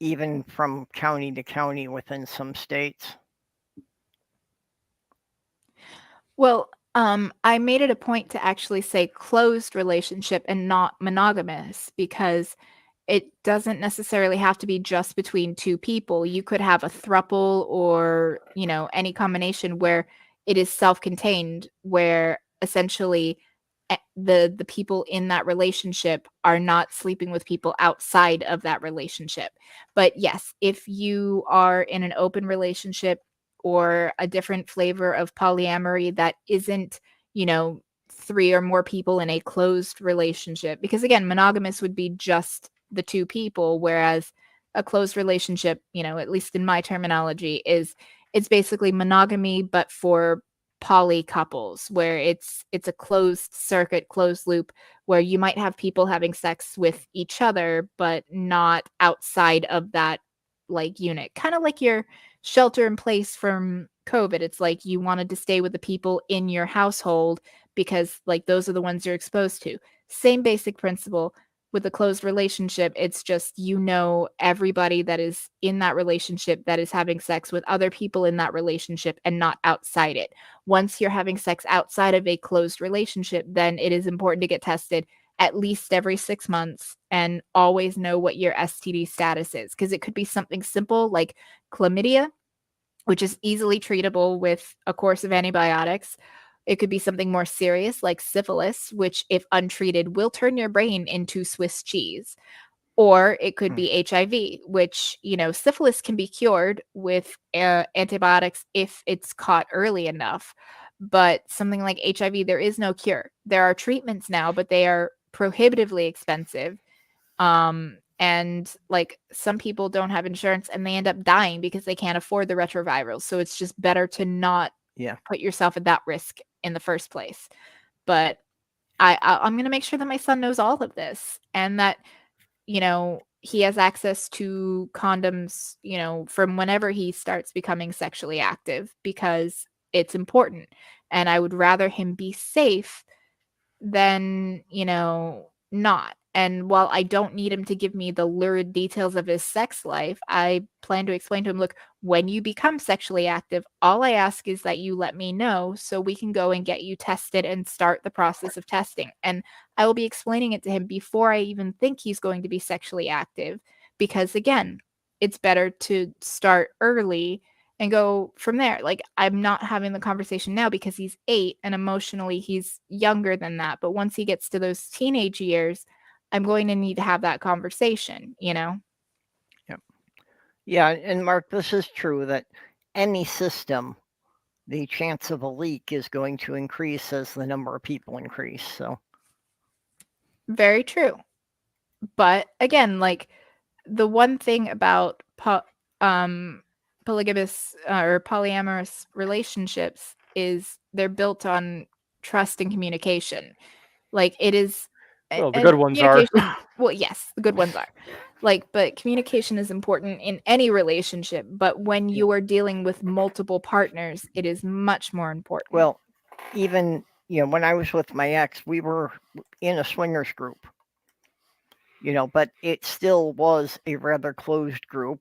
even from county to county within some states. Well, I made it a point to actually say closed relationship and not monogamous because it doesn't necessarily have to be just between two people. You could have a throuple or, any combination where it is self-contained, where essentially the people in that relationship are not sleeping with people outside of that relationship. But yes, if you are in an open relationship or a different flavor of polyamory that isn't, 3 or more people in a closed relationship, because again, monogamous would be just the two people, whereas a closed relationship, at least in my terminology, it's basically monogamy, but for poly couples, where it's a closed circuit, closed loop, where you might have people having sex with each other, but not outside of that like unit, kind of like your shelter in place from COVID. It's like you wanted to stay with the people in your household because like those are the ones you're exposed to. Same basic principle with a closed relationship. It's just, you know, everybody that is in that relationship that is having sex with other people in that relationship and not outside it. Once you're having sex outside of a closed relationship, then it is important to get tested at least every 6 months and always know what your STD status is, because it could be something simple like chlamydia, which is easily treatable with a course of antibiotics. It could be something more serious like syphilis, which, if untreated, will turn your brain into Swiss cheese. Or it could be HIV, which, you know, syphilis can be cured with antibiotics if it's caught early enough. But something like HIV, there is no cure. There are treatments now, but they are prohibitively expensive. And like some people don't have insurance and they end up dying because they can't afford the retrovirals. So it's just better to not put yourself at that risk in the first place. But I'm going to make sure that my son knows all of this, and that, you know, he has access to condoms, you know, from whenever he starts becoming sexually active, because it's important. And I would rather him be safe than, you know, not. And while I don't need him to give me the lurid details of his sex life, I plan to explain to him, look, when you become sexually active, all I ask is that you let me know so we can go and get you tested and start the process of testing. And I will be explaining it to him before I even think he's going to be sexually active, because again, it's better to start early and go from there. Like, I'm not having the conversation now because he's 8 and emotionally he's younger than that. But once he gets to those teenage years, I'm going to need to have that conversation, you know? Yeah, and Mark, this is true that any system, the chance of a leak is going to increase as the number of people increase. So Very true. But again, like, the one thing about polygamous or polyamorous relationships is they're built on trust and communication. Like, it is Well, the and good ones are. communication, well, yes, the good ones are. Like, but communication is important in any relationship, but when you are dealing with multiple partners, it is much more important. well, even, you know, when I was with my ex, we were in a swingers group, you know, but it still was a rather closed group,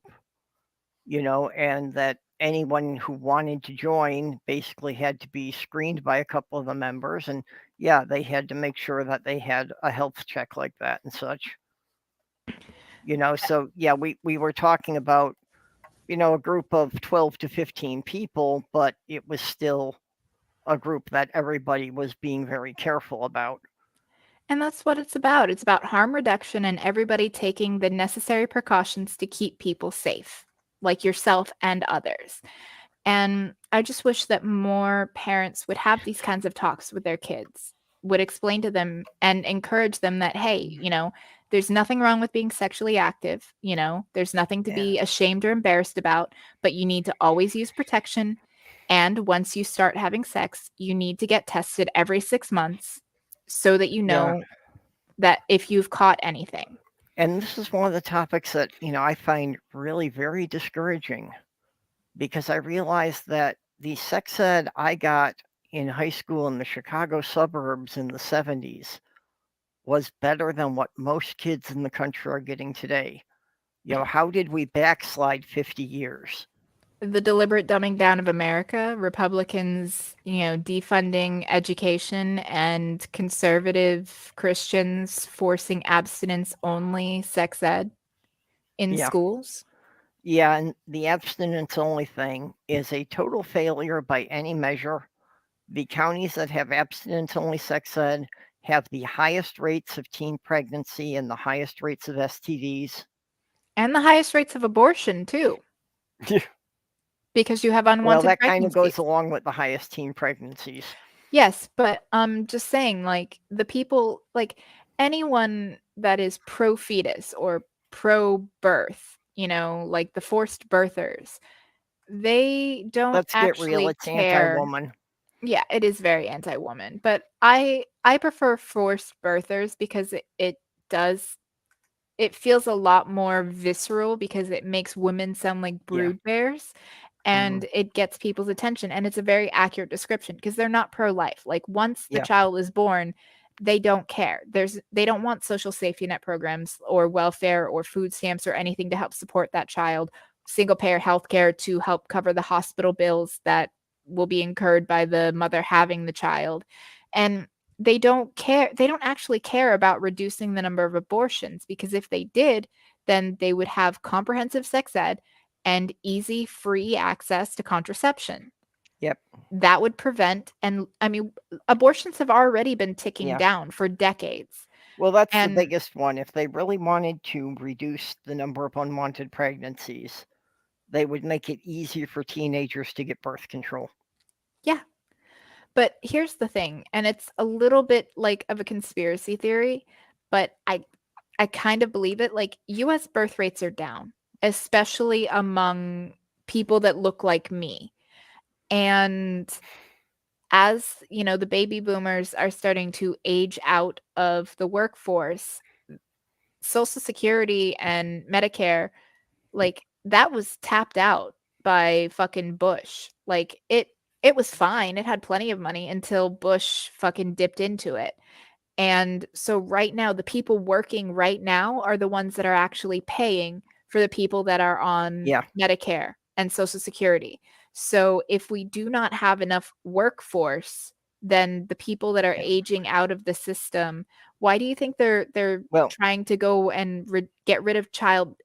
you know, and that anyone who wanted to join basically had to be screened by a couple of the members. And yeah, they had to make sure that they had a health check like that and such. You know, so yeah, we were talking about, you know, a group of 12 to 15 people, but it was still a group that everybody was being very careful about. And that's what it's about. It's about harm reduction and everybody taking the necessary precautions to keep people safe, like yourself and others. And I just wish that more parents would have these kinds of talks with their kids, would explain to them and encourage them that, hey, you know, there's nothing wrong with being sexually active. You know, there's nothing to be ashamed or embarrassed about, but you need to always use protection. And once you start having sex, you need to get tested every 6 months so that you know that if you've caught anything. And this is one of the topics that, you know, I find really very discouraging, because I realized that the sex ed I got in high school in the Chicago suburbs in the 70s was better than what most kids in the country are getting today. You know, how did we backslide 50 years? The deliberate dumbing down of America, Republicans, you know, defunding education, and conservative Christians forcing abstinence only sex ed in schools. Yeah, and the abstinence only thing is a total failure by any measure. The counties that have abstinence only sex ed have the highest rates of teen pregnancy and the highest rates of STDs. And the highest rates of abortion, too. Because you have unwanted Well, that kind pregnancies. of goes along with the highest teen pregnancies. Yes, but just saying, like, the people, like, anyone that is pro fetus or pro birth, you know, like the forced birthers, they don't Let's get real, actually it's care. anti-woman. Yeah, it is very anti-woman, but I prefer forced birthers because it it feels a lot more visceral because it makes women sound like brood bears, and it gets people's attention, and it's a very accurate description because they're not pro-life. Like once the child is born, they don't care. They don't want social safety net programs or welfare or food stamps or anything to help support that child, single payer healthcare to help cover the hospital bills that will be incurred by the mother having the child. And they don't care. They don't actually care about reducing the number of abortions, because if they did, then they would have comprehensive sex ed and easy free access to contraception. Yep. That would prevent, and I mean, abortions have already been ticking Yeah. down for decades. Well, that's the And biggest one. If they really wanted to reduce the number of unwanted pregnancies, they would make it easier for teenagers to get birth control. yeah. But here's the thing, and it's a little bit like of a conspiracy theory, but I kind of believe it. Like US birth rates are down, especially among people that look like me. And as, you know, the baby boomers are starting to age out of the workforce, Social Security and Medicare, like that was tapped out by fucking Bush. Like it was fine. It had plenty of money until Bush fucking dipped into it. And so right now, the people working right now are the ones that are actually paying for the people that are on Medicare and Social Security. So if we do not have enough workforce, then the people that are aging out of the system, why do you think they're trying to go and get rid of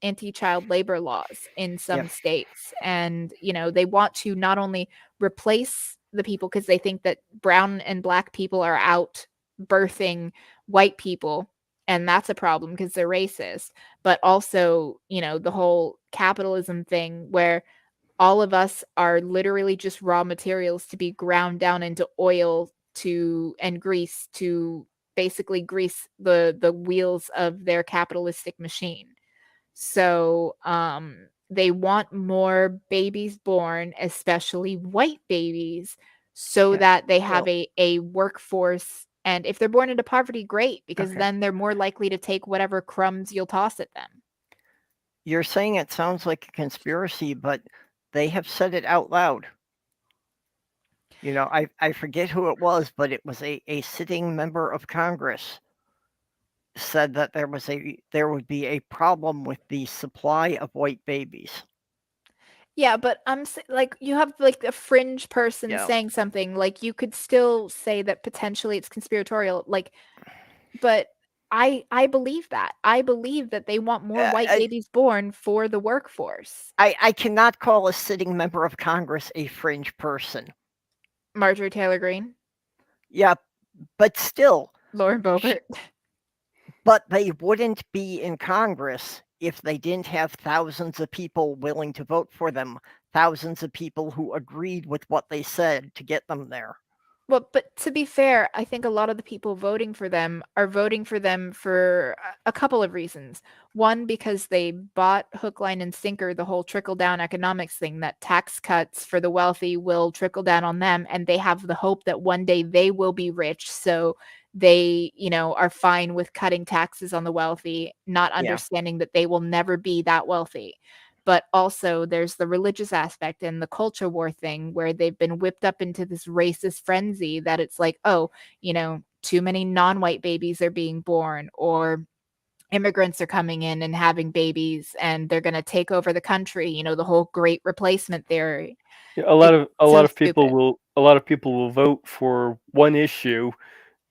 anti-child labor laws in some states? And, you know, they want to not only replace the people because they think that brown and black people are out birthing white people, and that's a problem because they're racist, but also, you know, the whole capitalism thing where all of us are literally just raw materials to be ground down into oil and grease to basically grease the wheels of their capitalistic machine. So they want more babies born, especially white babies, so that they have a workforce. And if they're born into poverty, great, because then they're more likely to take whatever crumbs you'll toss at them. You're saying it sounds like a conspiracy, but they have said it out loud. You know, I forget who it was, but it was a sitting member of Congress said that there would be a problem with the supply of white babies. Yeah, but like you have like a fringe person saying something, like you could still say that potentially it's conspiratorial, like, but I believe that. I believe that they want more white babies born for the workforce. I cannot call a sitting member of Congress a fringe person. Marjorie Taylor Greene? Yeah, but still. Lauren Boebert? But they wouldn't be in Congress if they didn't have thousands of people willing to vote for them, thousands of people who agreed with what they said to get them there. Well, but to be fair, I think a lot of the people voting for them are voting for them for a couple of reasons. One, because they bought hook, line, and sinker the whole trickle-down economics thing, that tax cuts for the wealthy will trickle down on them, and they have the hope that one day they will be rich, so they, you know, are fine with cutting taxes on the wealthy, not understanding that they will never be that wealthy. But also there's the religious aspect and the culture war thing where they've been whipped up into this racist frenzy that it's like, oh, you know, too many non-white babies are being born, or immigrants are coming in and having babies and they're going to take over the country, you know, the whole great replacement theory. Yeah, a lot of people will vote for one issue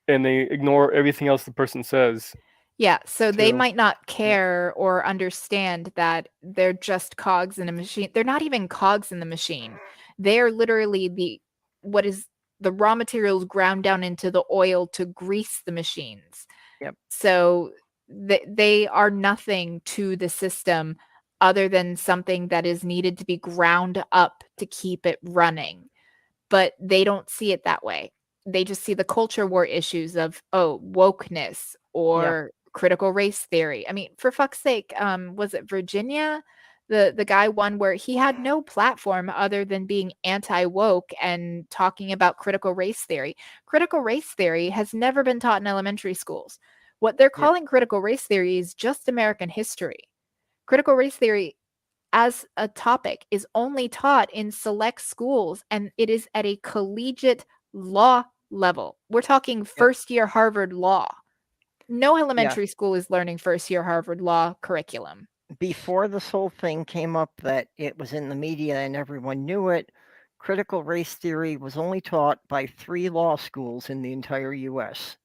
and they ignore everything else the person says. Yeah, so they might not care or understand that they're just cogs in a machine. They're not even cogs in the machine. They are literally the raw materials ground down into the oil to grease the machines. Yep. So they are nothing to the system other than something that is needed to be ground up to keep it running. But they don't see it that way. They just see the culture war issues of, wokeness or critical race theory. I mean, for fuck's sake, was it Virginia? The guy won where he had no platform other than being anti-woke and talking about critical race theory. Critical race theory has never been taught in elementary schools. What they're calling critical race theory is just American history. Critical race theory as a topic is only taught in select schools, and it is at a collegiate law level. We're talking first year Harvard law. No elementary school is learning first year Harvard law curriculum. Before this whole thing came up that it was in the media and everyone knew it, critical race theory was only taught by 3 law schools in the entire US.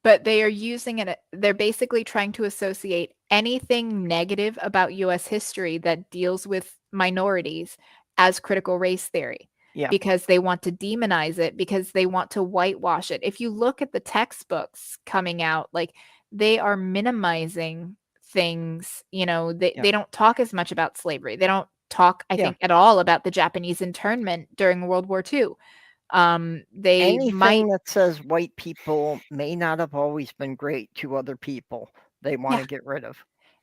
But they are using it, they're basically trying to associate anything negative about US history that deals with minorities as critical race theory. Yeah. Because they want to demonize it, because they want to whitewash it. If you look at the textbooks coming out, like, they are minimizing things, you know, they don't talk as much about slavery. They don't talk, I think, at all about the Japanese internment during World War II. Anything that says white people may not have always been great to other people, they want to get rid of.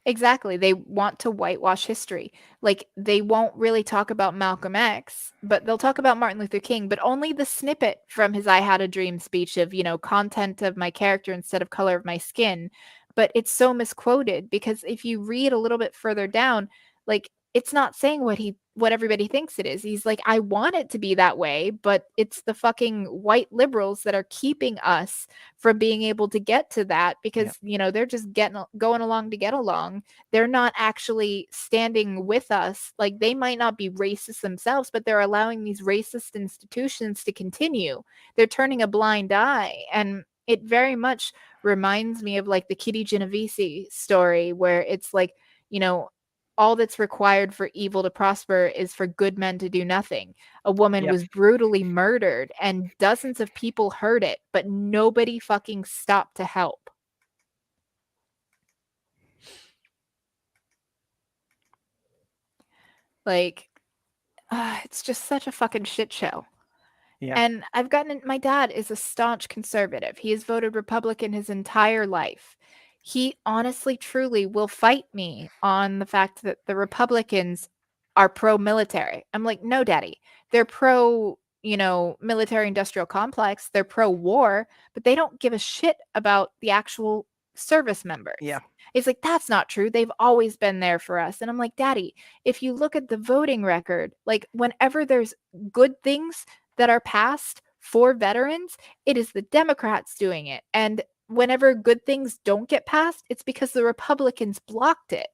Exactly. They want to whitewash history. Like, they won't really talk about Malcolm X, but they'll talk about Martin Luther King, but only the snippet from his I Had a Dream speech of, you know, content of my character instead of color of my skin. But it's so misquoted, because if you read a little bit further down, like, it's not saying what everybody thinks it is. He's like, I want it to be that way, but it's the fucking white liberals that are keeping us from being able to get to that, because you know, they're just going along to get along. They're not actually standing with us. Like, they might not be racist themselves, but they're allowing these racist institutions to continue. They're turning a blind eye, and it very much reminds me of like the Kitty Genovese story, where it's like, you know, all that's required for evil to prosper is for good men to do nothing. A woman was brutally murdered and dozens of people heard it, but nobody fucking stopped to help. Like, it's just such a fucking shit show. Yeah. And my dad is a staunch conservative. He has voted Republican his entire life. He honestly, truly will fight me on the fact that the Republicans are pro-military. I'm like, no, daddy. They're pro, you know, military industrial complex. They're pro-war, but they don't give a shit about the actual service members. Yeah. It's like, that's not true. They've always been there for us. And I'm like, daddy, if you look at the voting record, like, whenever there's good things that are passed for veterans, it is the Democrats doing it. And whenever good things don't get passed, it's because the Republicans blocked it.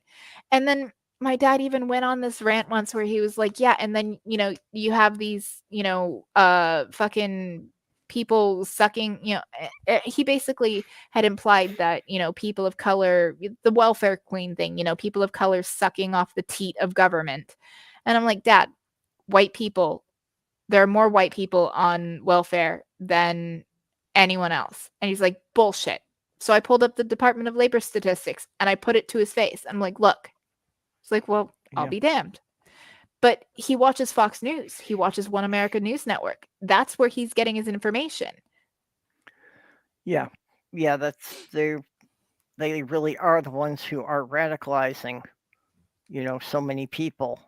And then my dad even went on this rant once where he was like, yeah, and then, you know, you have these, you know, fucking people sucking, you know, he basically had implied that, you know, people of color, the welfare queen thing, you know, people of color sucking off the teat of government. And I'm like, Dad, white people, there are more white people on welfare than anyone else. And he's like, bullshit. So I pulled up the Department of Labor statistics and I put it to his face. I'm like, look. It's like, well, I'll be damned. But he watches Fox News. He watches One America News Network. That's where he's getting his information. Yeah. Yeah, they really are the ones who are radicalizing, you know, so many people.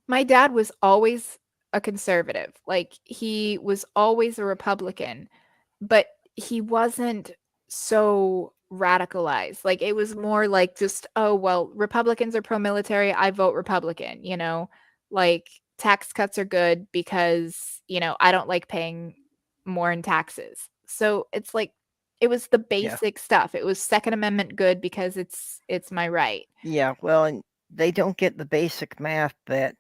My dad was always a conservative. Like, he was always a Republican, but he wasn't so radicalized. Like, it was more like just, oh, well, Republicans are pro-military, I vote Republican, you know, like, tax cuts are good because, you know, I don't like paying more in taxes. So it's like, it was the basic stuff. It was Second Amendment good because it's my right. Yeah, well, and they don't get the basic math that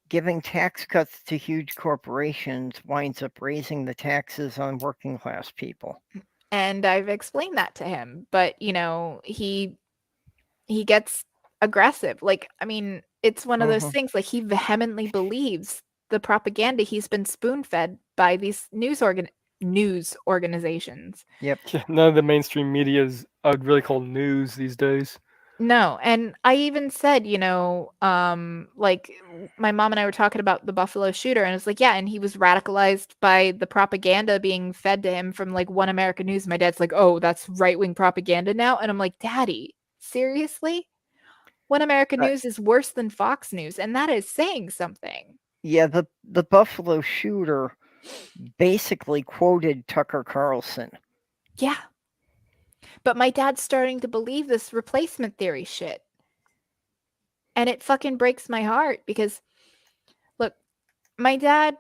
giving tax cuts to huge corporations winds up raising the taxes on working class people. And I've explained that to him, but, you know, he gets aggressive. Like, I mean, it's one of those things, like, he vehemently believes the propaganda he's been spoon-fed by these news organizations. Yep. None of the mainstream medias I would really call news these days. No, and I even said, you know, like, my mom and I were talking about the Buffalo shooter, and it's like, yeah, and he was radicalized by the propaganda being fed to him from, like, One America News. My dad's like, oh, that's right-wing propaganda now? And I'm like, Daddy, seriously? One America News is worse than Fox News, and that is saying something. Yeah, the Buffalo shooter basically quoted Tucker Carlson. Yeah. But my dad's starting to believe this replacement theory shit. And it fucking breaks my heart because, look, my dad,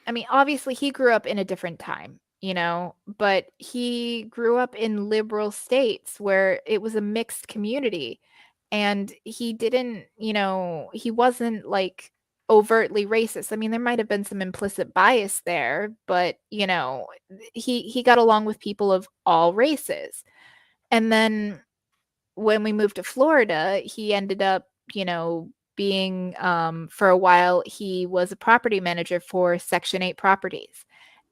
I mean, obviously he grew up in a different time, but he grew up in liberal states where it was a mixed community. And he didn't, he wasn't like overtly racist. I mean, there might have been some implicit bias there, but, he got along with people of all races. And then when we moved to Florida, he ended up, being for a while, he was a property manager for Section 8 properties.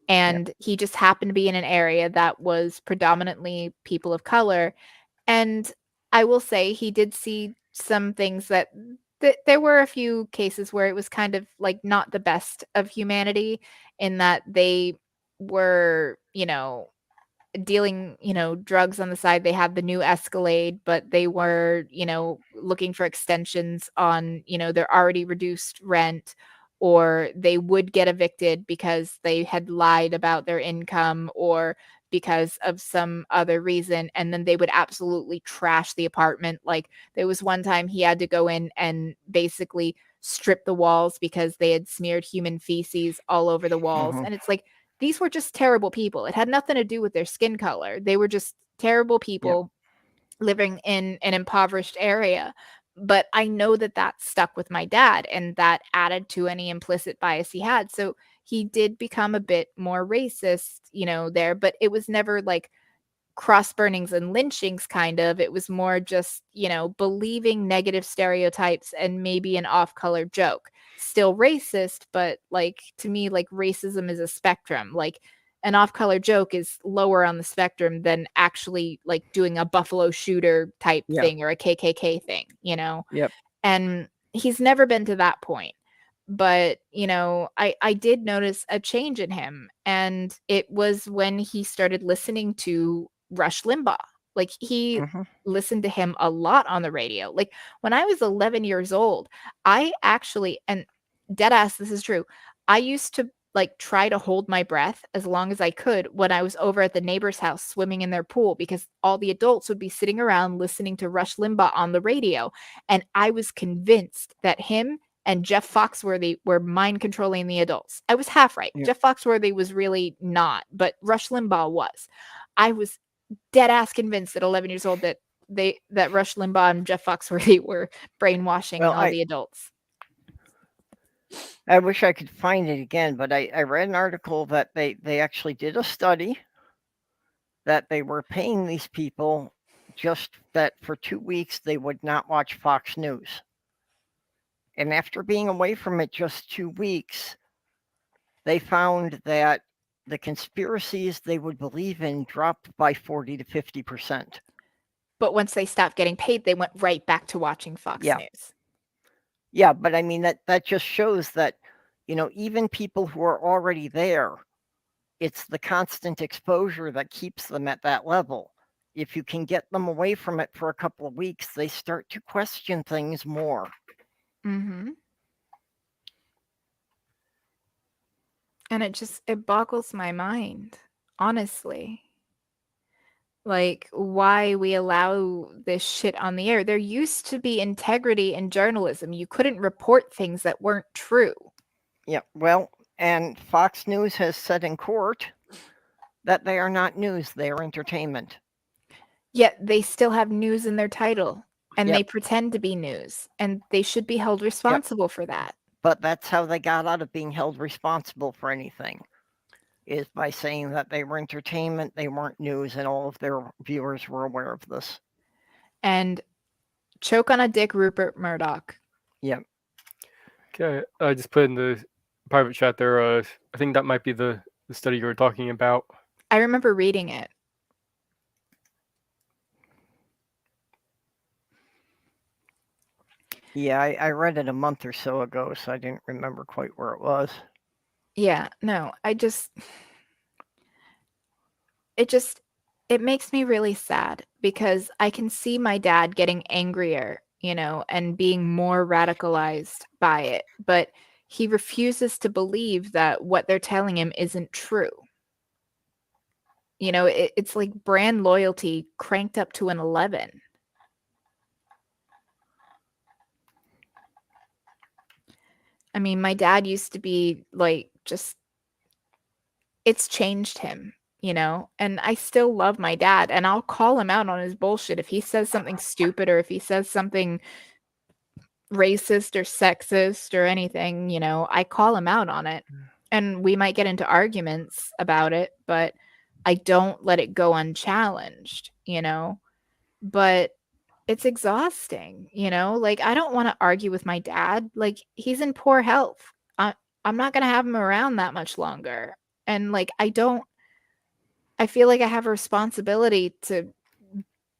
And he just happened to be in an area that was predominantly people of color. And I will say he did see some things that there were a few cases where it was kind of like not the best of humanity in that they were, dealing, drugs on the side. They had the new Escalade, but they were, looking for extensions on, their already reduced rent, or they would get evicted because they had lied about their income or because of some other reason. And then they would absolutely trash the apartment. Like there was one time he had to go in and basically strip the walls because they had smeared human feces all over the walls. Mhm. And it's like, these were just terrible people. It had nothing to do with their skin color. They were just terrible people living in an impoverished area. But I know that that stuck with my dad and that added to any implicit bias he had. So he did become a bit more racist, there, but it was never like cross burnings and lynchings kind of. It was more just, believing negative stereotypes and maybe an off-color joke. Still racist, but like to me, like racism is a spectrum. Like an off-color joke is lower on the spectrum than actually like doing a buffalo shooter type Yeah. thing or a KKK thing, Yep. And he's never been to that point. But, I did notice a change in him. And it was when he started listening to Rush Limbaugh. Like he Mhm. listened to him a lot on the radio. Like when I was 11 years old, I actually, and dead ass, this is true. I used to like try to hold my breath as long as I could when I was over at the neighbor's house swimming in their pool because all the adults would be sitting around listening to Rush Limbaugh on the radio. And I was convinced that him and Jeff Foxworthy were mind controlling the adults. I was half right. Yeah. Jeff Foxworthy was really not, but Rush Limbaugh was. I was dead ass convinced at 11 years old that Rush Limbaugh and Jeff Foxworthy were brainwashing Well, all the adults. I wish I could find it again, but I read an article that they actually did a study that they were paying these people just that for 2 weeks they would not watch Fox News. And after being away from it just 2 weeks, they found that the conspiracies they would believe in dropped by 40 to 50%. But once they stopped getting paid, they went right back to watching Fox Yeah. News. Yeah, but I mean that just shows that, even people who are already there, it's the constant exposure that keeps them at that level. If you can get them away from it for a couple of weeks, they start to question things more. Mm-hmm. And it boggles my mind, honestly. Like why we allow this shit on the air. There used to be integrity in journalism. You couldn't report things that weren't true. Yeah, well, and Fox News has said in court that they are not news, they are entertainment. Yet they still have news in their title and Yep. they pretend to be news and they should be held responsible for that. But that's how they got out of being held responsible for anything, is by saying that they were entertainment, they weren't news, and all of their viewers were aware of this. And choke on a dick, Rupert Murdoch. Yep. Okay, I just put in the private chat there. I think that might be the study you were talking about. I remember reading it. Yeah, I read it a month or so ago, so I didn't remember quite where it was. Yeah, no, it makes me really sad because I can see my dad getting angrier, and being more radicalized by it, but he refuses to believe that what they're telling him isn't true. You know, it's like brand loyalty cranked up to an 11. I mean, my dad used to be like, just, it's changed him, you know, and I still love my dad, and I'll call him out on his bullshit if he says something stupid or if he says something racist or sexist or anything, you know, I call him out on it. And we might get into arguments about it, but I don't let it go unchallenged, you know. But it's exhausting, you know? Like, I don't want to argue with my dad. Like, he's in poor health. I'm not going to have him around that much longer. And like, I feel like I have a responsibility to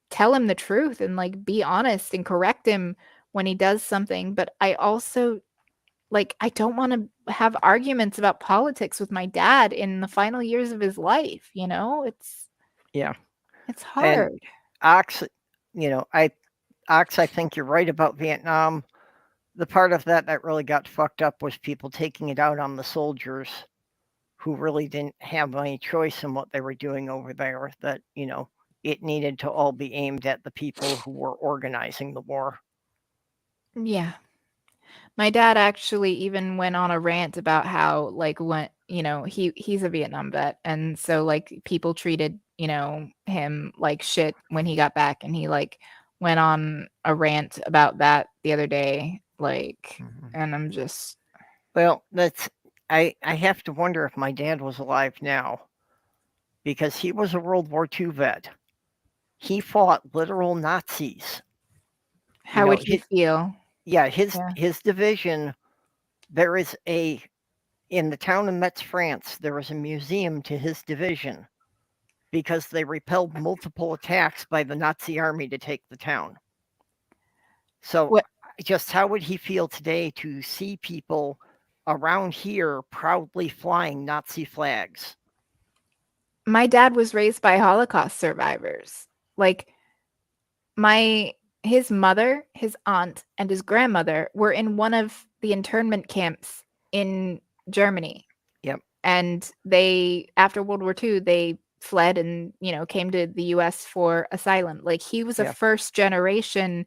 tell him the truth and like be honest and correct him when he does something. But I also, like, I don't want to have arguments about politics with my dad in the final years of his life, you know? It's Yeah. It's hard. And Ox, you know, Ox, I think you're right about Vietnam. The part of that really got fucked up was people taking it out on the soldiers who really didn't have any choice in what they were doing over there, that, you know, it needed to all be aimed at the people who were organizing the war. Yeah. My dad actually even went on a rant about how, like, when, you know, he's a Vietnam vet, and so like people treated, you know, him like shit when he got back, and he like went on a rant about that the other day, like, and I'm just, Well, I have to wonder if my dad was alive now, because he was a World War II vet. He fought literal Nazis. how know, would he feel? Yeah, Yeah. his division, there is in the town of Metz, France, there is a museum to his division because they repelled multiple attacks by the Nazi army to take the town. So What just how would he feel today to see people around here proudly flying Nazi flags? My dad was raised by Holocaust survivors. Like, his mother, his aunt, and his grandmother were in one of the internment camps in Germany. Yep. And they, after World War II, they fled and, you know, came to the US for asylum. Like, he was a Yeah. first generation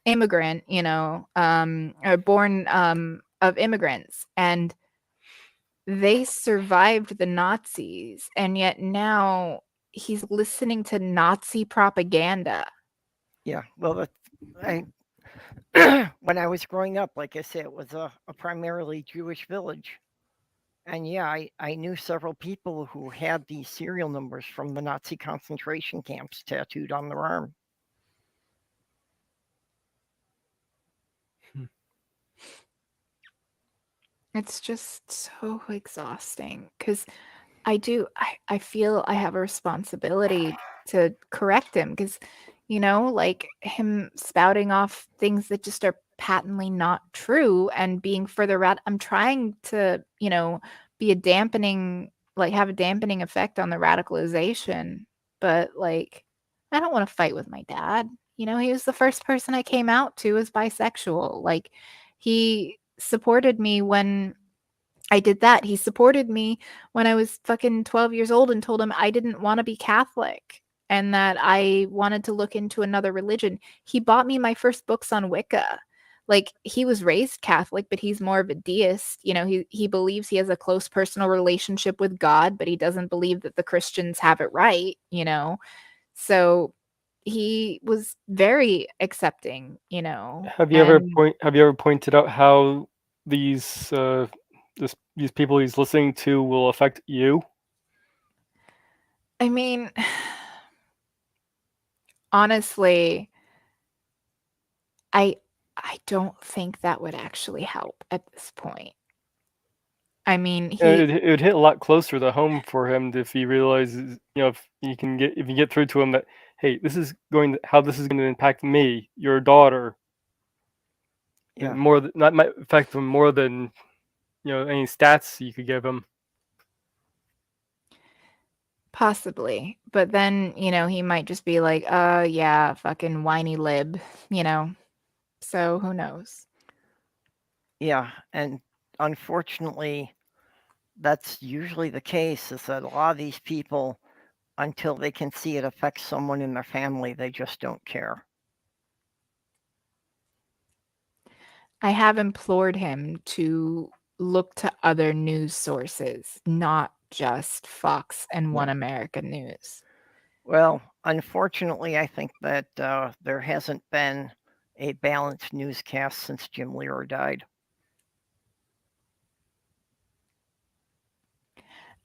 immigrant, you know, or born of immigrants. And they survived the Nazis, and yet now he's listening to Nazi propaganda. Yeah, well, when I was growing up, like I said, it was a primarily Jewish village. And yeah, I knew several people who had these serial numbers from the Nazi concentration camps tattooed on their arm. It's just so exhausting because I feel I have a responsibility to correct him because, you know, like him spouting off things that just are patently not true and being further out. I'm trying to, you know, be a dampening, like have a dampening effect on the radicalization. But like, I don't want to fight with my dad. You know, he was the first person I came out to as bisexual. Like, he supported me when I did that. He supported me when I was fucking 12 years old and told him I didn't want to be Catholic and that I wanted to look into another religion. He bought me my first books on Wicca. Like, he was raised Catholic, but he's more of a deist. You know, he believes he has a close personal relationship with God, but he doesn't believe that the Christians have it right, you know. So he was very accepting, you know. Have you ever And pointed out how these these people he's listening to will affect you? I mean, honestly, I don't think that would actually help at this point. I mean, It would hit a lot closer to home for him if he realizes, you know, if you get through to him that, hey, this is how this is going to impact me, your daughter. Yeah. Not might affect him more than, you know, any stats you could give him. possibly, but then, you know, he might just be like, yeah, fucking whiny lib, you know. So who knows? Yeah, and unfortunately, that's usually the case, is that a lot of these people until they can see it affects someone in their family, they just don't care. I have implored him to look to other news sources, not just Fox and One American News. Well, unfortunately, I think that there hasn't been a balanced newscast since Jim Lear died.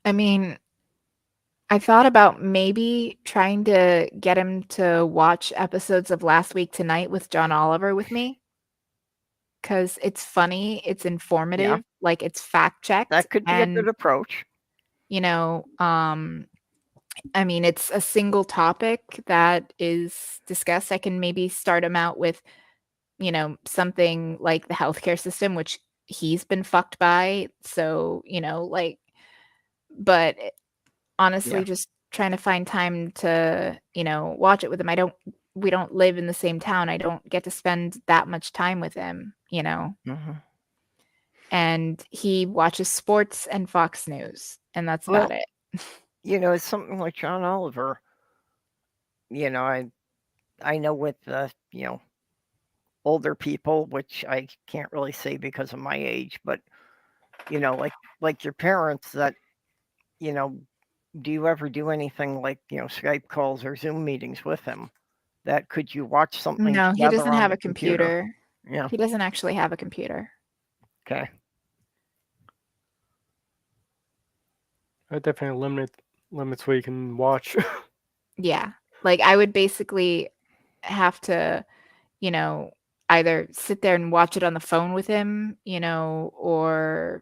I mean, I thought about maybe trying to get him to watch episodes of Last Week Tonight with John Oliver with me. Because it's funny, it's informative, like it's fact checked. That could be a and good approach. you know, I mean, it's a single topic that is discussed. I can maybe start him out with, something like the healthcare system, which he's been fucked by. So, but honestly, just trying to find time to, watch it with him. We don't live in the same town. I don't get to spend that much time with him, Mhm. and he watches sports and Fox News, and that's about it. It's something like John Oliver. I know with older people, which I can't really say because of my age, but like your parents, that do you ever do anything like Skype calls or Zoom meetings with him? That could you watch something No, he together doesn't on have the a computer. Yeah. He doesn't actually have a computer. Okay. I definitely limits where you can watch. Yeah. Like I would basically have to, either sit there and watch it on the phone with him, or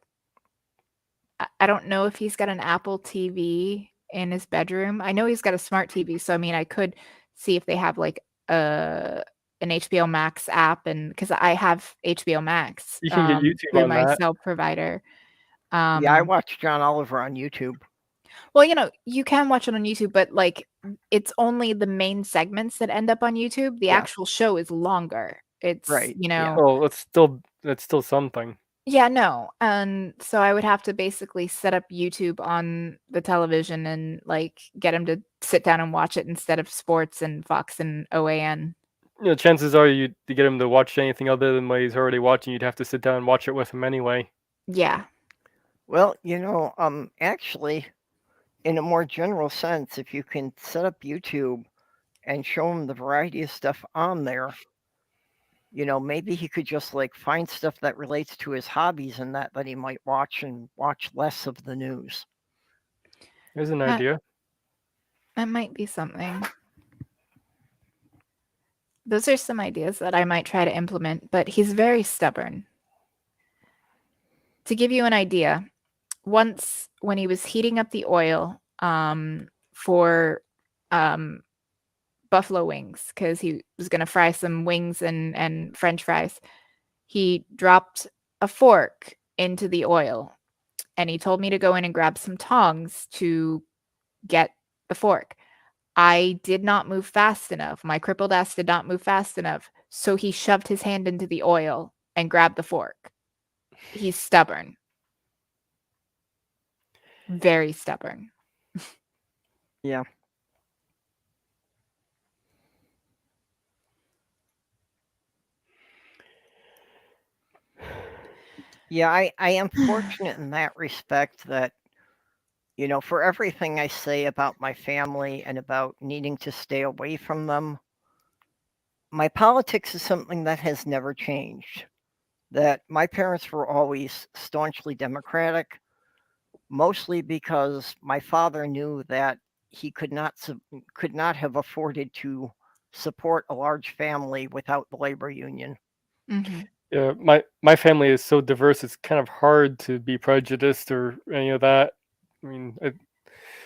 I don't know if he's got an Apple TV in his bedroom. I know he's got a smart TV, so I mean, I could see if they have like an HBO Max app, and because I have HBO Max You can get YouTube through on my that. cell provider. Yeah, I watch John Oliver on YouTube. Well, you can watch it on YouTube, but like it's only the main segments that end up on YouTube. The actual show is longer. It's Right, yeah. Oh, that's still something. Yeah, no. And so I would have to basically set up YouTube on the television and like get him to sit down and watch it instead of sports and Fox and OAN. Chances are to get him to watch anything other than what he's already watching, you'd have to sit down and watch it with him anyway. Yeah. Well, actually, in a more general sense, if you can set up YouTube and show him the variety of stuff on there, maybe he could just like find stuff that relates to his hobbies and that he might watch and watch less of the news. There's an idea. That might be something. Those are some ideas that I might try to implement, but he's very stubborn. To give you an idea, once when he was heating up the oil for buffalo wings, because he was going to fry some wings and French fries, he dropped a fork into the oil, and he told me to go in and grab some tongs to get the fork. I did not move fast enough. My crippled ass did not move fast enough. So he shoved his hand into the oil and grabbed the fork. He's stubborn. Very stubborn. Yeah. Yeah, I am fortunate in that respect that, for everything I say about my family and about needing to stay away from them, my politics is something that has never changed. That my parents were always staunchly Democratic, mostly because my father knew that he could not have afforded to support a large family without the labor union. Mm-hmm. Yeah, my family is so diverse; it's kind of hard to be prejudiced or any of that. I mean,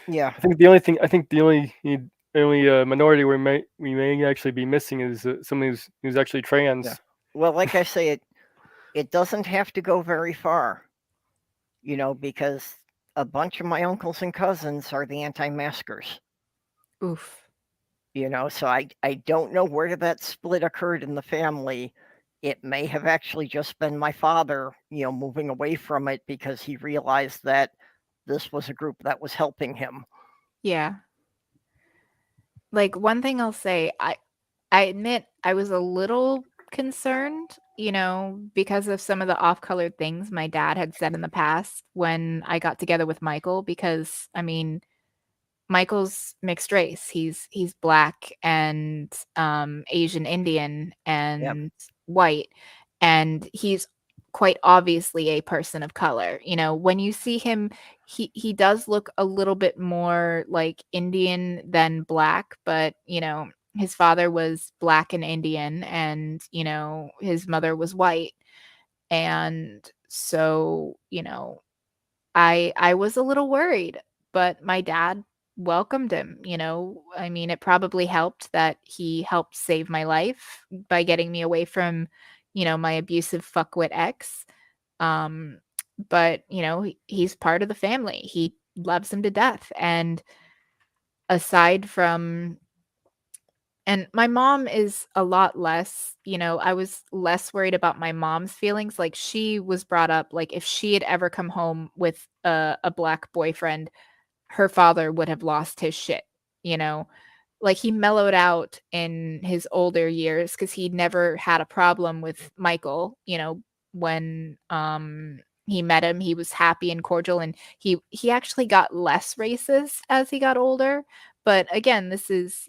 Yeah. I think the only minority we may actually be missing is somebody who's actually trans. Yeah. Well, like I say, it doesn't have to go very far, because a bunch of my uncles and cousins are the anti-maskers. Oof. So I don't know where that split occurred in the family. It may have actually just been my father, moving away from it because he realized that this was a group that was helping him. Yeah. like one thing I'll say, I admit I was a little concerned, because of some of the off-colored things my dad had said in the past when I got together with Michael, because I mean, Michael's mixed race. He's black and Asian Indian Yep. and white, and he's quite obviously a person of color. When you see him, he does look a little bit more like Indian than black, but his father was black and Indian, and his mother was white. And so, I was a little worried, but my dad welcomed him. I mean, it probably helped that he helped save my life by getting me away from, my abusive fuckwit ex. Um, but he's part of the family. He loves him to death. And aside from and my mom is a lot less, I was less worried about my mom's feelings. Like, she was brought up, like, if she had ever come home with a black boyfriend, her father would have lost his shit, you know? Like, he mellowed out in his older years because he never had a problem with Michael, when, he met him, he was happy and cordial, and he actually got less racist as he got older. But again, this is,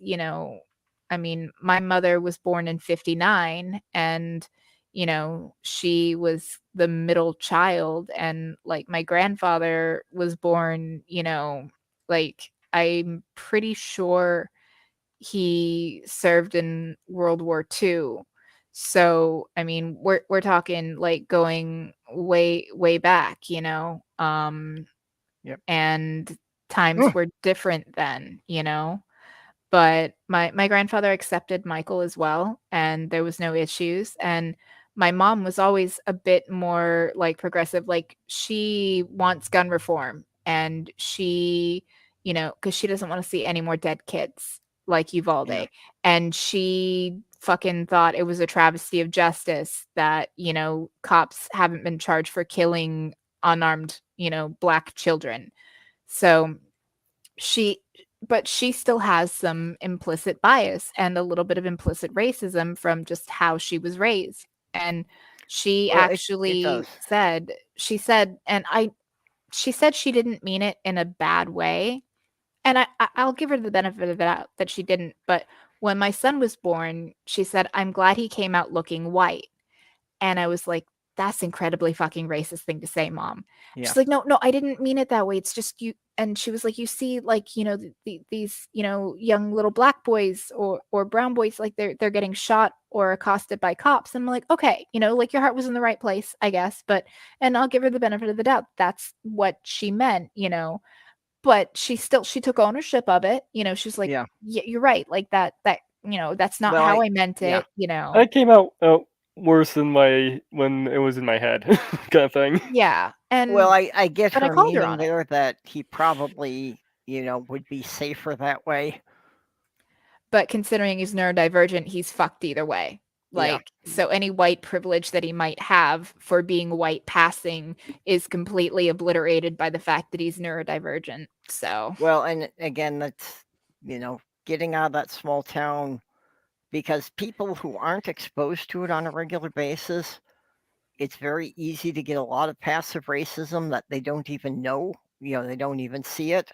I mean, my mother was born in '59, and, she was the middle child, and, like, my grandfather was born, like, I'm pretty sure he served in World War II. So, I mean, we're talking, like, going way, way back, Yep. and times were different then, but my grandfather accepted Michael as well, and there was no issues. And my mom was always a bit more, like, progressive. Like, she wants gun reform, and she, because she doesn't want to see any more dead kids like Uvalde. Yeah. And she fucking thought it was a travesty of justice that, cops haven't been charged for killing unarmed, black children. So she but she still has some implicit bias and a little bit of implicit racism from just how she was raised. And she Well, it does. actually said, she said she didn't mean it in a bad way. And I'll give her the benefit of the doubt that she didn't. But when my son was born, she said, "I'm glad he came out looking white." And I was like, "That's incredibly fucking racist thing to say, mom." Yeah. She's like, "No, no, I didn't mean it that way. It's just you." And she was like, "You see, like, these, young little black boys or brown boys, like, they're getting shot or accosted by cops." And I'm like, "Okay, like, your heart was in the right place, I guess." But and I'll give her the benefit of the doubt. That's what she meant, but she took ownership of it. She's like, Yeah. "Yeah, you're right. Like, that's not Well, how I meant yeah. it." That came out worse than when it was in my head, kind of thing. Yeah. Well, And I get but I her called her meaning on it. there that he probably, would be safer that way. But considering he's neurodivergent, he's fucked either way. Yeah. Like, so any white privilege that he might have for being white passing is completely obliterated by the fact that he's neurodivergent. So, Well, and again, that's, getting out of that small town, because people who aren't exposed to it on a regular basis, it's very easy to get a lot of passive racism that they don't even know. They don't even see it.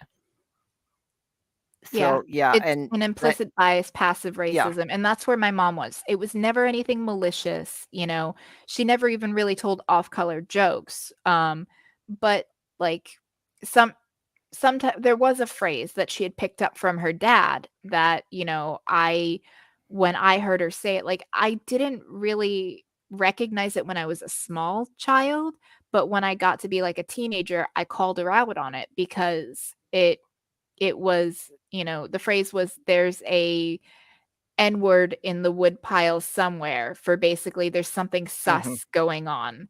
yeah, So, yeah, it's and an that, implicit bias, passive yeah, racism. And that's where my mom was. It was never anything malicious. She never even really told off color jokes. But like, some sometimes there was a phrase that she had picked up from her dad that, when I heard her say it, like, I didn't really recognize it when I was a small child, but when I got to be like a teenager, I called her out on it because it was, the phrase was, "There's a N word in the wood pile somewhere," for basically there's something hmm sus going on.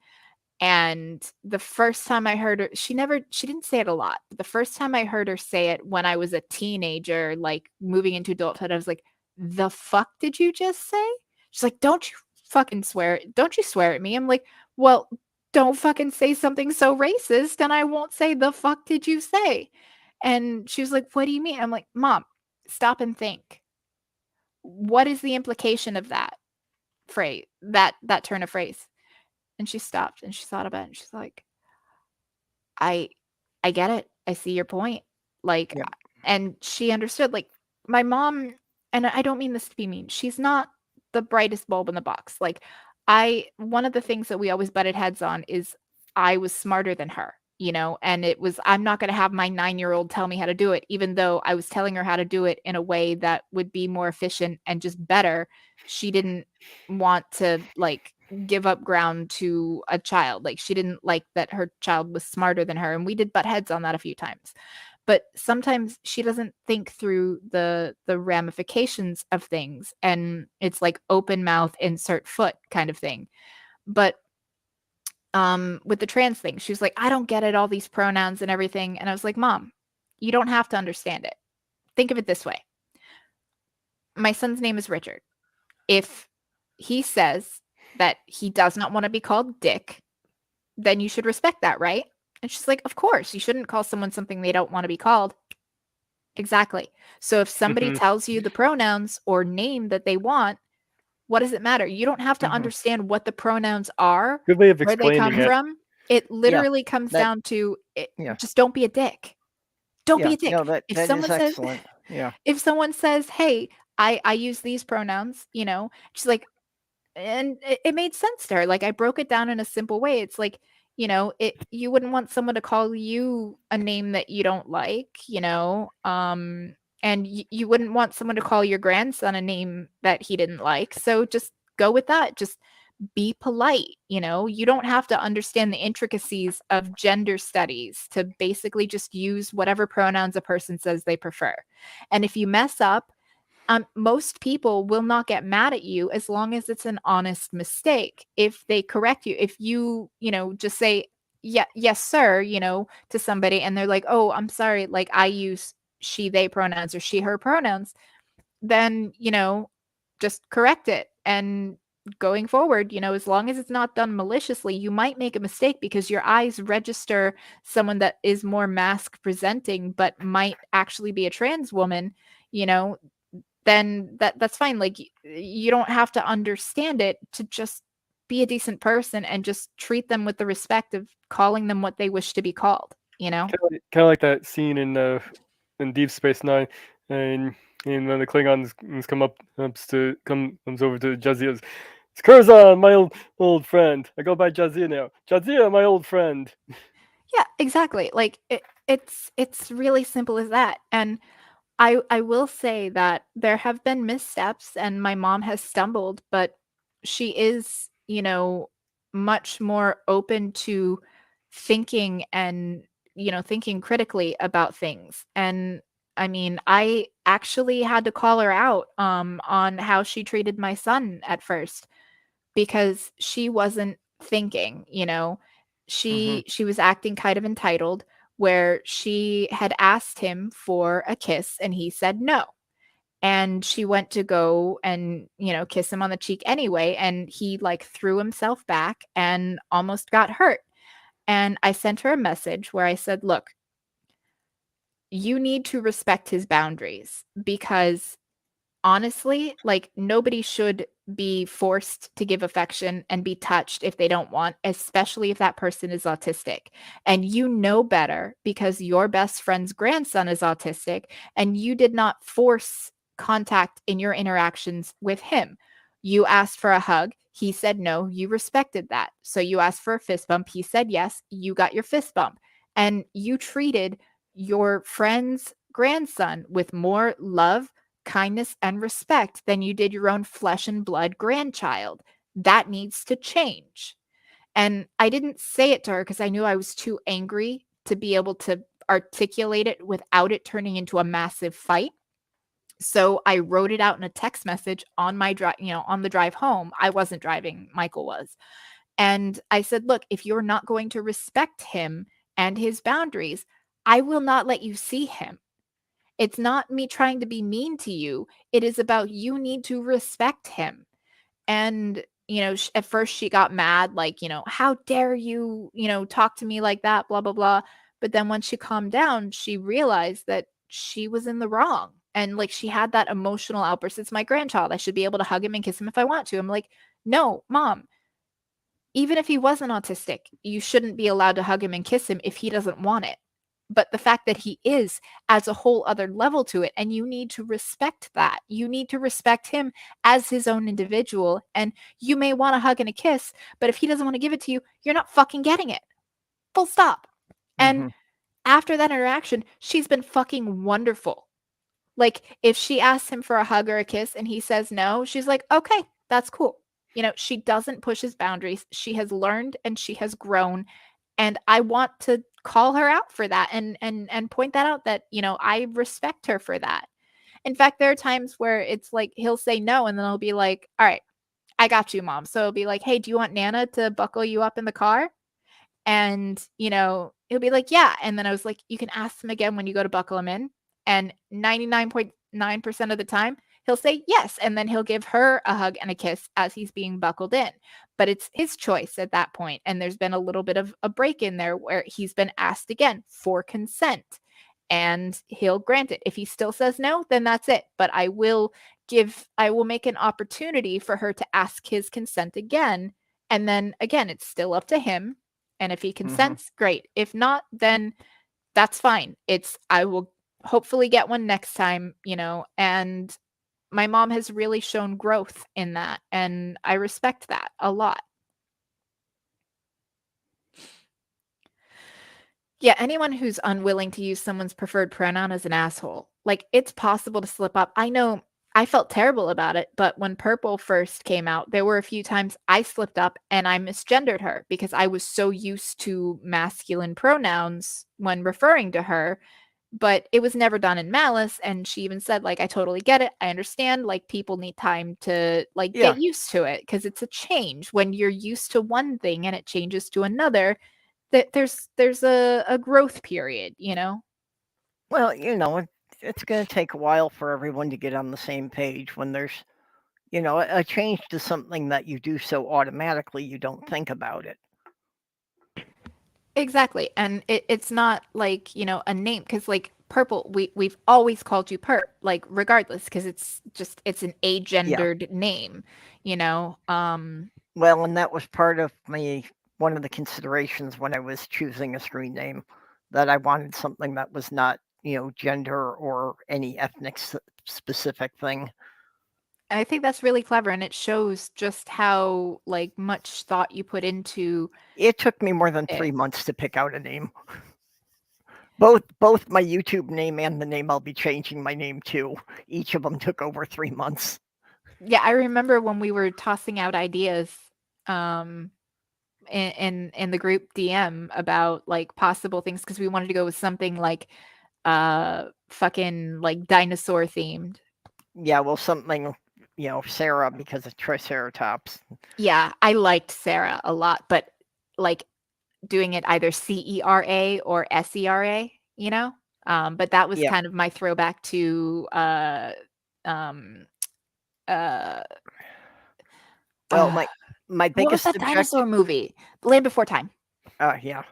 And the first time I heard her, she didn't say it a lot, but the first time I heard her say it when I was a teenager, like, moving into adulthood, I was like, "The fuck did you just say?" She's like, "Don't you fucking swear. Don't you swear at me." I'm like, "Well, don't fucking say something so racist and I won't say, 'The fuck did you say?'" And she was like, "What do you mean?" I'm like, "Mom, stop and think. what is the implication of that phrase, that turn of phrase? And she stopped and she thought about it and she's like, I get it. I see your point. Like, Yeah. and she understood, like, my mom, and I don't mean this to be mean, she's not the brightest bulb in the box. Like, one of the things that we always butted heads on is I was smarter than her, you know, and it was, I'm not going to have my 9-year-old tell me how to do it, even though I was telling her how to do it in a way that would be more efficient and just better. She didn't want to, like, give up ground to a child. Like, she didn't like that her child was smarter than her. And we did butt heads on that a few times. But sometimes she doesn't think through the ramifications of things. And it's like open mouth, insert foot kind of thing. But with the trans thing, she was like, I don't get it, all these pronouns and everything. And I was like, Mom, you don't have to understand it. Think of it this way. My son's name is Richard. If he says that he does not want to be called Dick, then you should respect that, right? And she's like, of course, you shouldn't call someone something they don't want to be called. Exactly. So if somebody tells you the pronouns or name that they want, what does it matter? You don't have to understand what the pronouns are, Good way of where they come explaining it. from. It literally comes down to just don't be a dick. Don't be a dick. No, that is excellent. Yeah. If someone says, hey, I use these pronouns, you know, she's like, and it made sense to her. Like, I broke it down in a simple way. It's like, you know, you wouldn't want someone to call you a name that you don't like, you know, and you wouldn't want someone to call your grandson a name that he didn't like. So just go with that. Just be polite. You know, you don't have to understand the intricacies of gender studies to basically just use whatever pronouns a person says they prefer. And if you mess up, most people will not get mad at you as long as it's an honest mistake. If they correct you, if you know, just say, yeah, yes, sir, you know, to somebody and they're like, oh, I'm sorry, like I use she, they pronouns or she, her pronouns, then, you know, just correct it. And going forward, you know, as long as it's not done maliciously, you might make a mistake because your eyes register someone that is more mask presenting, but might actually be a trans woman, you know, then that's fine. Like, you don't have to understand it to just be a decent person and just treat them with the respect of calling them what they wish to be called, you know? Kind of like that scene in Deep Space Nine, and when the Klingons comes over to Jazia's. It's Curzon, my old friend. I go by Jazia now. Jazia, my old friend. Yeah, exactly. Like, it's really simple as that. And I will say that there have been missteps and my mom has stumbled, but she is, you know, much more open to thinking and, you know, thinking critically about things. And I mean, I actually had to call her out on how she treated my son at first because she wasn't thinking, you know. She was acting kind of entitled, where she had asked him for a kiss and he said no. And she went to go and, you know, kiss him on the cheek anyway, and he like threw himself back and almost got hurt. And I sent her a message where I said, look, you need to respect his boundaries because honestly, like, nobody should be forced to give affection and be touched if they don't want, especially if that person is autistic. And you know better because your best friend's grandson is autistic and you did not force contact in your interactions with him. You asked for a hug. He said no. You respected that. So you asked for a fist bump. He said yes. You got your fist bump. And you treated your friend's grandson with more love, kindness, and respect than you did your own flesh and blood grandchild. That needs to change. And I didn't say it to her because I knew I was too angry to be able to articulate it without it turning into a massive fight. So I wrote it out in a text message on my drive, you know, on the drive home. I wasn't driving, Michael was. And I said, look, if you're not going to respect him and his boundaries, I will not let you see him. It's not me trying to be mean to you. It is about you need to respect him. And, you know, at first she got mad, like, you know, how dare you, you know, talk to me like that, blah, blah, blah. But then when she calmed down, she realized that she was in the wrong. And like she had that emotional outburst. It's my grandchild. I should be able to hug him and kiss him if I want to. I'm like, no, mom, even if he wasn't autistic, you shouldn't be allowed to hug him and kiss him if he doesn't want it. But the fact that he is adds a whole other level to it. And you need to respect that. You need to respect him as his own individual. And you may want a hug and a kiss, but if he doesn't want to give it to you, you're not fucking getting it. Full stop. And after that interaction, she's been fucking wonderful. Like, if she asks him for a hug or a kiss and he says no, she's like, okay, that's cool. You know, she doesn't push his boundaries. She has learned and she has grown. And I want to call her out for that and point that out that, you know, I respect her for that. In fact, there are times where it's like he'll say no and then I'll be like, all right, I got you, mom. So it'll be like, hey, do you want Nana to buckle you up in the car? And, you know, he'll be like, yeah. And then I was like, you can ask him again when you go to buckle him in. And 99.9% of the time, he'll say yes. And then he'll give her a hug and a kiss as he's being buckled in. But it's his choice at that point. And there's been a little bit of a break in there where he's been asked again for consent. And he'll grant it. If he still says no, then that's it. But I will make an opportunity for her to ask his consent again. And then again, it's still up to him. And if he consents, great. If not, then that's fine. I will hopefully get one next time, you know, and my mom has really shown growth in that. And I respect that a lot. Yeah, anyone who's unwilling to use someone's preferred pronoun is an asshole. Like, it's possible to slip up. I know I felt terrible about it, but when Purple first came out, there were a few times I slipped up and I misgendered her because I was so used to masculine pronouns when referring to her, but it was never done in malice. And she even said, like, I totally get it. I understand. Like, people need time to like get used to it because it's a change. When you're used to one thing and it changes to another, that there's a growth period, you know? Well, you know, it's going to take a while for everyone to get on the same page when there's, you know, a change to something that you do so automatically you don't think about it. Exactly. And it's not like, you know, a name, because like Purple, we've always called you Perp, like regardless, because it's an agendered name, you know. Well, and that was part of one of the considerations when I was choosing a screen name, that I wanted something that was not, you know, gender or any ethnic specific thing. I think that's really clever, and it shows just how like much thought you put into. It took me more than 3 months to pick out a name. Both my YouTube name and the name I'll be changing my name to, each of them took over 3 months. Yeah, I remember when we were tossing out ideas in the group DM about like possible things, because we wanted to go with something like fucking like dinosaur themed. Yeah, well, something, you know, Sarah, because of Triceratops. Yeah, I liked Sarah a lot, but like doing it either CERA or SERA, you know? But that was kind of my throwback to well, my biggest what was that dinosaur movie? The Land Before Time. Yeah.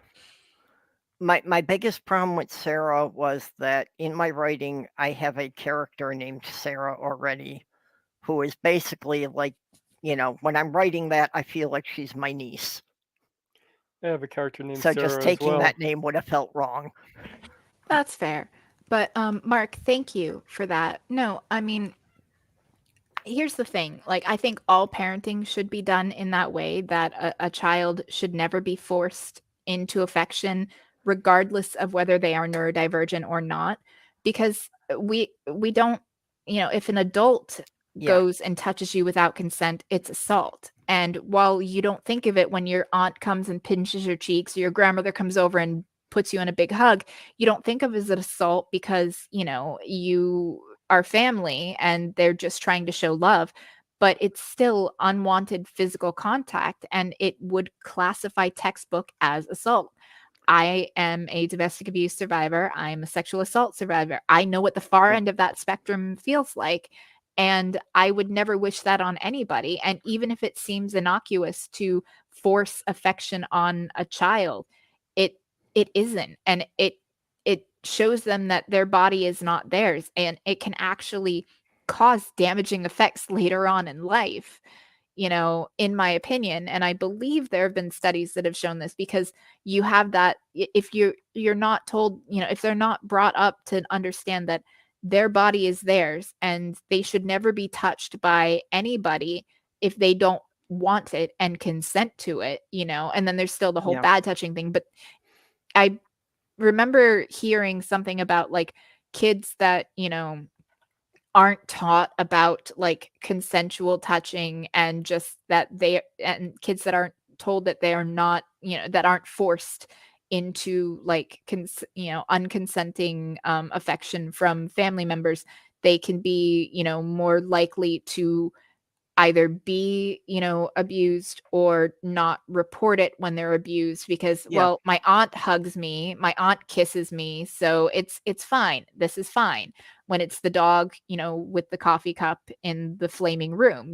My biggest problem with Sarah was that in my writing, I have a character named Sarah already, who is basically like, you know, when I'm writing that, I feel like she's my niece. I have a character named So Sarah just taking as well. that name would have felt wrong. That's fair. But Mark, thank you for that. No, I mean, here's the thing. Like, I think all parenting should be done in that way, that a child should never be forced into affection, regardless of whether they are neurodivergent or not. Because we don't, you know, if an adult goes and touches you without consent, it's assault. And while you don't think of it when your aunt comes and pinches your cheeks, or your grandmother comes over and puts you in a big hug, you don't think of it as an assault because, you know, you are family and they're just trying to show love. But it's still unwanted physical contact, and it would classify textbook as assault. I am a domestic abuse survivor. I'm a sexual assault survivor. I know what the far end of that spectrum feels like. And I would never wish that on anybody. And even if it seems innocuous to force affection on a child, it isn't. And it shows them that their body is not theirs, and it can actually cause damaging effects later on in life, in my opinion. And I believe there have been studies that have shown this, because you have that, if you're not told, if they're not brought up to understand that their body is theirs and they should never be touched by anybody if they don't want it and consent to it, and then there's still the whole Yeah. bad touching thing. But I remember hearing something about like kids that, aren't taught about like consensual touching, and just that and kids that aren't told that they are not, that aren't forced into like unconsenting affection from family members, they can be, more likely to either be, abused or not report it when they're abused, because Yeah. well, my aunt hugs me, my aunt kisses me, so it's fine. This is fine. When it's the dog, with the coffee cup in the flaming room,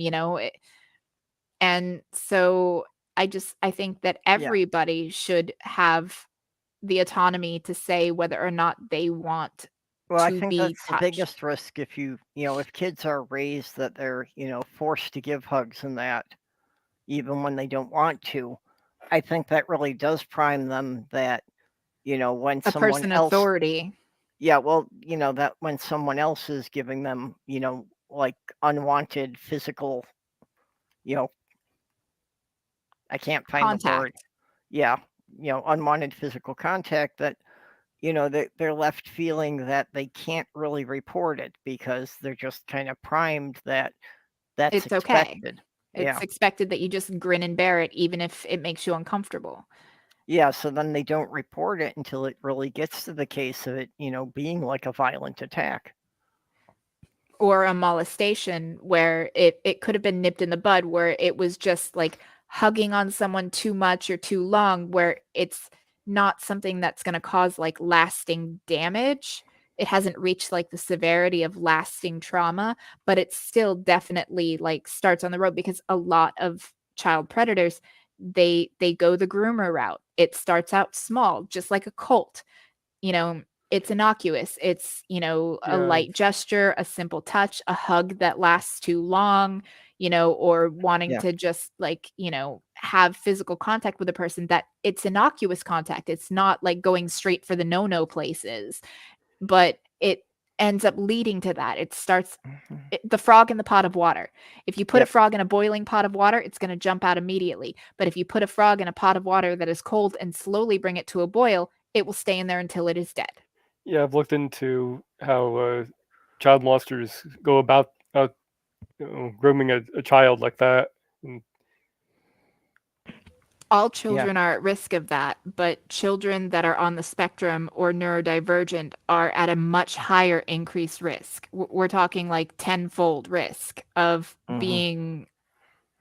and so I think that everybody should have the autonomy to say whether or not they want Well, I to think be that's the touched. biggest risk if if kids are raised that they're, forced to give hugs and that, even when they don't want to. I think that really does prime them that, when A someone person else, authority. yeah, well, that when someone else is giving them, like unwanted physical, I can't find the word. Contact. Yeah, unwanted physical contact, that they're left feeling that they can't really report it because they're just kind of primed that that's It's okay. expected. It's Yeah. expected that you just grin and bear it, even if it makes you uncomfortable. Yeah, so then they don't report it until it really gets to the case of it, being like a violent attack. Or a molestation where it could have been nipped in the bud, where it was just like hugging on someone too much or too long, where it's not something that's going to cause like lasting damage. It hasn't reached like the severity of lasting trauma, but it still definitely like starts on the road, because a lot of child predators, they go the groomer route. It starts out small, just like a cult. It's innocuous. It's, a Yeah, light gesture, a simple touch, a hug that lasts too long, or wanting Yeah. to just like, have physical contact with a person, that it's innocuous contact. It's not like going straight for the no-no places, but it ends up leading to that. It starts the frog in the pot of water. If you put a Yep. frog in a boiling pot of water, it's going to jump out immediately. But if you put a frog in a pot of water that is cold and slowly bring it to a boil, it will stay in there until it is dead. yeah. I've looked into how child monsters go about grooming a child like that. And All children are at risk of that, but children that are on the spectrum or neurodivergent are at a much higher increased risk. We're talking like tenfold risk of Mhm. being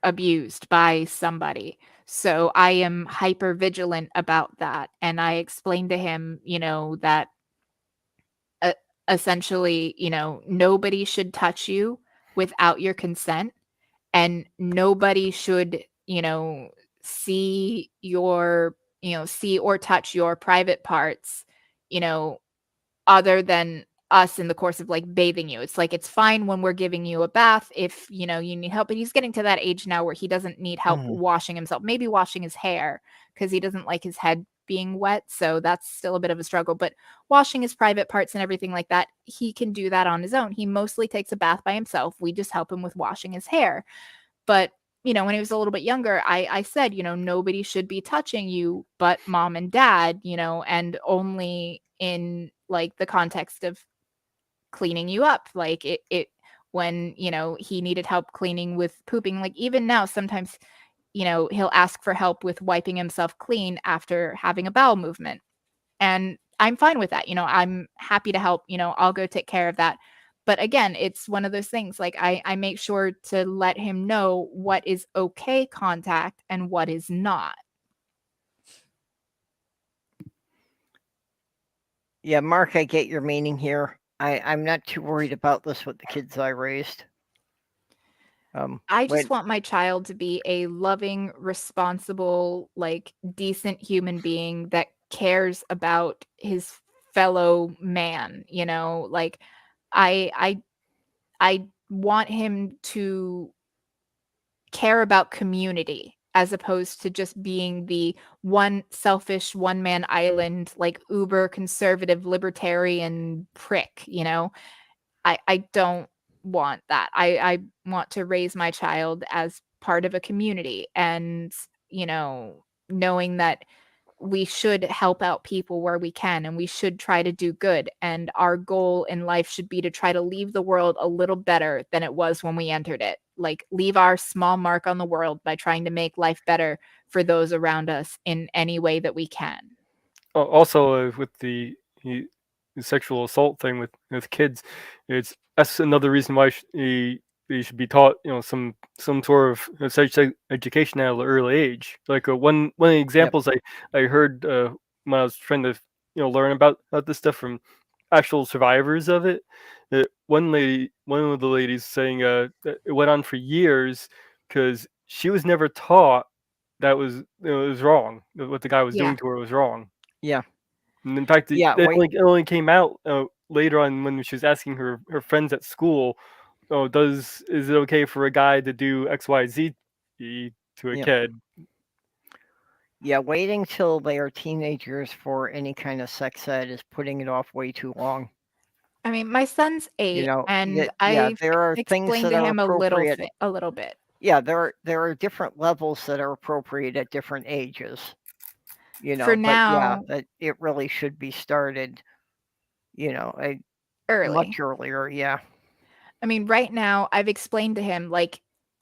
abused by somebody. So I am hyper vigilant about that. And I explained to him, that essentially, nobody should touch you without your consent, and nobody should, see see or touch your private parts, you know, other than us in the course of like bathing you. It's like it's fine when we're giving you a bath if, you need help, but he's getting to that age now where he doesn't need help Mhm. washing himself, maybe washing his hair, because he doesn't like his head being wet, so that's still a bit of a struggle. But washing his private parts and everything like that, he can do that on his own. He mostly takes a bath by himself. We just help him with washing his hair. But when he was a little bit younger, I said, nobody should be touching you but mom and dad, and only in like the context of cleaning you up. Like it when, he needed help cleaning with pooping. Like even now, sometimes, he'll ask for help with wiping himself clean after having a bowel movement. And I'm fine with that. I'm happy to help, I'll go take care of that. But again, it's one of those things, like I make sure to let him know what is okay contact and what is not. Yeah, Mark, I get your meaning here. I'm not too worried about this with the kids I raised. I When just want my child to be a loving, responsible, like decent human being that cares about his fellow man, you know, like I want him to care about community as opposed to just being the one selfish one man island, like uber conservative libertarian prick, you know. I don't want that. I want to raise my child as part of a community, and you know, knowing that we should help out people where we can, and we should try to do good, and our goal in life should be to try to leave the world a little better than it was when we entered it. Like leave our small mark on the world by trying to make life better for those around us in any way that we can. Also, with the sexual assault thing with kids, that's another reason why they should be taught, you know, some sort of sex education at an early age. Like one of the examples I heard when I was trying to, you know, learn about this stuff from actual survivors of it. One of the ladies saying that it went on for years because she was never taught that was, you know, it was wrong. What the guy was doing to her was wrong. Yeah. And in fact, Yeah, it only came out later on when she was asking her friends at school, "Oh, is it okay for a guy to do XYZ to a Yeah. kid?" Yeah, waiting till they are teenagers for any kind of sex ed is putting it off way too long. I mean, my son's 8, You know, and yeah, I there are things explained that to are him appropriate. a little bit. Yeah, there are different levels that are appropriate at different ages. You For know, but yeah, now, that it really should be started, you know, early. much earlier. Yeah. I mean, right now, I've explained to him, like,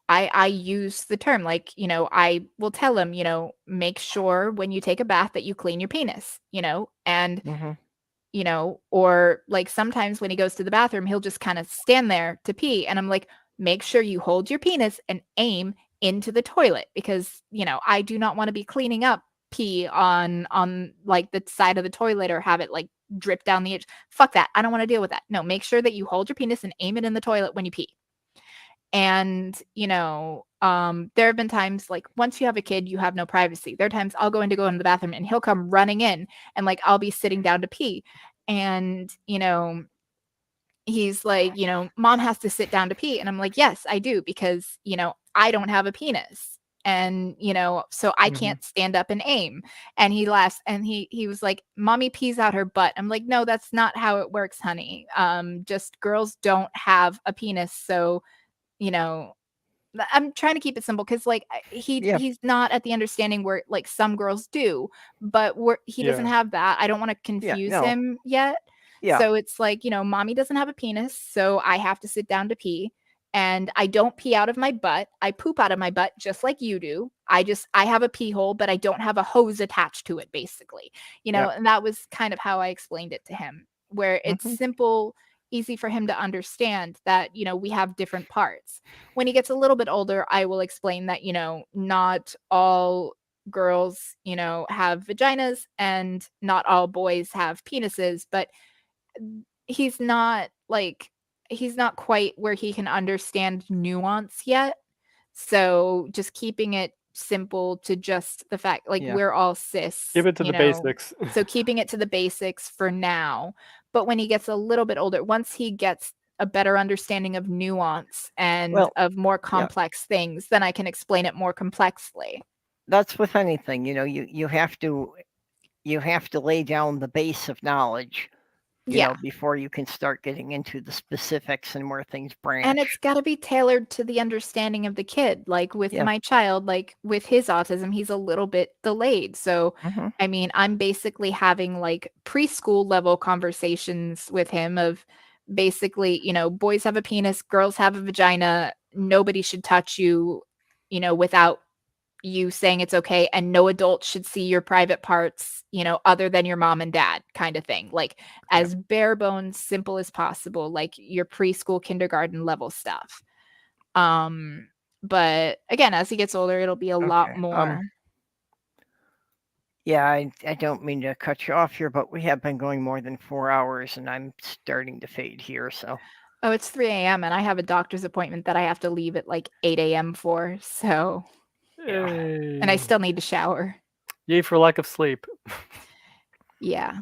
I use the term, like, you know, I will tell him, you know, make sure when you take a bath that you clean your penis, you know, and, Hmm. you know, or like sometimes when he goes to the bathroom, he'll just kind of stand there to pee. And I'm like, make sure you hold your penis and aim into the toilet because, you know, I do not want to be cleaning up pee on like the side of the toilet or have it like drip down the edge. Fuck that. I don't want to deal with that. No, make sure that you hold your penis and aim it in the toilet when you pee. And, you know, there have been times like once you have a kid, you have no privacy. There are times I'll go into the bathroom and he'll come running in and like I'll be sitting down to pee. And, you know, he's like, you know, mom has to sit down to pee. And I'm like, yes, I do, because, you know, I don't have a penis. And, you know, so I can't stand up and aim. And he laughs and he was like, mommy pees out her butt. I'm like, no, that's not how it works, honey. Just girls don't have a penis. So, you know, I'm trying to keep it simple because like Yeah. he's not at the understanding where like some girls do, but he doesn't Yeah. have that. I don't want to confuse no. him yet. Yeah. So it's like, you know, mommy doesn't have a penis, so I have to sit down to pee. And I don't pee out of my butt. I poop out of my butt just like you do. I have a pee hole, but I don't have a hose attached to it, basically. You know, Yep. and that was kind of how I explained it to him, where it's Mhm. simple, easy for him to understand that, you know, we have different parts. When he gets a little bit older, I will explain that, you know, not all girls, you know, have vaginas and not all boys have penises, but he's not like he's not quite where he can understand nuance yet. So just keeping it simple to just the fact like Yeah. we're all cis, Give it to you the know. basics. So keeping it to the basics for now. But when he gets a little bit older, once he gets a better understanding of nuance and Well, of more yeah, complex things, then I can explain it more complexly. that's with anything. You know, you have to lay down the base of knowledge, you Yeah. know, before you can start getting into the specifics and where things And branch. it's got to be tailored to the understanding of the kid. Like with Yeah. my child, like with his autism, he's a little bit delayed. So, Mhm. I mean, I'm basically having like preschool level conversations with him of basically, you know, boys have a penis, girls have a vagina. Nobody should touch you, you know, without you saying it's okay, and no adult should see your private parts, you know, other than your mom and dad, kind of thing. Like as bare bones simple as possible, like your preschool kindergarten level stuff. But again, as he gets older, it'll be a lot Okay. more. Yeah, I don't mean to cut you off here, but we have been going more than 4 hours and I'm starting to fade here, so. Oh, it's 3 a.m. and I have a doctor's appointment that I have to leave at like 8 a.m. for. So, and I Yay. still need to shower. Yay for lack of sleep. Yeah.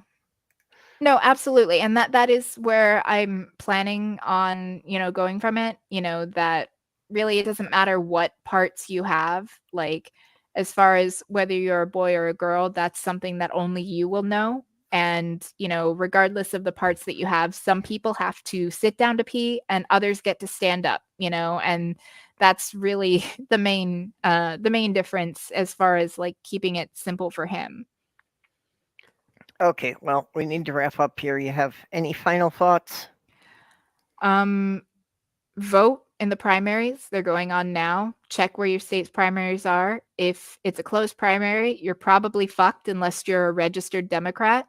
No, absolutely. And that is where I'm planning on, going from it, that really it doesn't matter what parts you have. Like, as far as whether you're a boy or a girl, that's something that only you will know. And, regardless of the parts that you have, some people have to sit down to pee and others get to stand up, and that's really the main difference as far as like keeping it simple for him. Okay, well, we need to wrap up here. You have any final thoughts? Vote in the primaries. They're going on now. Check where your state's primaries are. If it's a closed primary, you're probably fucked unless you're a registered Democrat.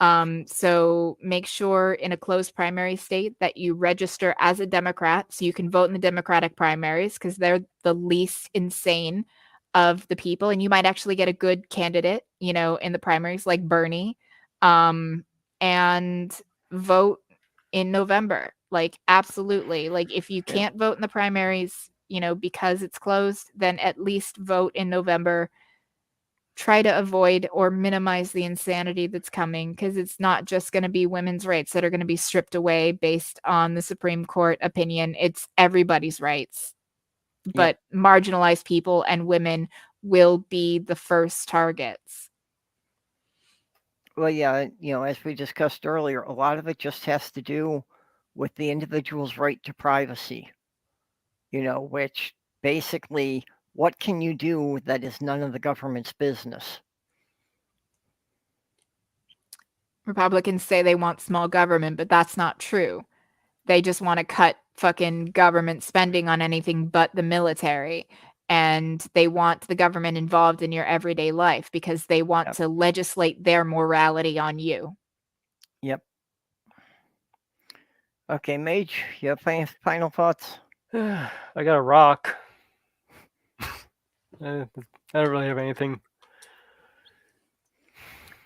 So make sure in a closed primary state that you register as a Democrat so you can vote in the Democratic primaries because they're the least insane of the people. And you might actually get a good candidate, in the primaries like Bernie. And vote in November. Like, absolutely. Like, if you Yeah. can't vote in the primaries, because it's closed, then at least vote in November. Try to avoid or minimize the insanity that's coming because it's not just going to be women's rights that are going to be stripped away based on the Supreme Court opinion. It's everybody's rights. But marginalized people and women will be the first targets. Well, yeah, as we discussed earlier, a lot of it just has to do with the individual's right to privacy, which basically, what can you do that is none of the government's business? Republicans say they want small government, but that's not true. They just want to cut fucking government spending on anything but the military. And they want the government involved in your everyday life because they want Yep. to legislate their morality on you. Yep. Okay, Mage, you have final thoughts? I got a rock. I don't really have anything.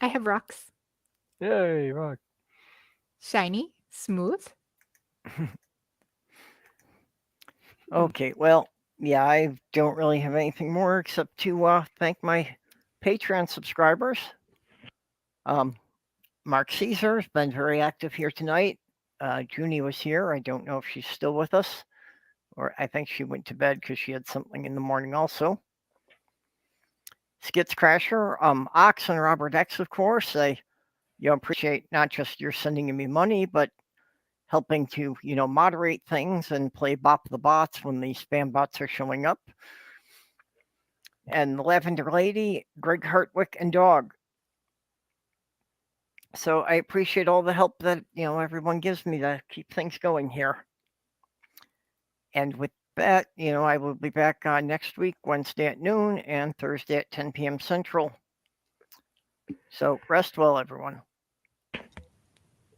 I have rocks. Yay, rock. Shiny, smooth. Okay, well, yeah, I don't really have anything more except to thank my Patreon subscribers. Mark Caesar has been very active here tonight. Jyuni was here. I don't know if she's still with us, or I think she went to bed because she had something in the morning also. Skits Crasher, Ox and Robert X, of course. I appreciate not just your sending me money, but helping to, moderate things and play Bop the Bots when the spam bots are showing up. And the Lavender Lady, Greg Hartwick, and Dog. So I appreciate all the help that, everyone gives me to keep things going here. And with that, I will be back next week, Wednesday at noon and Thursday at 10 p.m. Central. So rest well, everyone.